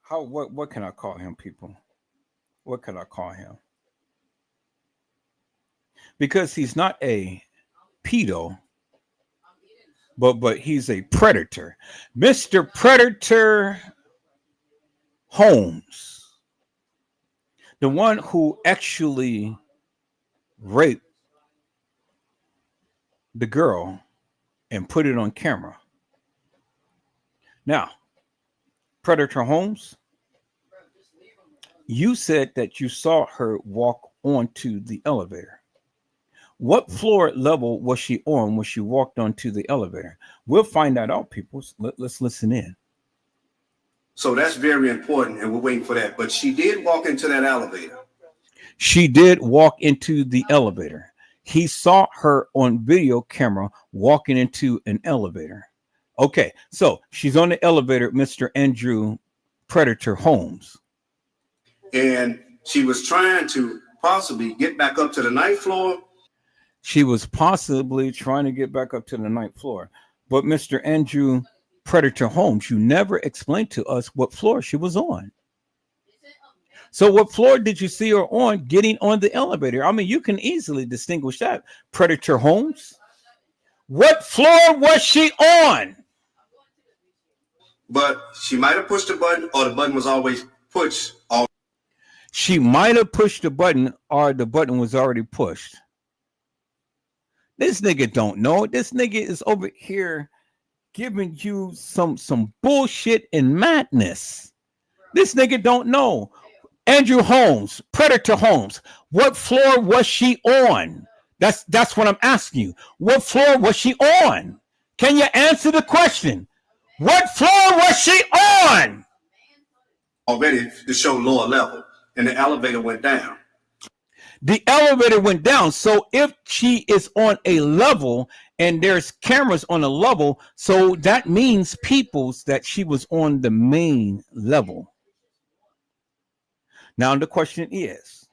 What can I call him, people? What can I call him? Because he's not a pedo, but he's a predator. Mr. Predator Holmes, the one who actually raped the girl and put it on camera. Now, Predator Holmes, you said that you saw her walk onto the elevator. What floor level was she on when she walked onto the elevator? We'll find that out, people. Let's listen in. So that's very important, and we're waiting for that. But she did walk into that elevator. She did walk into the elevator. He saw her on video camera walking into an elevator. Okay, so she's on the elevator, Mr. Andrew Predator Holmes. And she was trying to possibly get back up to the ninth floor. She was possibly trying to get back up to the ninth floor. But Mr. Andrew Predator Holmes, you never explained to us what floor she was on. So what floor did you see her on getting on the elevator? I mean, you can easily distinguish that, Predator Holmes. What floor was she on? But she might have pushed the button, or the button was always pushed. She might have pushed the button, or the button was already pushed. This nigga don't know. This nigga is over here giving you some bullshit and madness. This nigga don't know. Andrew Holmes, Predator Holmes, what floor was she on? That's what I'm asking you. What floor was she on? Can you answer the question? What floor was she on? Already to show lower level, and the elevator went down. The elevator went down. So if she is on a level and there's cameras on a level, so that means peoples that she was on the main level. Now the question is,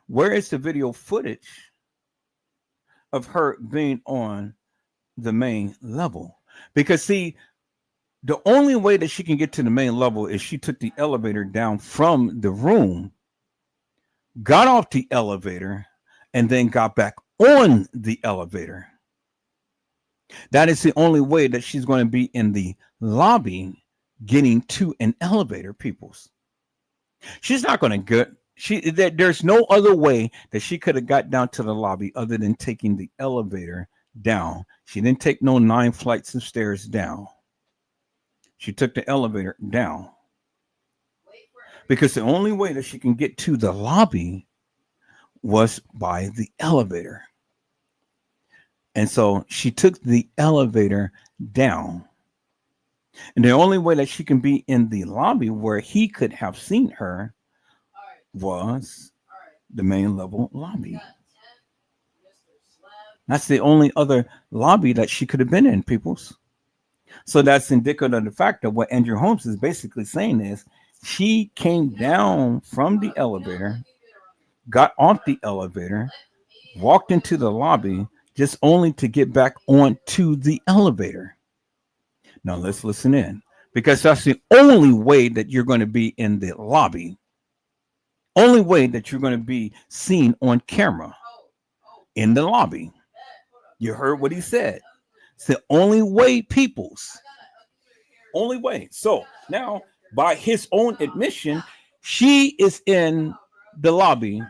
where is the video footage of her being on the main level? Because see, the only way that she can get to the main level is she took the elevator down from the room, got off the elevator, and then got back on the elevator. That is the only way that she's going to be in the lobby getting to an elevator, peoples. She's not going to get, there's no other way that she could have got down to the lobby other than taking the elevator down. She didn't take no 9 flights of stairs down. She took the elevator down. Because the only way that she can get to the lobby was by the elevator. And so she took the elevator down. And the only way that she can be in the lobby where he could have seen her was the main level lobby. That's the only other lobby that she could have been in, peoples. So that's indicative of the fact that what Andrew Holmes is basically saying is she came down from the elevator, got off the elevator, walked into the lobby, just only to get back onto the elevator. Now let's listen in, because that's the only way that you're going to be in the lobby. Only way that you're going to be seen on camera in the lobby. You heard what he said. It's the only way, peoples. Only way. So now, by his own admission, she is in the lobby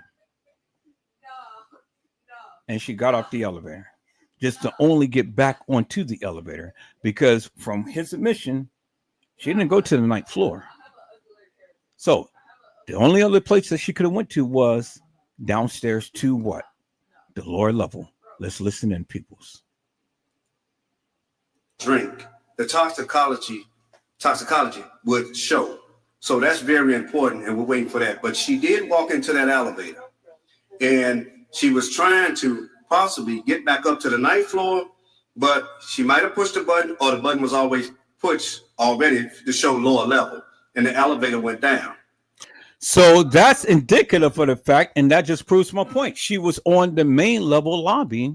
and she got off the elevator just to only get back onto the elevator, because from his admission, she didn't go to the 9th floor. So the only other place that she could have went to was downstairs to what? The lower level. Let's listen in, peoples. Drink. The toxicology would show. So that's very important, and we're waiting for that. But she did walk into that elevator, and she was trying to possibly get back up to the 9th floor, but she might have pushed the button, or the button was always pushed already to show lower level, and the elevator went down. So that's indicative of the fact, and that just proves my point. She was on the main level lobby.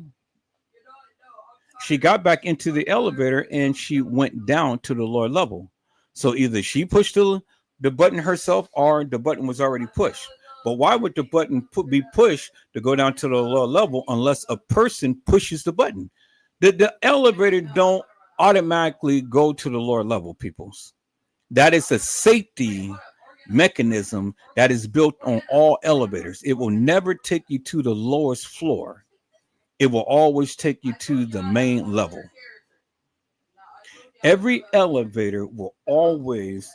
She got back into the elevator and she went down to the lower level. So either she pushed the button herself or the button was already pushed. But why would the button be pushed to go down to the lower level unless a person pushes the button? The elevator don't automatically go to the lower level, peoples. That is a safety mechanism that is built on all elevators. It will never take you to the lowest floor. It will always take you to the main level. Every elevator will always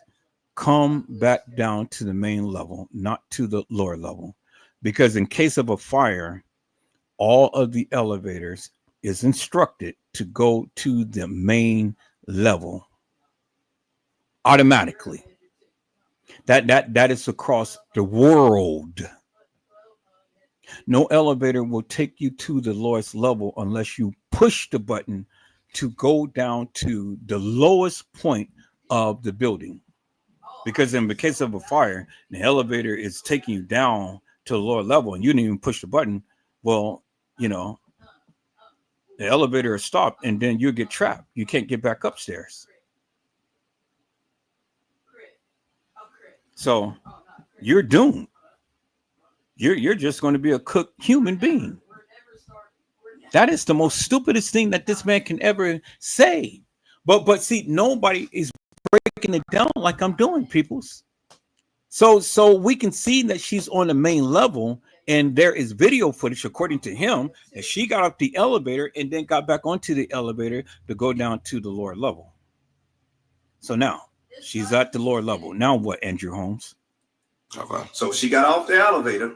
come back down to the main level, not to the lower level, because in case of a fire, all of the elevators is instructed to go to the main level automatically. That is across the world. No elevator will take you to the lowest level unless you push the button to go down to the lowest point of the building. Because in the case of a fire, the elevator is taking you down to the lower level and you didn't even push the button, well, you know, the elevator is stopped and then you get trapped. You can't get back upstairs. So you're doomed. You're just going to be a cooked human being. That is the most stupidest thing that this man can ever say. But see, nobody is breaking it down like I'm doing, peoples. So we can see that she's on the main level, and there is video footage, according to him, that she got off the elevator and then got back onto the elevator to go down to the lower level. So now she's at the lower level. Now what, Andrew Holmes? Okay. So she got off the elevator.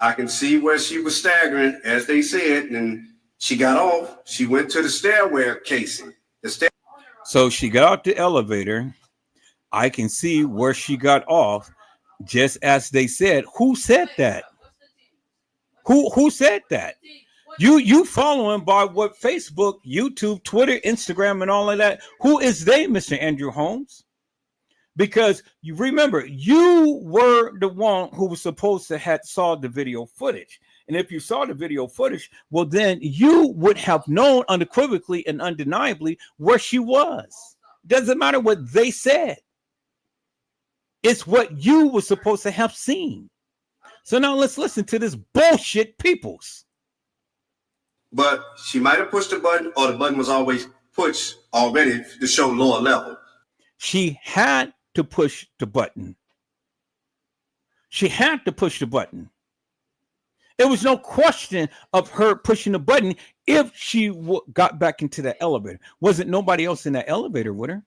I can see where she was staggering, as they said, and she got off. She went to the stairwell casing. So she got out the elevator. I can see where she got off, just as they said. Who said that? Who said that? You following by what Facebook, YouTube, Twitter, Instagram, and all of that? Who is they, Mr. Andrew Holmes? Because you remember, you were the one who was supposed to have saw the video footage. And if you saw the video footage, well, then you would have known unequivocally and undeniably where she was. Doesn't matter what they said. It's what you were supposed to have seen. So now let's listen to this bullshit, peoples. But she might have pushed the button, or the button was always pushed already to show lower level. She had to push the button. She had to push the button. There was no question of her pushing the button if she got back into that elevator. Wasn't nobody else in that elevator with her?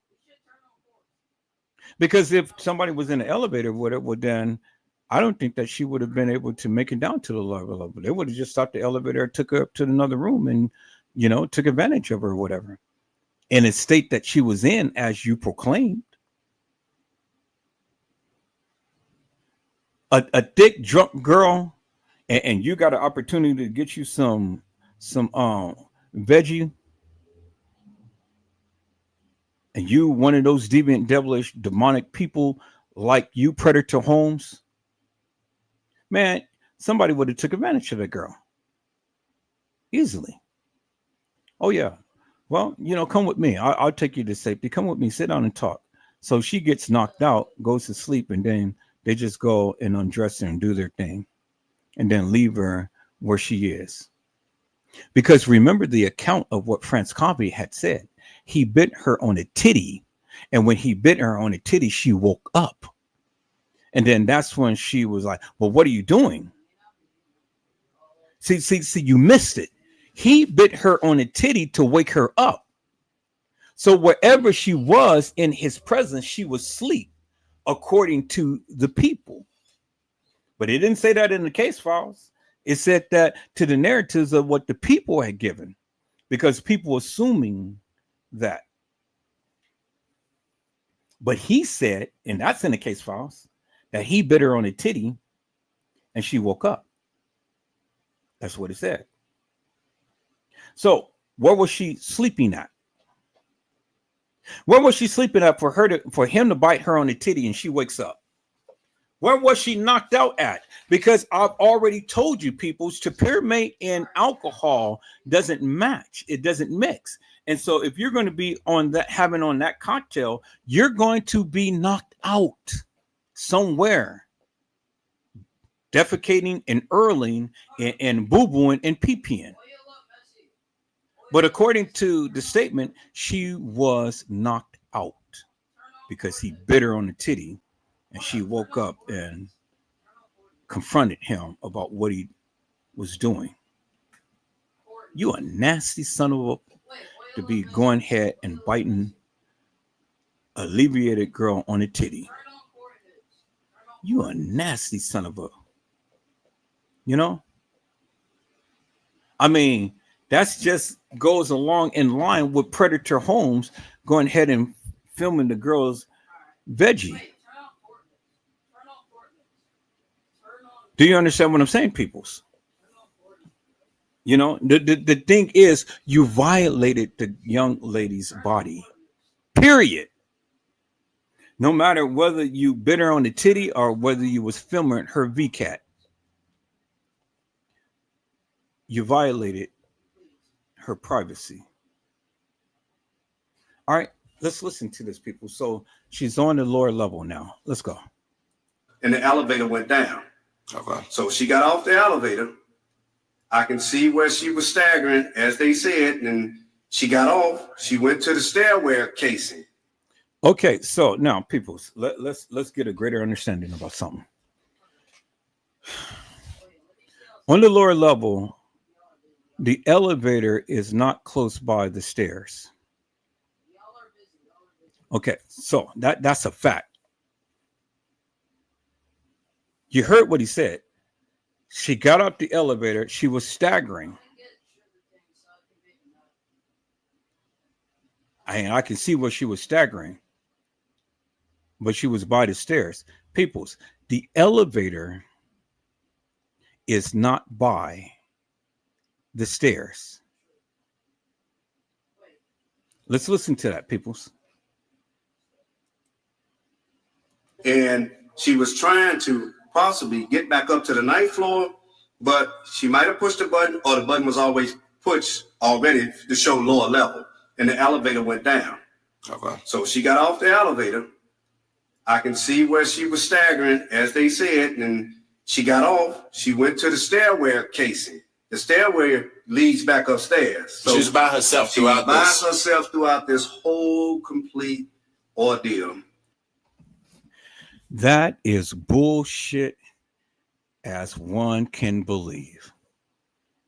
Because if somebody was in the elevator with her, well, then I don't think that she would have been able to make it down to the lower level. They would have just stopped the elevator, took her up to another room, and, you know, took advantage of her or whatever. In a state that she was in, as you proclaimed. A thick, drunk girl, and you got an opportunity to get you some veggie, and you one of those deviant, devilish, demonic people like you, Predator Holmes, man, somebody would have took advantage of that girl easily. Oh yeah, well, you know, come with me. I'll take you to safety. Come with me. Sit down and talk. So she gets knocked out, goes to sleep, and then they just go and undress her and do their thing, and then leave her where she is. Because remember the account of what Franz Covey had said. He bit her on a titty, and when he bit her on a titty, she woke up. And then that's when she was like, well, what are you doing? See, you missed it. He bit her on a titty to wake her up. So wherever she was in his presence, she was asleep, according to the people. But it didn't say that in the case files. It said that to the narratives of what the people had given, because people were assuming that. But he said, and that's in the case files, that he bit her on a titty and she woke up. That's what it said. So where was she sleeping at? Where was she sleeping at for him to bite her on the titty and she wakes up? Where was she knocked out at? Because I've already told you, peoples, temperament and alcohol doesn't match. It doesn't mix. And so if you're going to be on that, having on that cocktail, you're going to be knocked out somewhere, defecating and earling and boo-booing and pee-peeing. But according to the statement, she was knocked out because he bit her on the titty, and she woke up and confronted him about what he was doing. You a nasty son of a, to be going ahead and biting a alleviated girl on the titty. You a nasty son of a, you know? I mean, that's just goes along in line with Predator Holmes going ahead and filming the girl's veggie. Do you understand what I'm saying, peoples? You know, the thing is, you violated the young lady's body, period. No matter whether you bit her on the titty or whether you was filming her VCAT. you violated her privacy. All right, let's listen to this, people. So she's on the lower level now. Let's go. And the elevator went down. Okay. So she got off the elevator. I can see where she was staggering, as they said, and she got off. She went to the stairwell casing. Okay, so now, people, let's get a greater understanding about something. On the lower level, the elevator is not close by the stairs. Okay, so that's a fact. You heard what he said. She got up the elevator. She was staggering. I can see where she was staggering, but she was by the stairs. Peoples, the elevator is not by the stairs. Let's listen to that, peoples. And she was trying to possibly get back up to the ninth floor, but she might have pushed the button, or the button was always pushed already to show lower level, and the elevator went down. Okay. So she got off the elevator. I can see where she was staggering, as they said, and she got off. She went to the stairwell casing. The stairwell leads back upstairs. So she's by herself throughout by herself throughout this whole complete ordeal. That is bullshit as one can believe.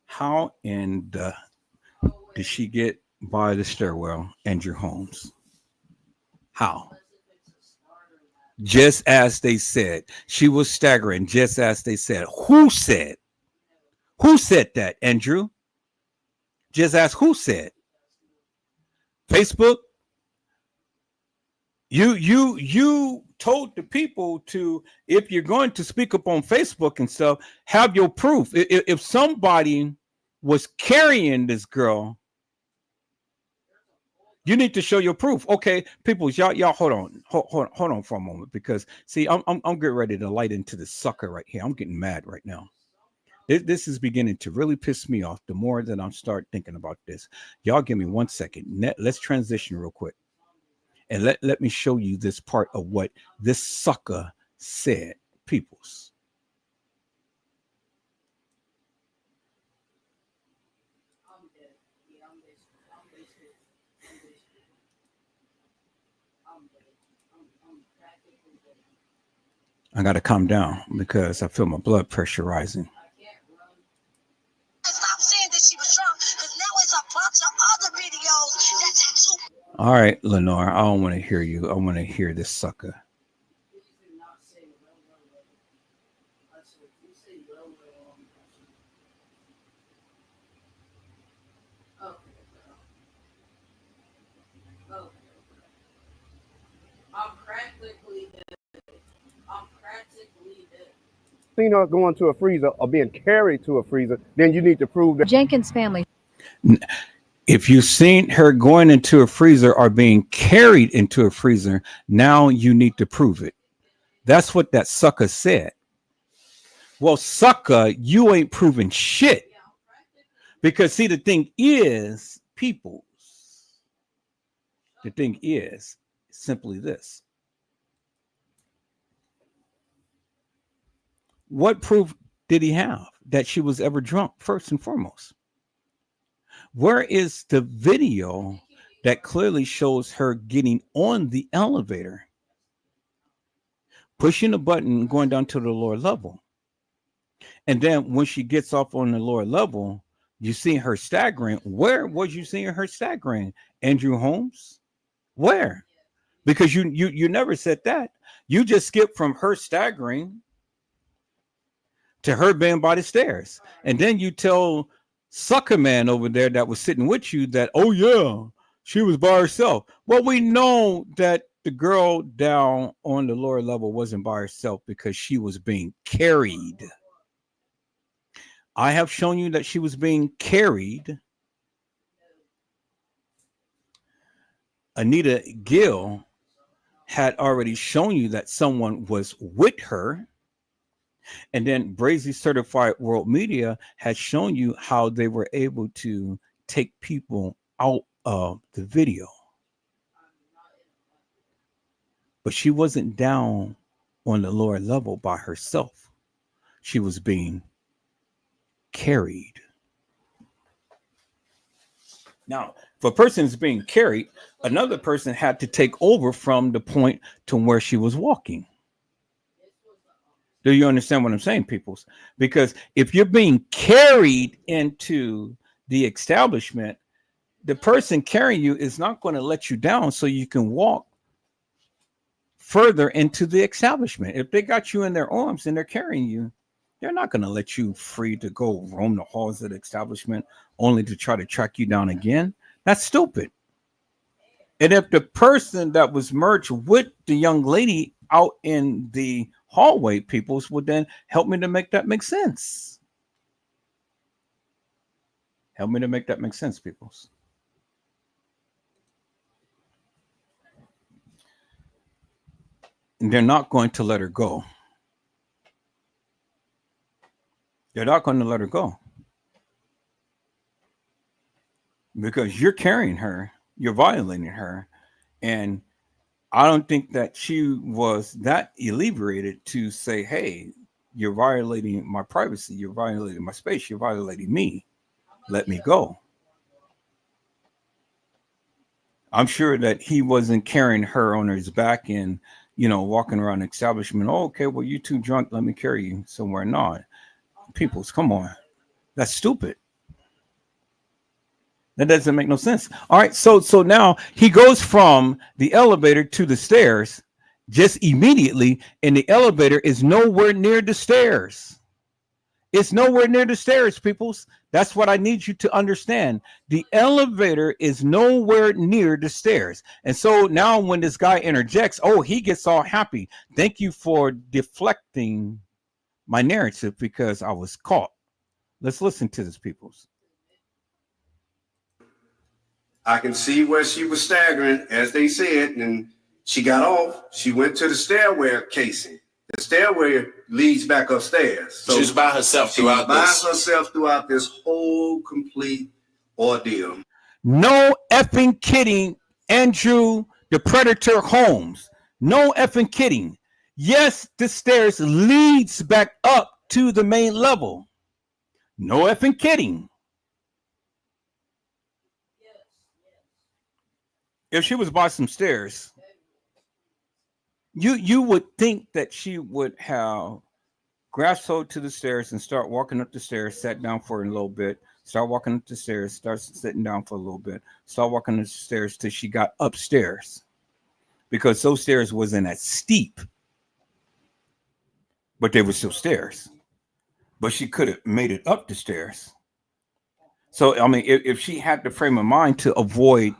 How in the did she get by the stairwell, Andrew Holmes? How? Just as they said. She was staggering, just as they said. Who said? Who said that, Andrew? Just ask who said. Facebook? You told the people to, if you're going to speak up on Facebook and stuff, have your proof. If somebody was carrying this girl, you need to show your proof. Okay, people, y'all hold on for a moment, because see, I'm getting ready to light into the sucker right here. I'm getting mad right now. This is beginning to really piss me off. The more that I'm start thinking about this, y'all give me 1 second. Let's transition real quick, and let me show you this part of what this sucker said. Peoples. I got to calm down because I feel my blood pressure rising. Stop saying that she was drunk, because now it's a bunch of other videos that's at 2. All right, Lenore, I don't want to hear you. I want to hear this sucker. Seen her going to a freezer or being carried to a freezer, then you need to prove that. Jenkins' family. If you've seen her going into a freezer or being carried into a freezer, now you need to prove it. That's what that sucker said. Well, sucker, you ain't proving shit. Because see, the thing is, people, the thing is simply this. What proof did he have that she was ever drunk, first and foremost? Where is the video that clearly shows her getting on the elevator, pushing the button, going down to the lower level? And then when she gets off on the lower level, you see her staggering. Where was you seeing her staggering, Andrew Holmes? Where? Because you never said that. You just skipped from her staggering to her being by the stairs. And then you tell sucker man over there that was sitting with you that, oh yeah, she was by herself. Well, we know that the girl down on the lower level wasn't by herself because she was being carried. I have shown you that she was being carried. Anita Gill had already shown you that someone was with her. And then Brazy Certified World Media has shown you how they were able to take people out of the video. But she wasn't down on the lower level by herself. She was being carried. Now, if a person is being carried, another person had to take over from the point to where she was walking. Do you understand what I'm saying, peoples? Because if you're being carried into the establishment, the person carrying you is not going to let you down so you can walk further into the establishment. If they got you in their arms and they're carrying you, they're not going to let you free to go roam the halls of the establishment only to try to track you down again. That's stupid. And if the person that was merged with the young lady out in the hallway, peoples, would then help me to make that make sense. Help me to make that make sense, peoples. And they're not going to let her go. They're not going to let her go. Because you're carrying her, you're violating her, and I don't think that she was that inebriated to say, hey, you're violating my privacy, you're violating my space, you're violating me. Let me go. I'm sure that he wasn't carrying her on his back and, walking around the establishment. Oh, okay, well, you're too drunk. Let me carry you somewhere. Not. Peoples, come on. That's stupid. That doesn't make no sense. All right, so now he goes from the elevator to the stairs just immediately, and the elevator is nowhere near the stairs. It's nowhere near the stairs, peoples. That's what I need you to understand. The elevator is nowhere near the stairs. And so now when this guy interjects, he gets all happy. Thank you for deflecting my narrative because I was caught. Let's listen to this, peoples. I can see where she was staggering, as they said, and she got off. She went to the stairway casing. The stairway leads back upstairs. So she's by herself throughout this whole complete ordeal. No effing kidding, Andrew, the Predator Holmes. No effing kidding. Yes, the stairs leads back up to the main level. No effing kidding. If she was by some stairs, you would think that she would have grasped hold to the stairs and start walking up the stairs, sat down for a little bit, start walking up the stairs, start sitting down for a little bit, start walking up the stairs till she got upstairs. Because those stairs wasn't as steep, but they were still stairs. But she could have made it up the stairs. So, I mean, if she had the frame of mind to avoid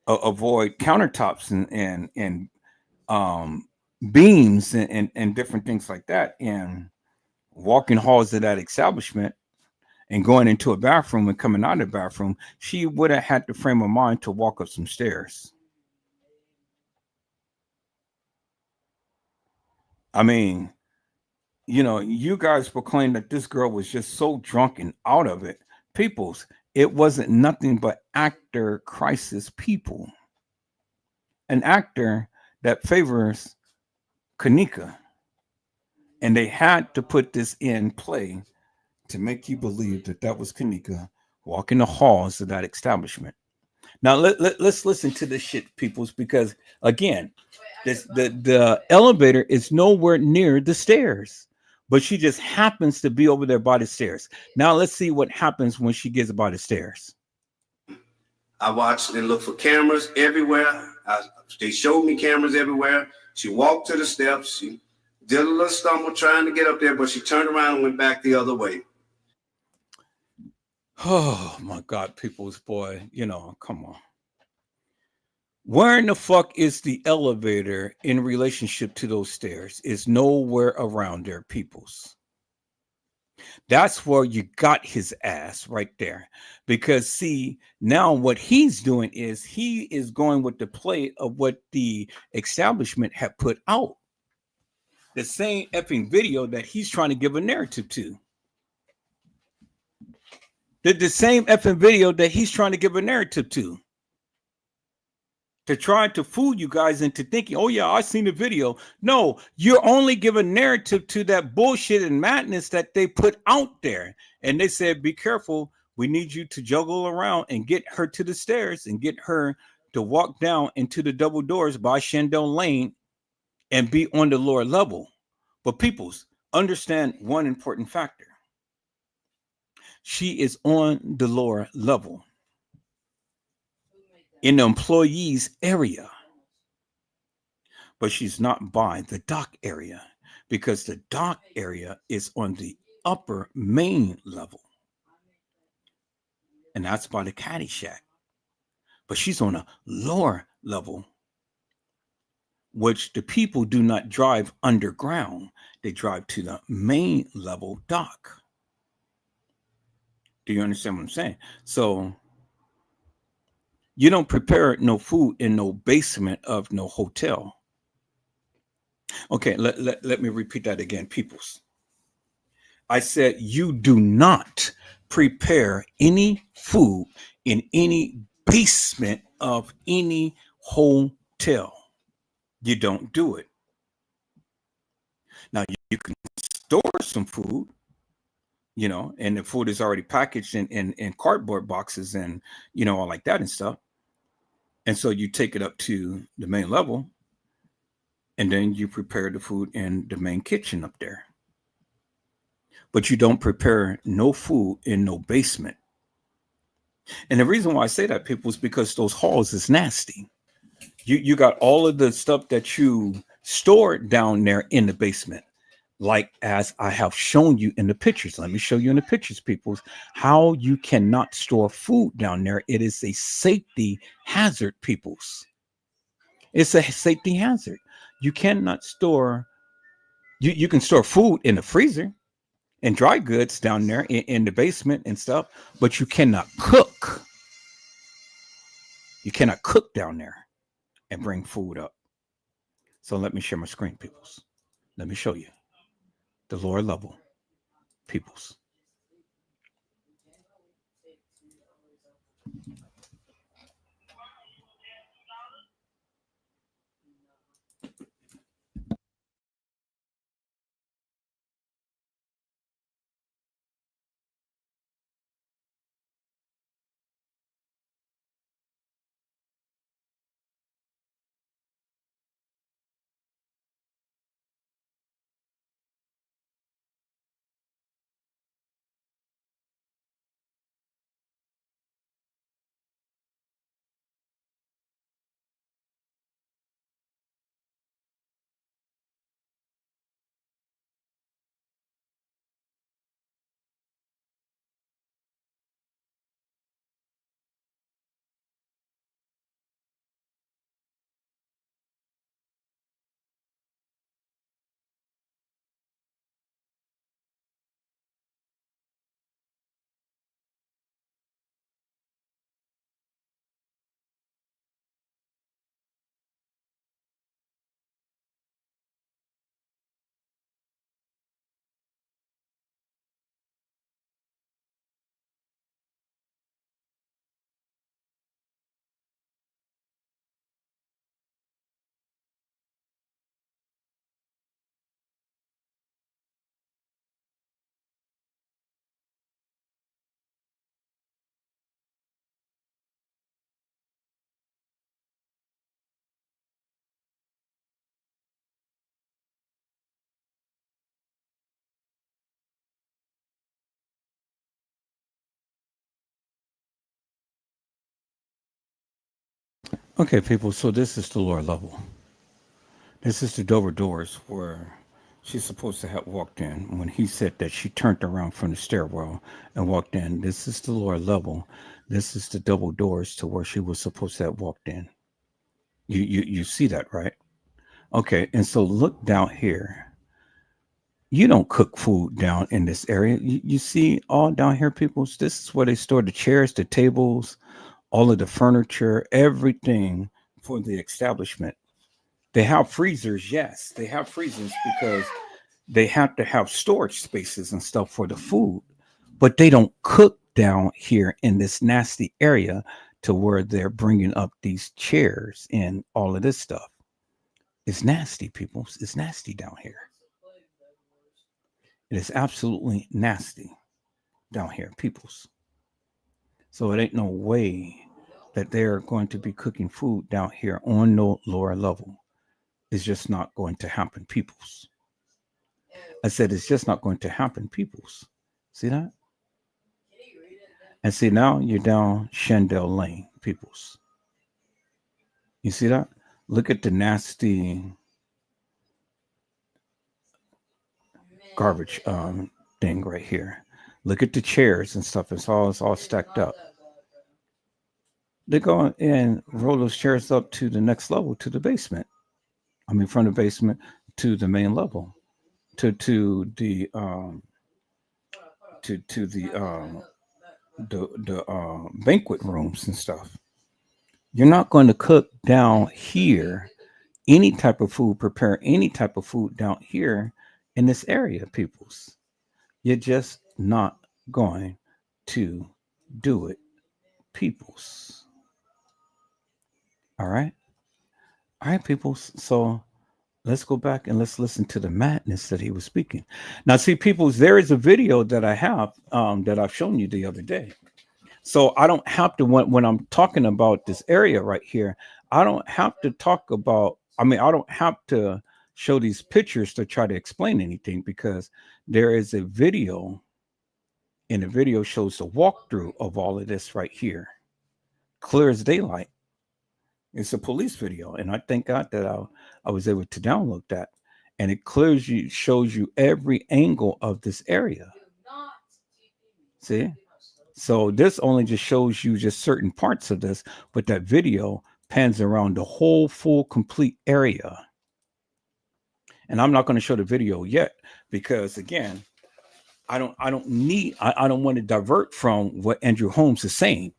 countertops and beams and different things like that, and walking halls of that establishment and going into a bathroom and coming out of the bathroom, she would have had the frame of mind to walk up some stairs. I mean, you guys proclaim that this girl was just so drunk and out of it. Peoples, it wasn't nothing but actor crisis people. An actor that favors Kanika. And they had to put this in play to make you believe that that was Kanika walking the halls of that establishment. Now, let's listen to this shit, peoples, because, again, the elevator is nowhere near the stairs. But she just happens to be over there by the stairs. Now let's see what happens when she gets by the stairs. I watched and looked for cameras everywhere. They showed me cameras everywhere. She walked to the steps. She did a little stumble trying to get up there, but she turned around and went back the other way. Oh, my God, people's boy. Come on. Where in the fuck is the elevator in relationship to those stairs? It's nowhere around there, peoples. That's where you got his ass right there. Because, see, now what he's doing is he is going with the play of what the establishment had put out. the same effing video that he's trying to give a narrative to. The same effing video that he's trying to give a narrative to try to fool you guys into thinking, oh yeah, I seen the video. No, you're only giving narrative to that bullshit and madness that they put out there. And they said, be careful. We need you to juggle around and get her to the stairs and get her to walk down into the double doors by Shandong Lane and be on the lower level. But peoples, understand one important factor. She is on the lower level in the employees area, but she's not by the dock area because the dock area is on the upper main level. And that's by the caddy shack. But she's on a lower level, which the people do not drive underground. They drive to the main level dock. Do you understand what I'm saying? So you don't prepare no food in no basement of no hotel. Okay, let me repeat that again, peoples. I said you do not prepare any food in any basement of any hotel. You don't do it. Now you can store some food, you know, and the food is already packaged in cardboard boxes and, you know, all like that and stuff. And so you take it up to the main level and then you prepare the food in the main kitchen up there. But you don't prepare no food in no basement. And the reason why I say that, people, is because those halls is nasty. You got all of the stuff that you stored down there in the basement, like as I have shown you in the pictures. Let me show you in the pictures, people, how you cannot store food down there. It is a safety hazard, peoples. It's a safety hazard. You cannot store, you can store food in the freezer and dry goods down there in the basement and stuff, but you cannot cook. You cannot cook down there and bring food up. So let me share my screen, peoples. Let me show you the lower level, peoples. Okay, people, so this is the lower level. This is the double doors where she's supposed to have walked in when he said that she turned around from the stairwell and walked in. This is the lower level. This is the double doors to where she was supposed to have walked in. You see that, right? Okay, and so look down here. You don't cook food down in this area. You see all down here, people? This is where they store the chairs, the tables, all of the furniture, everything for the establishment. They have freezers, yes. They have freezers because they have to have storage spaces and stuff for the food, but they don't cook down here in this nasty area to where they're bringing up these chairs and all of this stuff. It's nasty, people. It's nasty down here. It is absolutely nasty down here, peoples. So it ain't no way that they're going to be cooking food down here on no lower level. It's just not going to happen, peoples. I said it's just not going to happen, peoples. See that? And see, now you're down Shandell Lane, peoples. You see that? Look at the nasty garbage thing right here. Look at the chairs and stuff. It's all stacked up. They go and roll those chairs up to the next level, to the basement. I mean, from the basement to the main level, to the banquet rooms and stuff. You're not going to cook down here any type of food, prepare any type of food down here in this area, peoples. You're just not going to do it, peoples. All right. All right, peoples. So let's go back and let's listen to the madness that he was speaking. Now, see, peoples, there is a video that I have that I've shown you the other day. So I don't have to, when I'm talking about this area right here, I don't have to talk about, I don't have to show these pictures to try to explain anything, because there is a video, and the video shows the walkthrough of all of this right here. Clear as daylight. It's a police video, and I thank God that I was able to download that. And it shows you every angle of this area. See? So this only just shows you just certain parts of this, but that video pans around the whole full complete area. And I'm not going to show the video yet, because again, I don't want to divert from what Andrew Holmes is saying.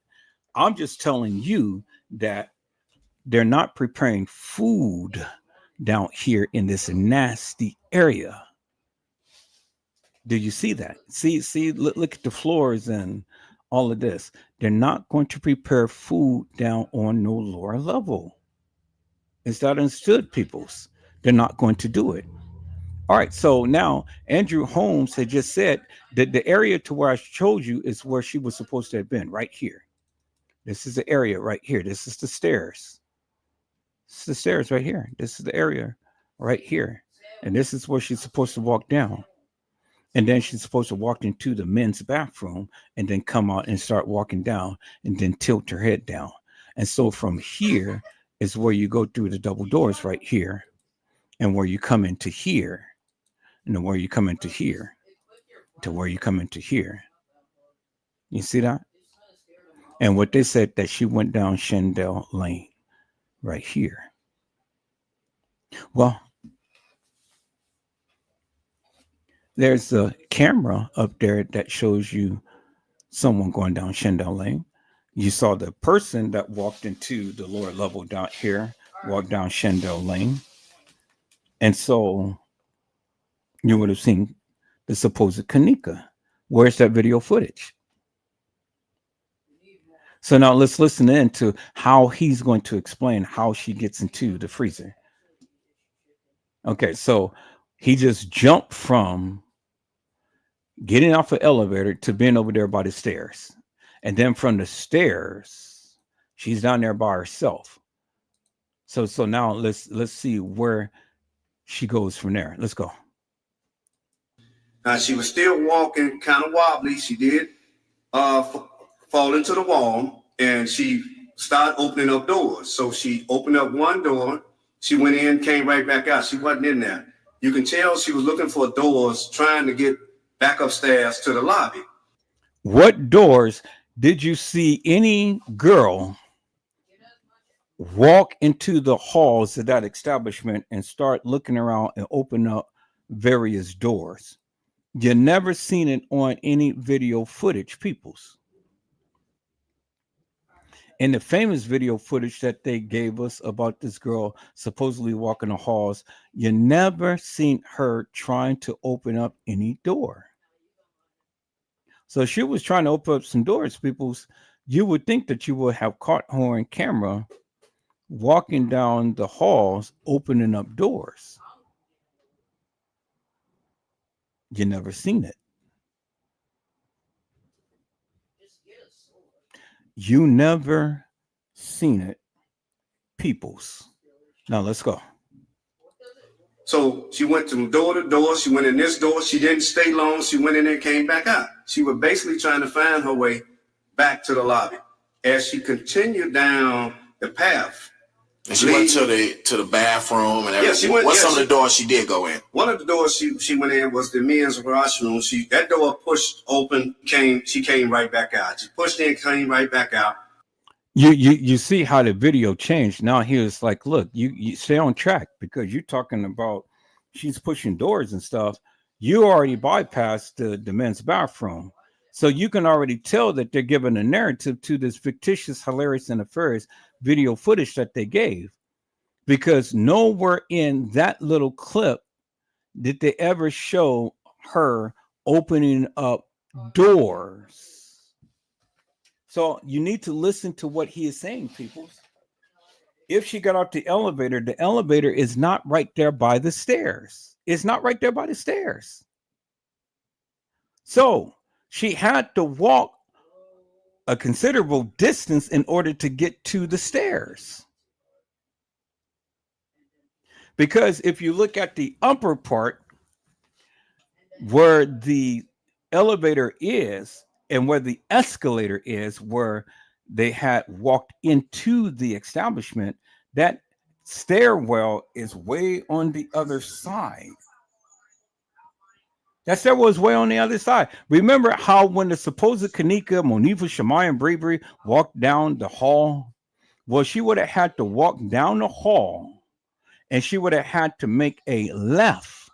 I'm just telling you that they're not preparing food down here in this nasty area. Do you see that? See, look at the floors and all of this. They're not going to prepare food down on no lower level. Is that understood, peoples? They're not going to do it. All right, so now Andrew Holmes had just said that the area to where I showed you is where she was supposed to have been, right here. This is the area right here. This is the stairs. This is the stairs right here. This is the area right here. And this is where she's supposed to walk down. And then she's supposed to walk into the men's bathroom and then come out and start walking down and then tilt her head down. And so from here is where you go through the double doors right here, and where you come into here, and then where you come into here, to where you come into here. You see that? And what they said, that she went down Shandell Lane right here. Well, there's a camera up there that shows you someone going down Shandell Lane. You saw the person that walked into the lower level down here, walked down Shandell Lane. And so you would have seen the supposed Kanika. Where's that video footage? So now let's listen in to how he's going to explain how she gets into the freezer. Okay, so he just jumped from getting off the elevator to being over there by the stairs. And then from the stairs, she's down there by herself. So now let's see where she goes from there. Let's go. She was still walking kind of wobbly. She did fall into the wall, and she started opening up doors. So she opened up one door. She went in, came right back out. She wasn't in there. You can tell she was looking for doors, trying to get back upstairs to the lobby. What doors did you see any girl walk into the halls of that establishment and start looking around and open up various doors? You never seen it on any video footage, peoples. In the famous video footage that they gave us about this girl supposedly walking the halls, you never seen her trying to open up any door. So she was trying to open up some doors, people's. You would think that you would have caught her on camera walking down the halls, opening up doors. You never seen it. You never seen it, peoples. Now let's go. So she went from door to door. She went in this door. She didn't stay long. She went in there and came back out. She was basically trying to find her way back to the lobby. As she continued down the path. And she went to the bathroom and everything. Yeah, she went. What's some of the doors she did go in? One of the doors she went in was the men's washroom. That door pushed open. She came right back out. She pushed in, came right back out. You see how the video changed. Now he was like, look, you stay on track, because you're talking about she's pushing doors and stuff. You already bypassed the men's bathroom. So you can already tell that they're giving a narrative to this fictitious, hilarious, and nefarious video footage that they gave, because nowhere in that little clip did they ever show her opening up doors. So you need to listen to what he is saying, people. If she got out the elevator is not right there by the stairs. It's not right there by the stairs. So she had to walk a considerable distance in order to get to the stairs. Because if you look at the upper part where the elevator is and where the escalator is, where they had walked into the establishment, that stairwell is way on the other side. That stairwell was way on the other side. Remember how when the supposed Kanika, Monifa, Shemai, and Bravery walked down the hall? Well, she would have had to walk down the hall, and she would have had to make a left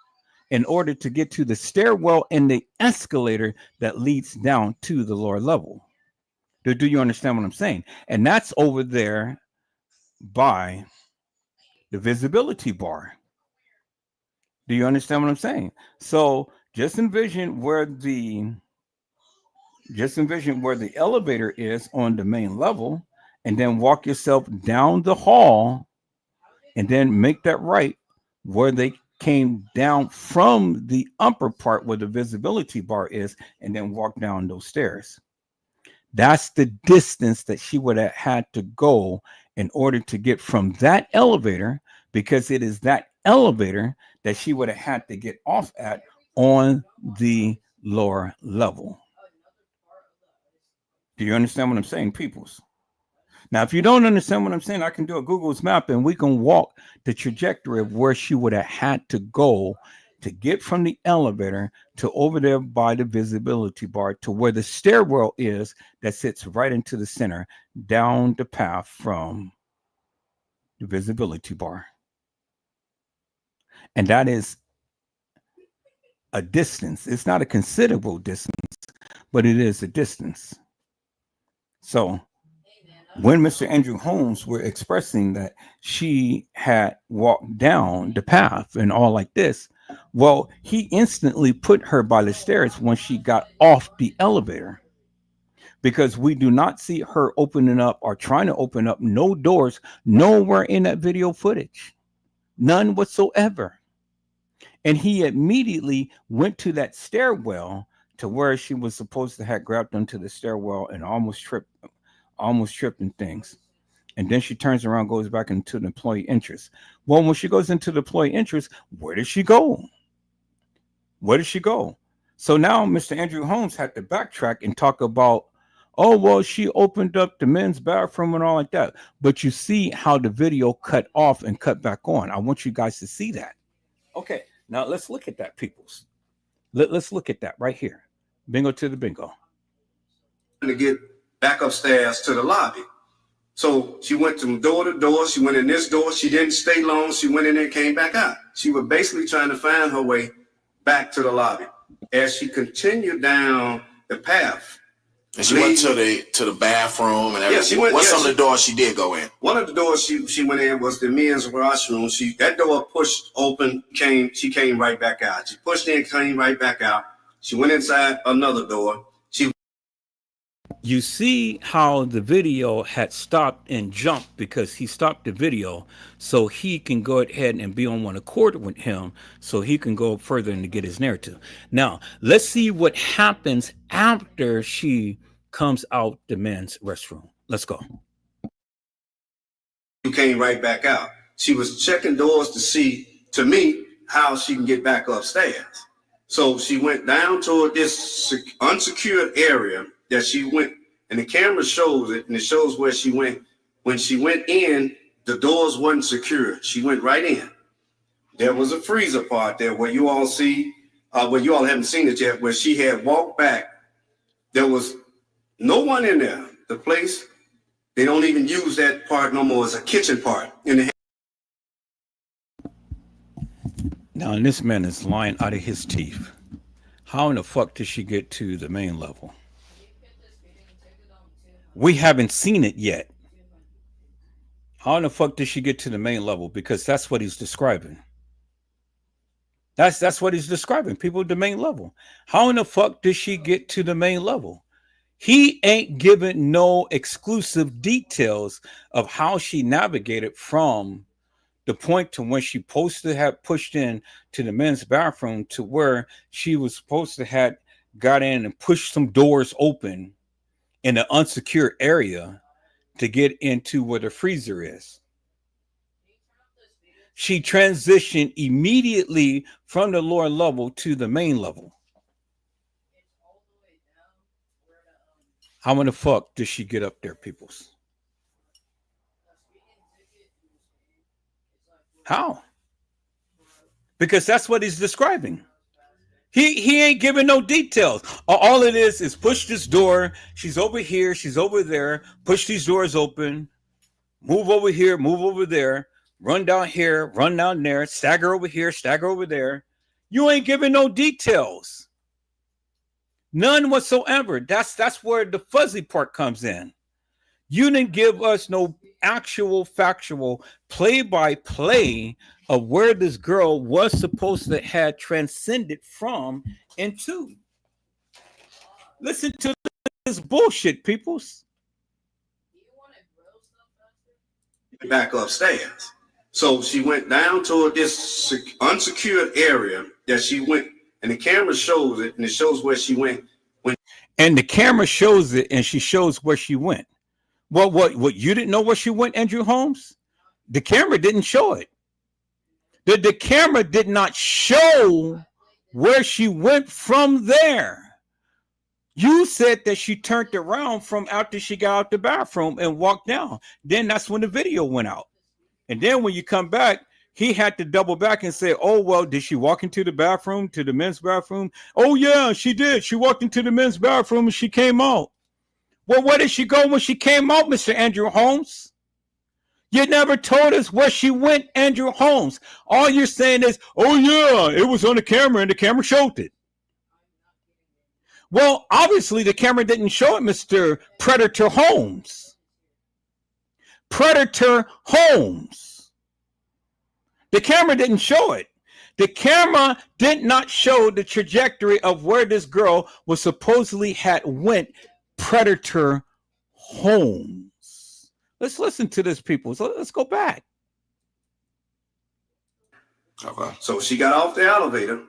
in order to get to the stairwell and the escalator that leads down to the lower level. Do you understand what I'm saying? And that's over there by the visibility bar. Do you understand what I'm saying? So just envision where the elevator is on the main level, and then walk yourself down the hall, and then make that right where they came down from the upper part where the visibility bar is, and then walk down those stairs. That's the distance that she would have had to go in order to get from that elevator, because it is that elevator that she would have had to get off at on the lower level. Do you understand what I'm saying, peoples? Now, if you don't understand what I'm saying, I can do a Google's map and we can walk the trajectory of where she would have had to go to get from the elevator to over there by the visibility bar to where the stairwell is that sits right into the center, down the path from the visibility bar. And that is a distance. It's not a considerable distance, but it is a distance. So when Mr. Andrew Holmes were expressing that she had walked down the path and all like this, well, he instantly put her by the stairs when she got off the elevator, because we do not see her opening up or trying to open up no doors nowhere in that video footage. None whatsoever. And he immediately went to that stairwell to where she was supposed to have grabbed onto the stairwell and almost tripped and things. And then she turns around, goes back into the employee interest. Well, when she goes into the employee interest, where does she go? Where does she go? So now Mr. Andrew Holmes had to backtrack and talk about, oh, well, she opened up the men's bathroom and all like that. But you see how the video cut off and cut back on. I want you guys to see that. Okay, now let's look at that, peoples. Let's look at that right here. Bingo to the bingo. To get back upstairs to the lobby. So she went from door to door. She went in this door. She didn't stay long. She went in there and came back out. She was basically trying to find her way back to the lobby. As she continued down the path, And she went to the bathroom and everything. Yeah, she went. What's some of the doors she did go in? One of the doors she went in was the men's washroom. That door pushed open. She came right back out. She pushed in, came right back out. She went inside another door. You see how the video had stopped and jumped because he stopped the video so he can go ahead and be on one accord with him so he can go further and to get his narrative. Now, let's see what happens after she comes out the men's restroom. Let's go. You came right back out. She was checking doors to see, to me, how she can get back upstairs. So she went down toward this unsecured area that she went, and the camera shows it, and it shows where she went. When she went in, the doors wasn't secured. She went right in. There was a freezer part there where you all see, where you all haven't seen it yet, where she had walked back. There was no one in there. The place, they don't even use that part no more as a kitchen part. Now, and this man is lying out of his teeth. How in the fuck did she get to the main level? We haven't seen it yet. How in the fuck did she get to the main level? Because that's what he's describing. That's what he's describing. People at the main level. How in the fuck did she get to the main level? He ain't giving no exclusive details of how she navigated from the point to when she supposed to have pushed in to the men's bathroom to where she was supposed to have got in and pushed some doors open in an unsecured area to get into where the freezer is. She transitioned immediately from the lower level to the main level. How in the fuck did she get up there, peoples? How? Because that's what he's describing. He ain't giving no details. All it is push this door. She's over here. She's over there. Push these doors open. Move over here. Move over there. Run down here. Run down there. Stagger over here. Stagger over there. You ain't giving no details. None whatsoever. That's where the fuzzy part comes in. You didn't give us no actual factual play-by-play of where this girl was supposed to have transcended from into. Listen to this bullshit, peoples. Back upstairs. So she went down toward this unsecured area that she went, and the camera shows it, and it shows where she went. And the camera shows it, and she shows where she went. Well, what you didn't know where she went, Andrew Holmes? The camera didn't show it. The camera did not show where she went from there. You said that she turned around from after she got out the bathroom and walked down. Then that's when the video went out. And then when you come back, he had to double back and say, oh, well, did she walk into the bathroom, to the men's bathroom? Oh, yeah, she did. She walked into the men's bathroom and she came out. Well, where did she go when she came out, Mr. Andrew Holmes? You never told us where she went, Andrew Holmes. All you're saying is, oh, yeah, it was on the camera and the camera showed it. Well, obviously, the camera didn't show it, Mr. Predator Holmes. Predator Holmes. The camera didn't show it. The camera did not show the trajectory of where this girl was supposedly had went. Predator Holmes. Let's listen to this, people. So let's go back. Okay. So she got off the elevator.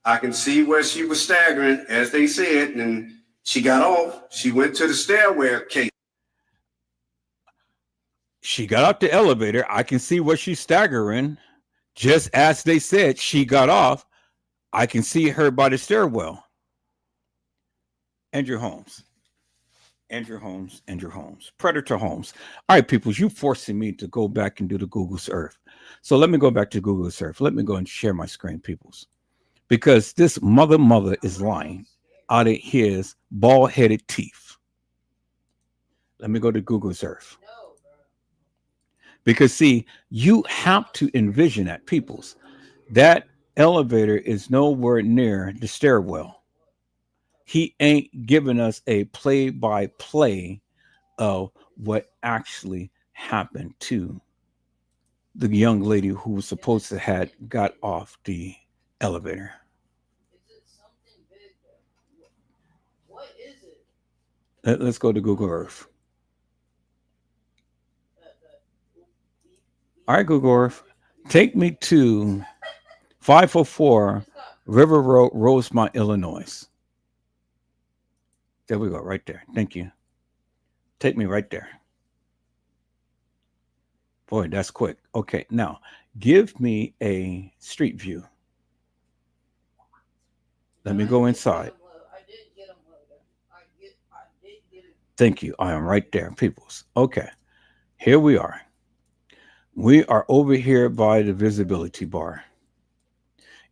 I can see where she was staggering, as they said, and she got off. She went to the stairwell case. She got out the elevator. I can see where she's staggering. Just as they said, she got off. I can see her by the stairwell. Andrew Holmes. Andrew Holmes. Andrew Holmes. Predator Holmes. All right, people, you forcing me to go back and do the Google's Earth. So let me go back to Google's Earth. Let me go and share my screen, peoples. Because this mother is lying out of his bald-headed teeth. Let me go to Google's Earth. Because, see, you have to envision that, peoples. That elevator is nowhere near the stairwell. He ain't giving us a play-by-play of what actually happened to the young lady who was supposed to had got off the elevator. Let's go to Google Earth. All right, Google Earth, take me to 504 River Road, Rosemont, Illinois. There we go, right there. Thank you. Take me right there. Boy, that's quick. Okay, now give me a street view. Let me go inside. Thank you. I am right there, peoples. Okay, here we are. We are over here by the visibility bar.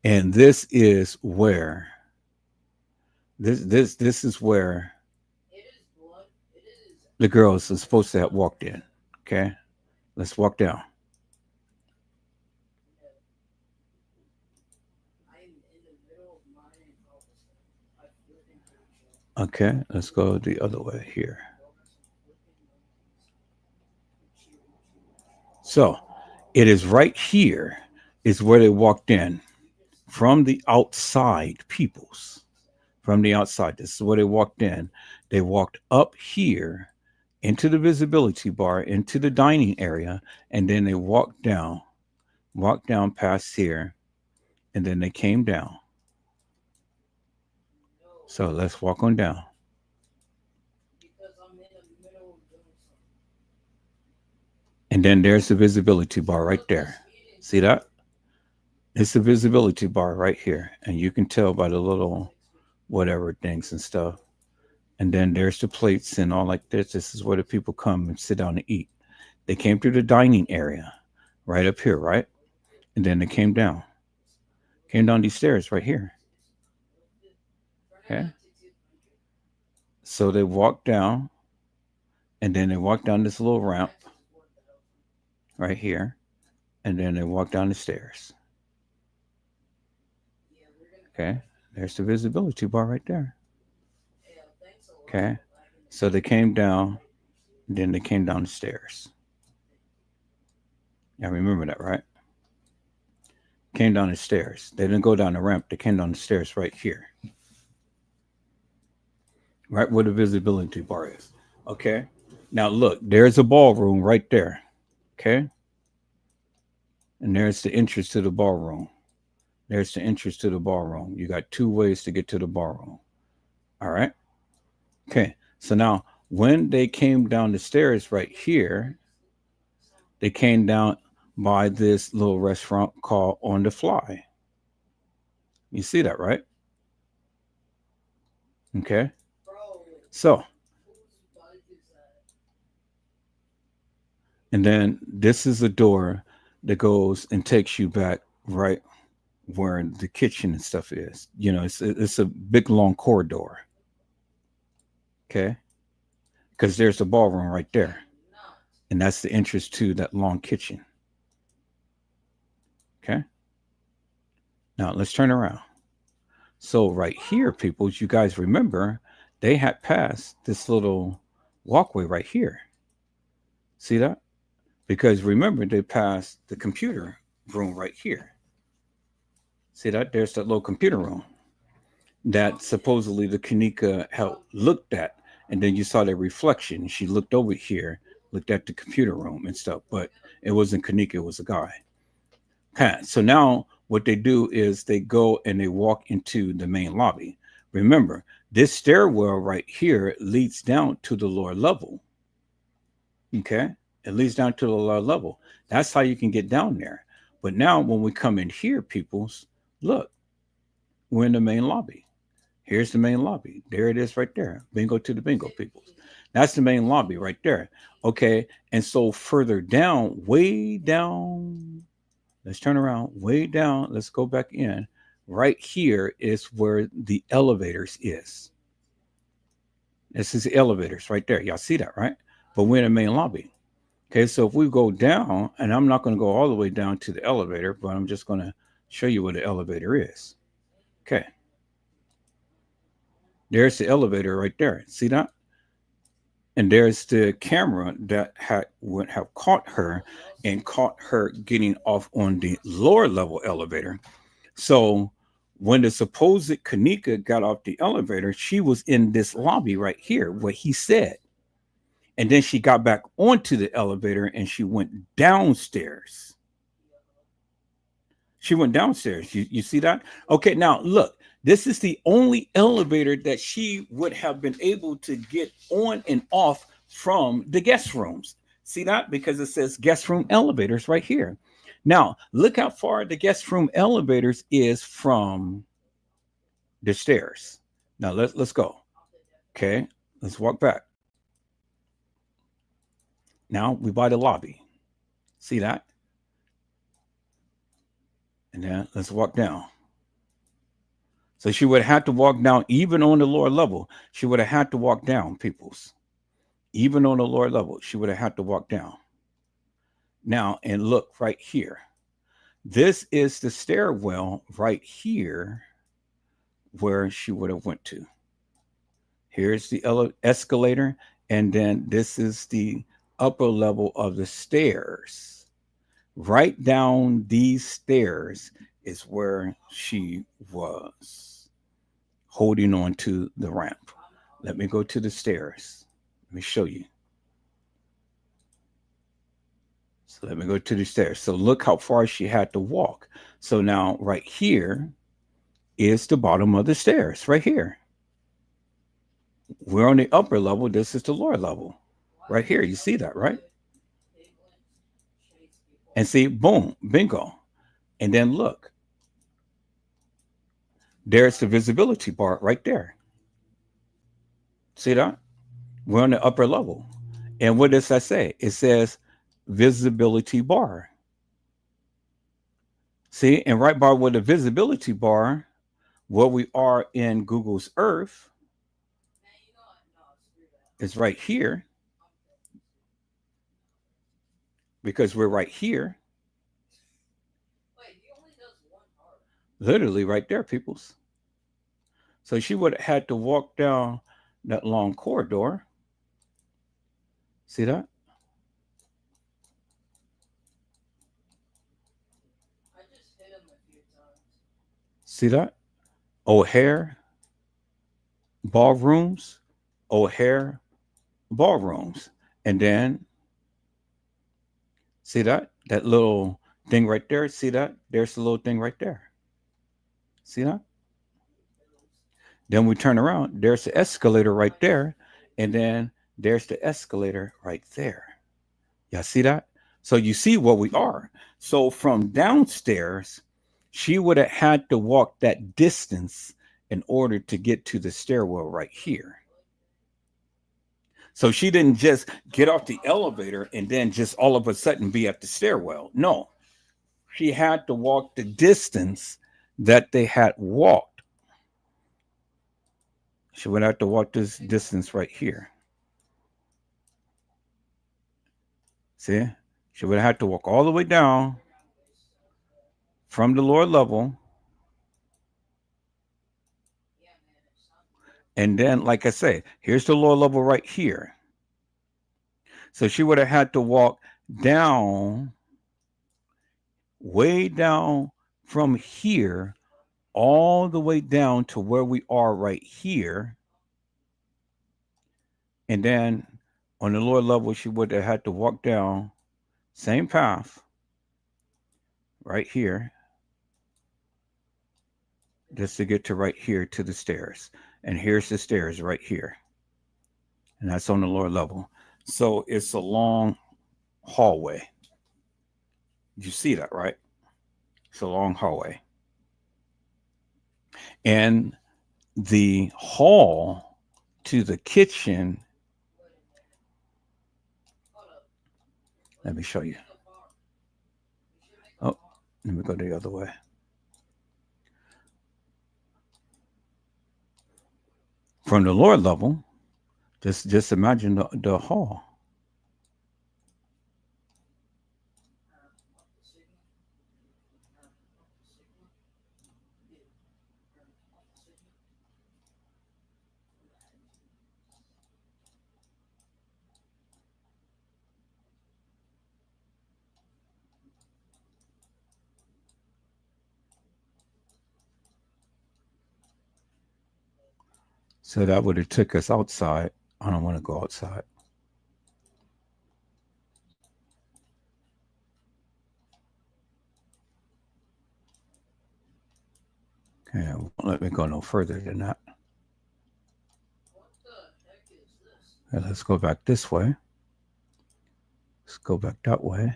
And this is where this is where the girls are supposed to have walked in. Okay, let's walk down. Okay, let's go the other way here. So it is right here is where they walked in from the outside, peoples. From the outside. This is where they walked in. They walked up here into the visibility bar, into the dining area, and then they walked down past here, and then they came down. So let's walk on down. And then there's the visibility bar right there. See that? It's the visibility bar right here. And you can tell by the little whatever things and stuff. And then there's the plates and all like this. This is where the people come and sit down and eat. They came through the dining area right up here, right? And then they came down these stairs right here. Okay. So they walked down, and then they walked down this little ramp right here, and then they walked down the stairs. Okay. There's the visibility bar right there. Okay. So they came down, and then they came down the stairs. Yeah, remember that, right? Came down the stairs. They didn't go down the ramp. They came down the stairs right here. Right where the visibility bar is. Okay. Now look, there's a ballroom right there. Okay. And there's the entrance to the ballroom. There's the entrance to the ballroom. You got two ways to get to the ballroom. All right. Okay. So now when they came down the stairs right here, they came down by this little restaurant called On the Fly. You see that, right? Okay. So, and then this is a door that goes and takes you back right where the kitchen and stuff is. You know, it's a big long corridor. Okay. Because there's the ballroom right there. And that's the entrance to that long kitchen. Okay. Now let's turn around. So right here, people, as you guys remember, they had passed this little walkway right here. See that? Because remember, they passed the computer room right here. See that? There's that little computer room that supposedly the Kanika had looked at. And then you saw the reflection. She looked over here, looked at the computer room and stuff. But it wasn't Kanika, it was a guy. Okay, so now what they do is they go and they walk into the main lobby. Remember, this stairwell right here leads down to the lower level. Okay, it leads down to the lower level. That's how you can get down there. But now when we come in here, peoples, look, we're in the main lobby. Here's the main lobby. There it is right there. Bingo to the bingo, peoples. That's the main lobby right there. Okay, and so further down, way down, let's turn around, way down. Let's go back in. Right here is where the elevators is. This is the elevators right there. Y'all see that, right? But we're in the main lobby. Okay, so if we go down, and I'm not going to go all the way down to the elevator, but I'm just going to show you where the elevator is. Okay. There's the elevator right there. See that? And there's the camera that would have caught her and caught her getting off on the lower level elevator. So when the supposed Kanika got off the elevator, she was in this lobby right here, what he said. And then she got back onto the elevator and she went downstairs. She went downstairs. You see that? Okay, now look, this is the only elevator that she would have been able to get on and off from the guest rooms. See that? Because it says guest room elevators right here. Now, look how far the guest room elevators is from the stairs. Now let's go. Okay, let's walk back. Now we by the lobby. See that? And then let's walk down. So she would have had to walk down, even on the lower level. She would have had to walk down, peoples. Even on the lower level, she would have had to walk down. Now, and look right here. This is the stairwell right here where she would have went to. Here's the escalator, and then this is the upper level of the stairs. Right down these stairs is where she was holding on to the ramp. Let me go to the stairs. Let me show you. So let me go to the stairs. So look how far she had to walk. So now right here is the bottom of the stairs, right here. We're on the upper level. This is the lower level. Right here. You see that, right? And see, boom, bingo. And then look. There's the visibility bar right there. See that? We're on the upper level. And what does that say? It says visibility bar. See, and right by where the visibility bar, where we are in Google's Earth, is right here. Because we're right here. Literally right there, peoples. So she would have had to walk down that long corridor. See that? See that? O'Hare ballrooms, O'Hare ballrooms. And then, see that? That little thing right there. See that? There's the little thing right there. See that? Then we turn around. There's the escalator right there. And then there's the escalator right there. Y'all see that? So you see where we are. So from downstairs, she would have had to walk that distance in order to get to the stairwell right here. So she didn't just get off the elevator and then just all of a sudden be at the stairwell. No, she had to walk the distance that they had walked. She would have to walk this distance right here. See, she would have had to walk all the way down from the lower level. And then, like I say, here's the lower level right here. So she would have had to walk down, way down from here, all the way down to where we are right here. And then on the lower level, she would have had to walk down, same path, right here, just to get to right here to the stairs. And here's the stairs right here. And that's on the lower level. So it's a long hallway. You see that, right? It's a long hallway. And the hall to the kitchen, let me show you. Oh, let me go the other way. From the lower level, just imagine the hall. So that would have took us outside. I don't want to go outside. Okay, it won't let me go no further than that. Okay, let's go back this way. Let's go back that way.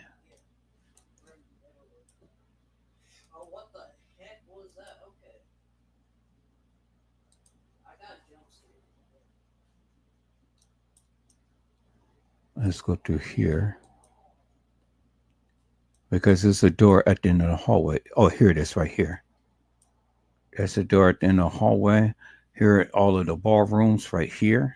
Let's go through here. Because there's a door at the end of the hallway. Oh, here it is right here. There's a door at the end of the hallway. Here are all of the ballrooms right here.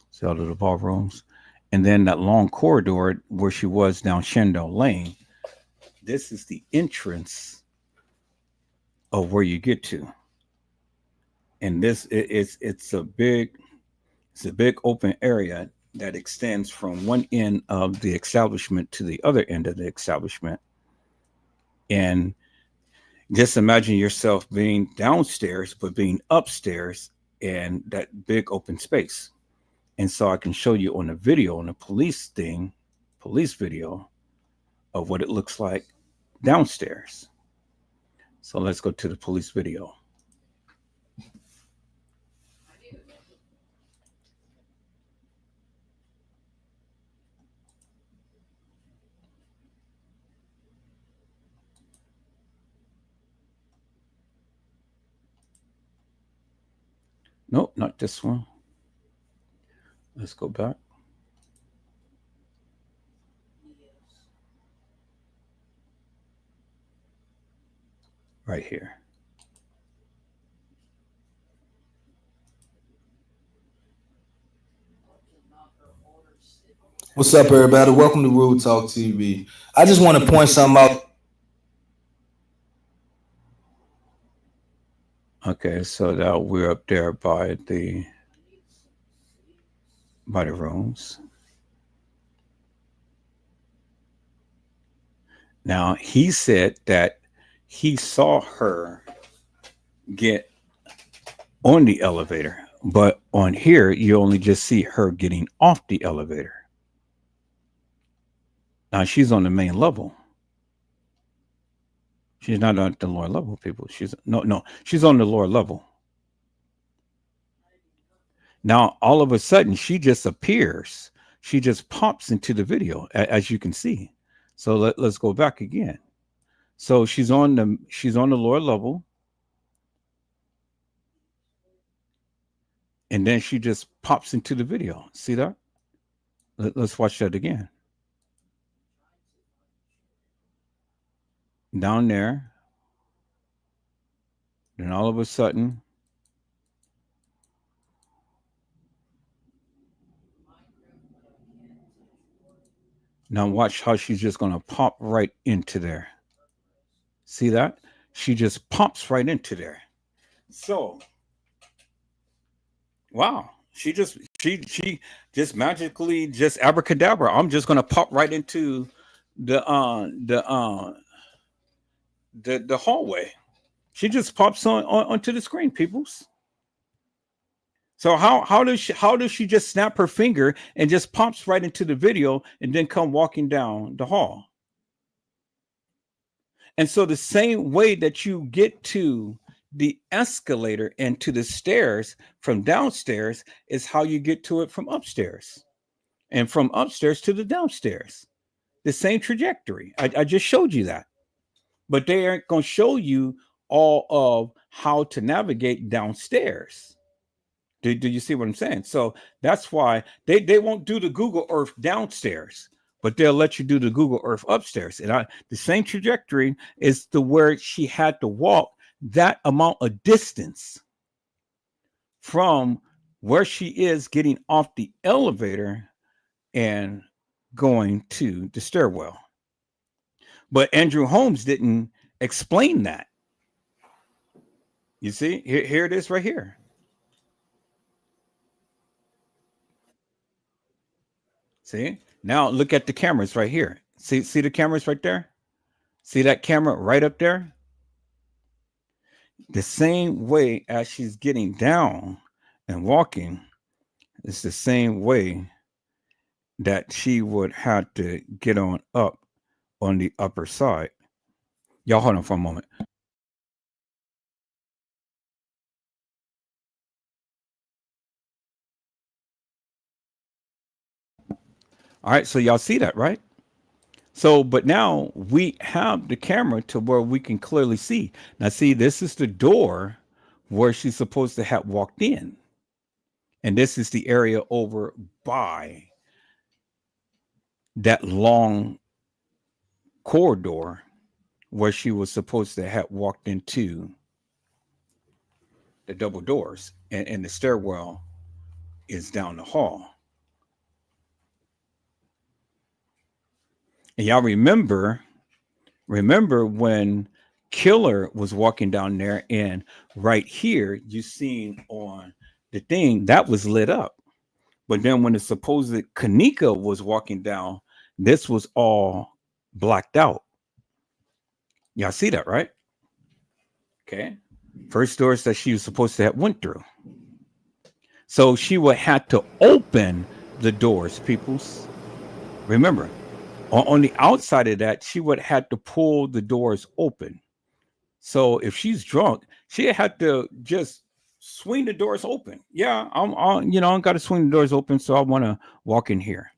See all of the ballrooms. And then that long corridor where she was down Shendell Lane. This is the entrance of where you get to. And this it's a big open area that extends from one end of the establishment to the other end of the establishment. And just imagine yourself being downstairs, but being upstairs in that big open space. And so I can show you on the video, on the police video of what it looks like downstairs. So let's go to the police video. Nope, not this one. Let's go back. Right here. What's up, everybody? Welcome to Rude Talk TV. I just want to point something out. Okay, so now we're up there by the rooms. Now, he said that he saw her get on the elevator, but on here, you only just see her getting off the elevator. Now, she's on the main level. She's not on the lower level, people. She's on the lower level. Now, all of a sudden, she just appears. She just pops into the video, as you can see. So let's go back again. So she's on the lower level. And then she just pops into the video. See that? Let's watch that again. Down there. Then all of a sudden, now watch how she's just going to pop right into there. See that? She just pops right into there. So, wow. She just magically just abracadabra. I'm just going to pop right into the hallway. She just pops onto the screen, peoples. So how does she just snap her finger and just pops right into the video and then come walking down the hall? And so the same way that you get to the escalator and to the stairs from downstairs is how you get to it from upstairs, and from upstairs to the downstairs. The same trajectory. I just showed you that. But they aren't going to show you all of how to navigate downstairs. Do you see what I'm saying? So that's why they won't do the Google Earth downstairs, but they'll let you do the Google Earth upstairs. And the same trajectory is to where she had to walk that amount of distance from where she is getting off the elevator and going to the stairwell. But Andrew Holmes didn't explain that. You see, here it is right here. See, now look at the cameras right here. See the cameras right there? See that camera right up there? the same way as she's getting down and walking, it's the same way that she would have to get on up on the upper side. Y'all hold on for a moment. All right, so y'all see that, right? So, but now we have the camera to where we can clearly see. Now, see, this is the door where she's supposed to have walked in. And this is the area over by that long corridor where she was supposed to have walked into the double doors. And the stairwell is down the hall. And y'all remember when Killer was walking down there, and right here you seen on the thing that was lit up. But then when the supposed Kanika was walking down, this was all blacked out. Y'all see that, right? Okay. First doors that she was supposed to have went through. So she would have to open the doors, peoples. Remember, on the outside of that, she would have to pull the doors open. So if she's drunk, she had to just swing the doors open. Yeah, I'm got to swing the doors open, so I want to walk in here.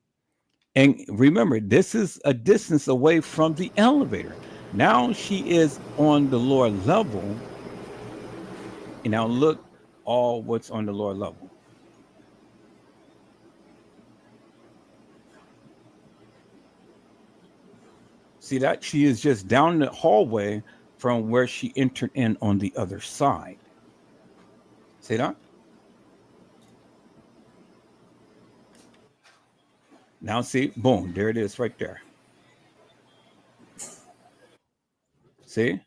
And remember, this is a distance away from the elevator. Now she is on the lower level. And now look all what's on the lower level. See that? She is just down the hallway from where she entered in on the other side. See that? Now see, boom, there it is right there. See?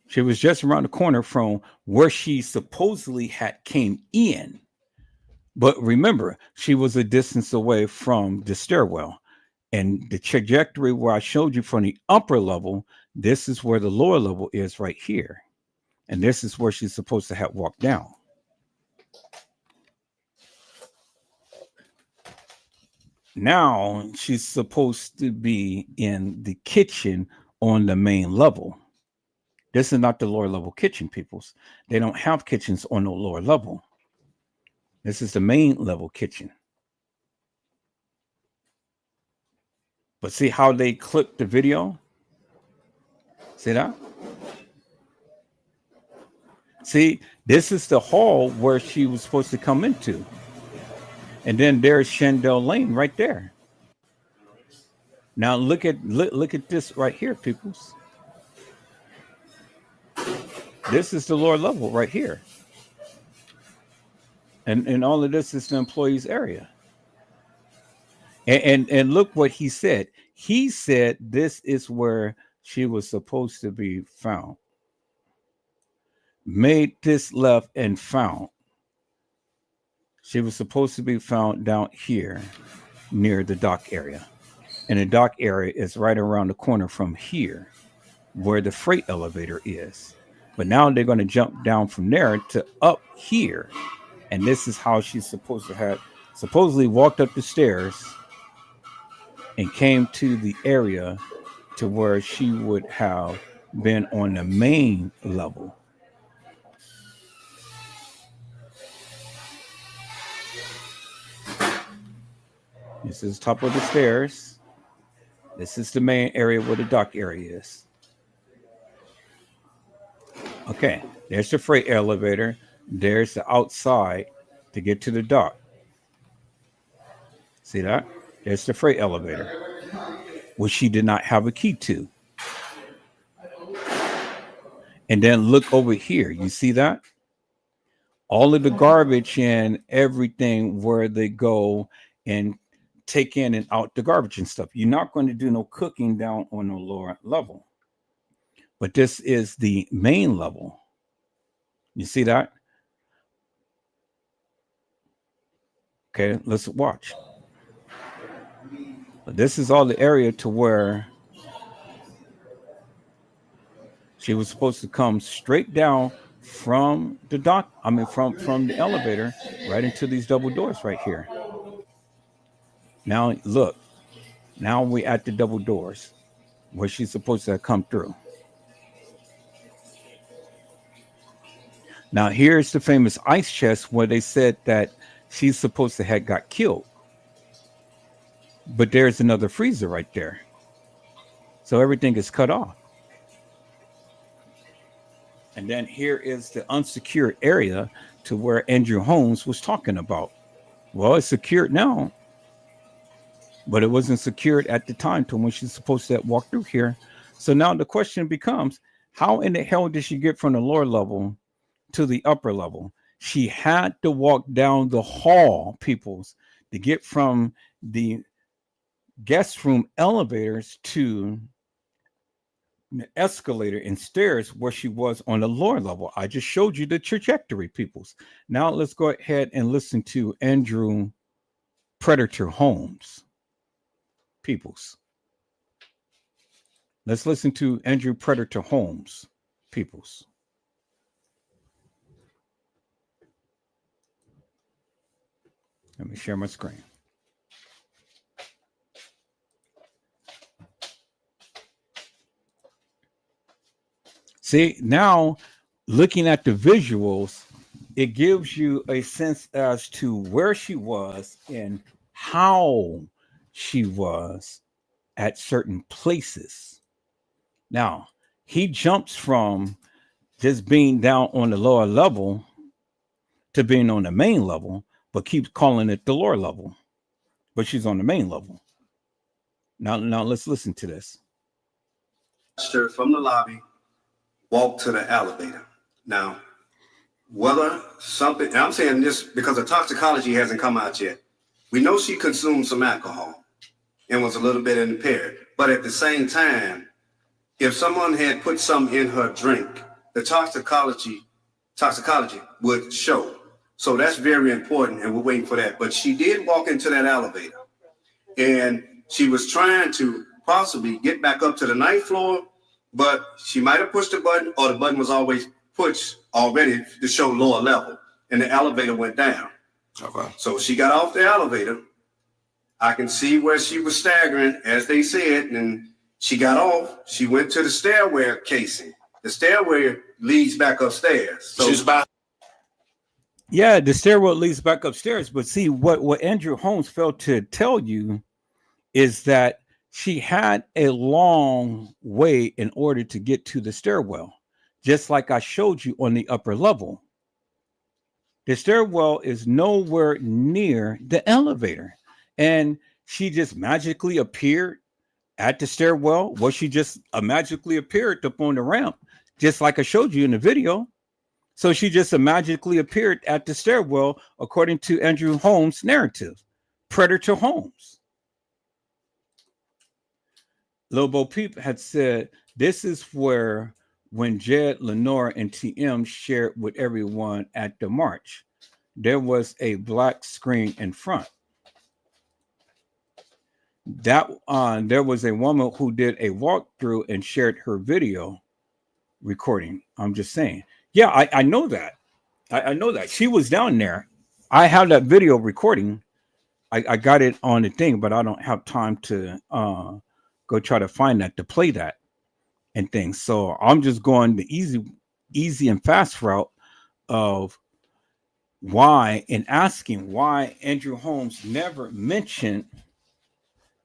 She was just around the corner from where she supposedly had came in. But remember, she was a distance away from the stairwell. And the trajectory where I showed you from the upper level, this is where the lower level is right here. And this is where she's supposed to have walked down. Now she's supposed to be in the kitchen on the main level. This is not the lower level kitchen, peoples. They don't have kitchens on the lower level. This is the main level kitchen. But see how they clipped the video? See that? See, this is the hall where she was supposed to come into. And then there's Shandell Lane right there. Now look at this right here, peoples. This is the lower level right here. And all of this is the employees area. And look what he said. He said this is where she was supposed to be found. Made this left and found. She was supposed to be found down here near the dock area. And the dock area is right around the corner from here where the freight elevator is. But now they're going to jump down from there to up here. And this is how she's supposed to have supposedly walked up the stairs and came to the area to where she would have been on the main level. This is top of the stairs. This is the main area where the dock area is. Okay, there's the freight elevator. There's the outside to get to the dock. See that? There's the freight elevator, which she did not have a key to. And then look over here. You see that? All of the garbage and everything where they go and take in and out the garbage and stuff. You're not going to do no cooking down on the lower level. But this is the main level. You see that? Okay, let's watch. This is all the area to where She was supposed to come straight down from the from the elevator right into these double doors right here. Now look, now we're at the double doors where she's supposed to come through. Now here's the famous ice chest where they said that she's supposed to have got killed. But there's another freezer right there. So everything is cut off. And then here is the unsecured area to where Andrew Holmes was talking about. Well, it's secured now, but it wasn't secured at the time to when she's supposed to walk through here. So now the question becomes, how in the hell did she get from the lower level to the upper level? She had to walk down the hall, peoples, to get from the guest room elevators to the escalator and stairs where she was on the lower level. I just showed you the trajectory, peoples. Now let's go ahead and listen to Andrew Predator Holmes, peoples. Let's listen to Andrew Predator Holmes, peoples. Let me share my screen. See, now looking at the visuals, it gives you a sense as to where she was and how she was at certain places. Now, he jumps from just being down on the lower level to being on the main level, but keeps calling it the lower level. But she's on the main level. Now let's listen to this. From the lobby, walk to the elevator. Now, whether something, and I'm saying this because the toxicology hasn't come out yet. We know she consumed some alcohol and was a little bit impaired. But at the same time, if someone had put some in her drink, the toxicology would show. So that's very important, and we're waiting for that. But she did walk into that elevator, and she was trying to possibly get back up to the ninth floor, but she might have pushed the button, or the button was always pushed already to show lower level, and the elevator went down. Okay. So she got off the elevator. I can see where she was staggering, as they said, and she got off. She went to the stairway casing. The stairway leads back upstairs. So she's about. Yeah, the stairwell leads back upstairs. But see, what Andrew Holmes failed to tell you is that she had a long way in order to get to the stairwell, just like I showed you on the upper level. The stairwell is nowhere near the elevator. And she just magically appeared at the stairwell. Well, she just magically appeared up on the ramp, just like I showed you in the video. So she just magically appeared at the stairwell, according to Andrew Holmes' narrative, Predator Holmes. Lobo Peep had said, this is where when Jed, Lenore, and TM shared with everyone at the march, there was a black screen in front. That there was a woman who did a walkthrough and shared her video recording. I'm just saying. Yeah, I know that. I know that. She was down there. I have that video recording. I got it on the thing, but I don't have time to go try to find that to play that and things. So I'm just going the easy and fast route of why and asking why Andrew Holmes never mentioned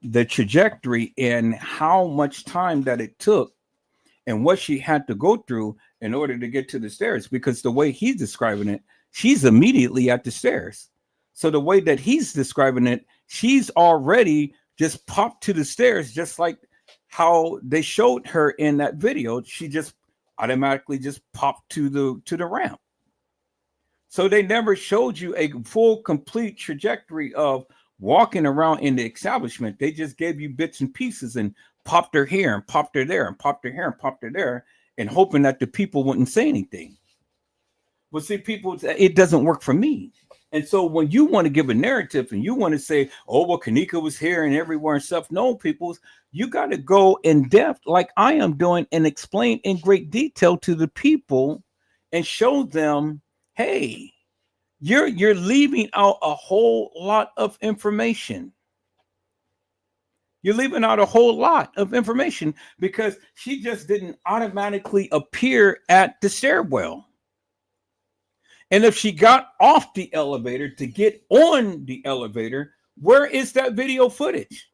the trajectory and how much time that it took and what she had to go through in order to get to the stairs, because the way he's describing it, she's immediately at the stairs. So the way that he's describing it, she's already just popped to the stairs, just like how they showed her in that video. She just automatically just popped to the ramp. So they never showed you a full, complete trajectory of walking around in the establishment. They just gave you bits and pieces and popped her here and popped her there and popped her here and popped her there, and hoping that the people wouldn't say anything. But see, people, it doesn't work for me. And so when you want to give a narrative and you want to say, oh, well, Kanika was here and everywhere and stuff, no, people, you got to go in depth like I am doing and explain in great detail to the people and show them, hey, you're leaving out a whole lot of information. You're leaving out a whole lot of information because she just didn't automatically appear at the stairwell. And if she got off the elevator to get on the elevator, where is that video footage?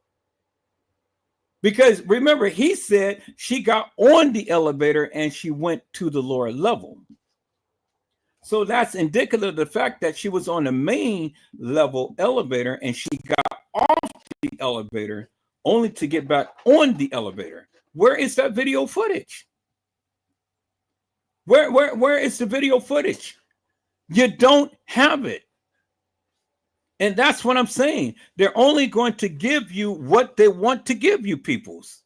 Because remember, he said she got on the elevator and she went to the lower level. So that's indicative of the fact that she was on the main level elevator and she got off the elevator only to get back on the elevator. Where is that video footage? Where is the video footage? You don't have it. And that's what I'm saying. They're only going to give you what they want to give you, peoples.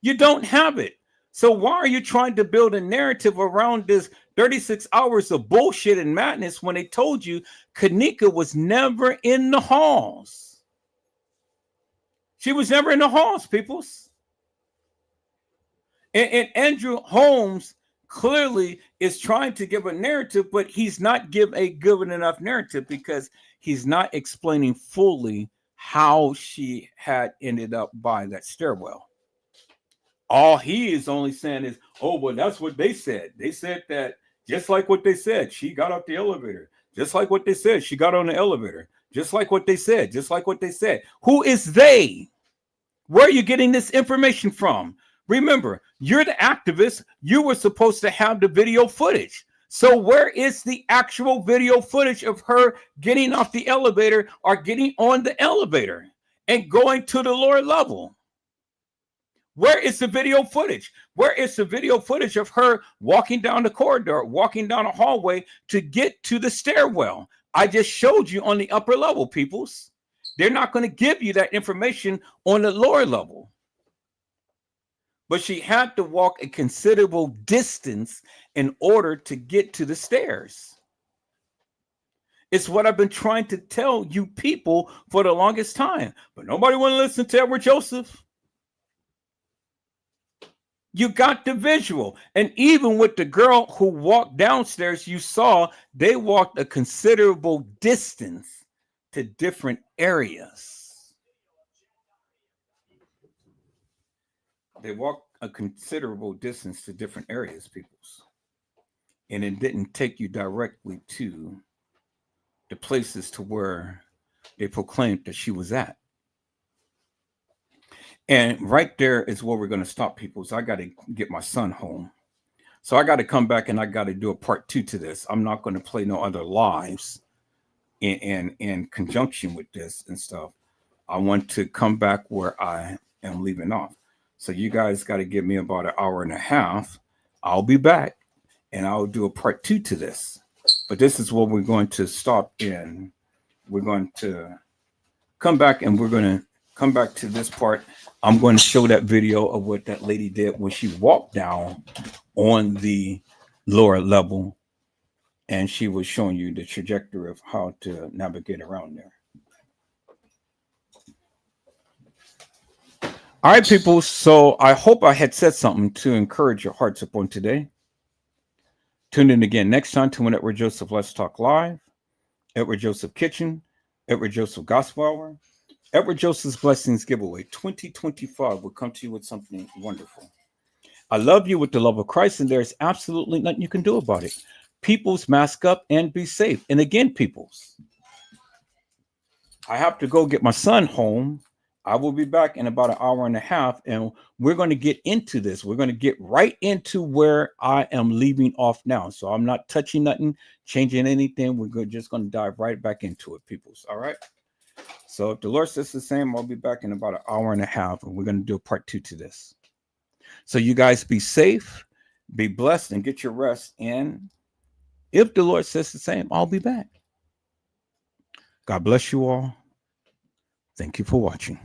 You don't have it. So why are you trying to build a narrative around this 36 hours of bullshit and madness when they told you Kanika was never in the halls? She was never in the halls, peoples. And Andrew Holmes clearly is trying to give a narrative, but he's not giving enough narrative because he's not explaining fully how she had ended up by that stairwell. All he is only saying is, oh, well, that's what they said. They said that just like what they said, she got off the elevator. Just like what they said, she got on the elevator. Just like what they said. Just like what they said. Who is they? Where are you getting this information from? Remember, you're the activist. You were supposed to have the video footage. So where is the actual video footage of her getting off the elevator or getting on the elevator and going to the lower level? Where is the video footage? Where is the video footage of her walking down the corridor, walking down a hallway to get to the stairwell? I just showed you on the upper level, peoples. They're not going to give you that information on the lower level. But she had to walk a considerable distance in order to get to the stairs. It's what I've been trying to tell you people for the longest time. But nobody want to listen to Edward Joseph. You got the visual. And even with the girl who walked downstairs, you saw they walked a considerable distance to different areas. They walked a considerable distance to different areas, peoples. And it didn't take you directly to the places to where they proclaimed that she was at. And right there is where we're going to stop, people. So I got to get my son home. So I got to come back and I got to do a part 2 to this. I'm not going to play no other lives in conjunction with this and stuff. I want to come back where I am leaving off. So you guys got to give me about an hour and a half. I'll be back and I'll do a part 2 to this. But this is what we're going to stop in. We're going to come back and we're going to come back to this part. I'm going to show that video of what that lady did when she walked down on the lower level and she was showing you the trajectory of how to navigate around there. All right, people. So I hope I had said something to encourage your hearts upon today. Tune in again next time to Edward Joseph Let's Talk Live, Edward Joseph Kitchen, Edward Joseph Gospel Hour, Edward Joseph's Blessings Giveaway 2025 will come to you with something wonderful. I love you with the love of Christ, and there's absolutely nothing you can do about it. Peoples, mask up and be safe. And again, peoples, I have to go get my son home. I will be back in about an hour and a half, and we're going to get into this. We're going to get right into where I am leaving off now. So I'm not touching nothing, changing anything. We're just going to dive right back into it, peoples. All right. So if the Lord says the same, I'll be back in about an hour and a half, and we're going to do a part 2 to this. So you guys be safe, be blessed, and get your rest. And if the Lord says the same, I'll be back. God bless you all. Thank you for watching.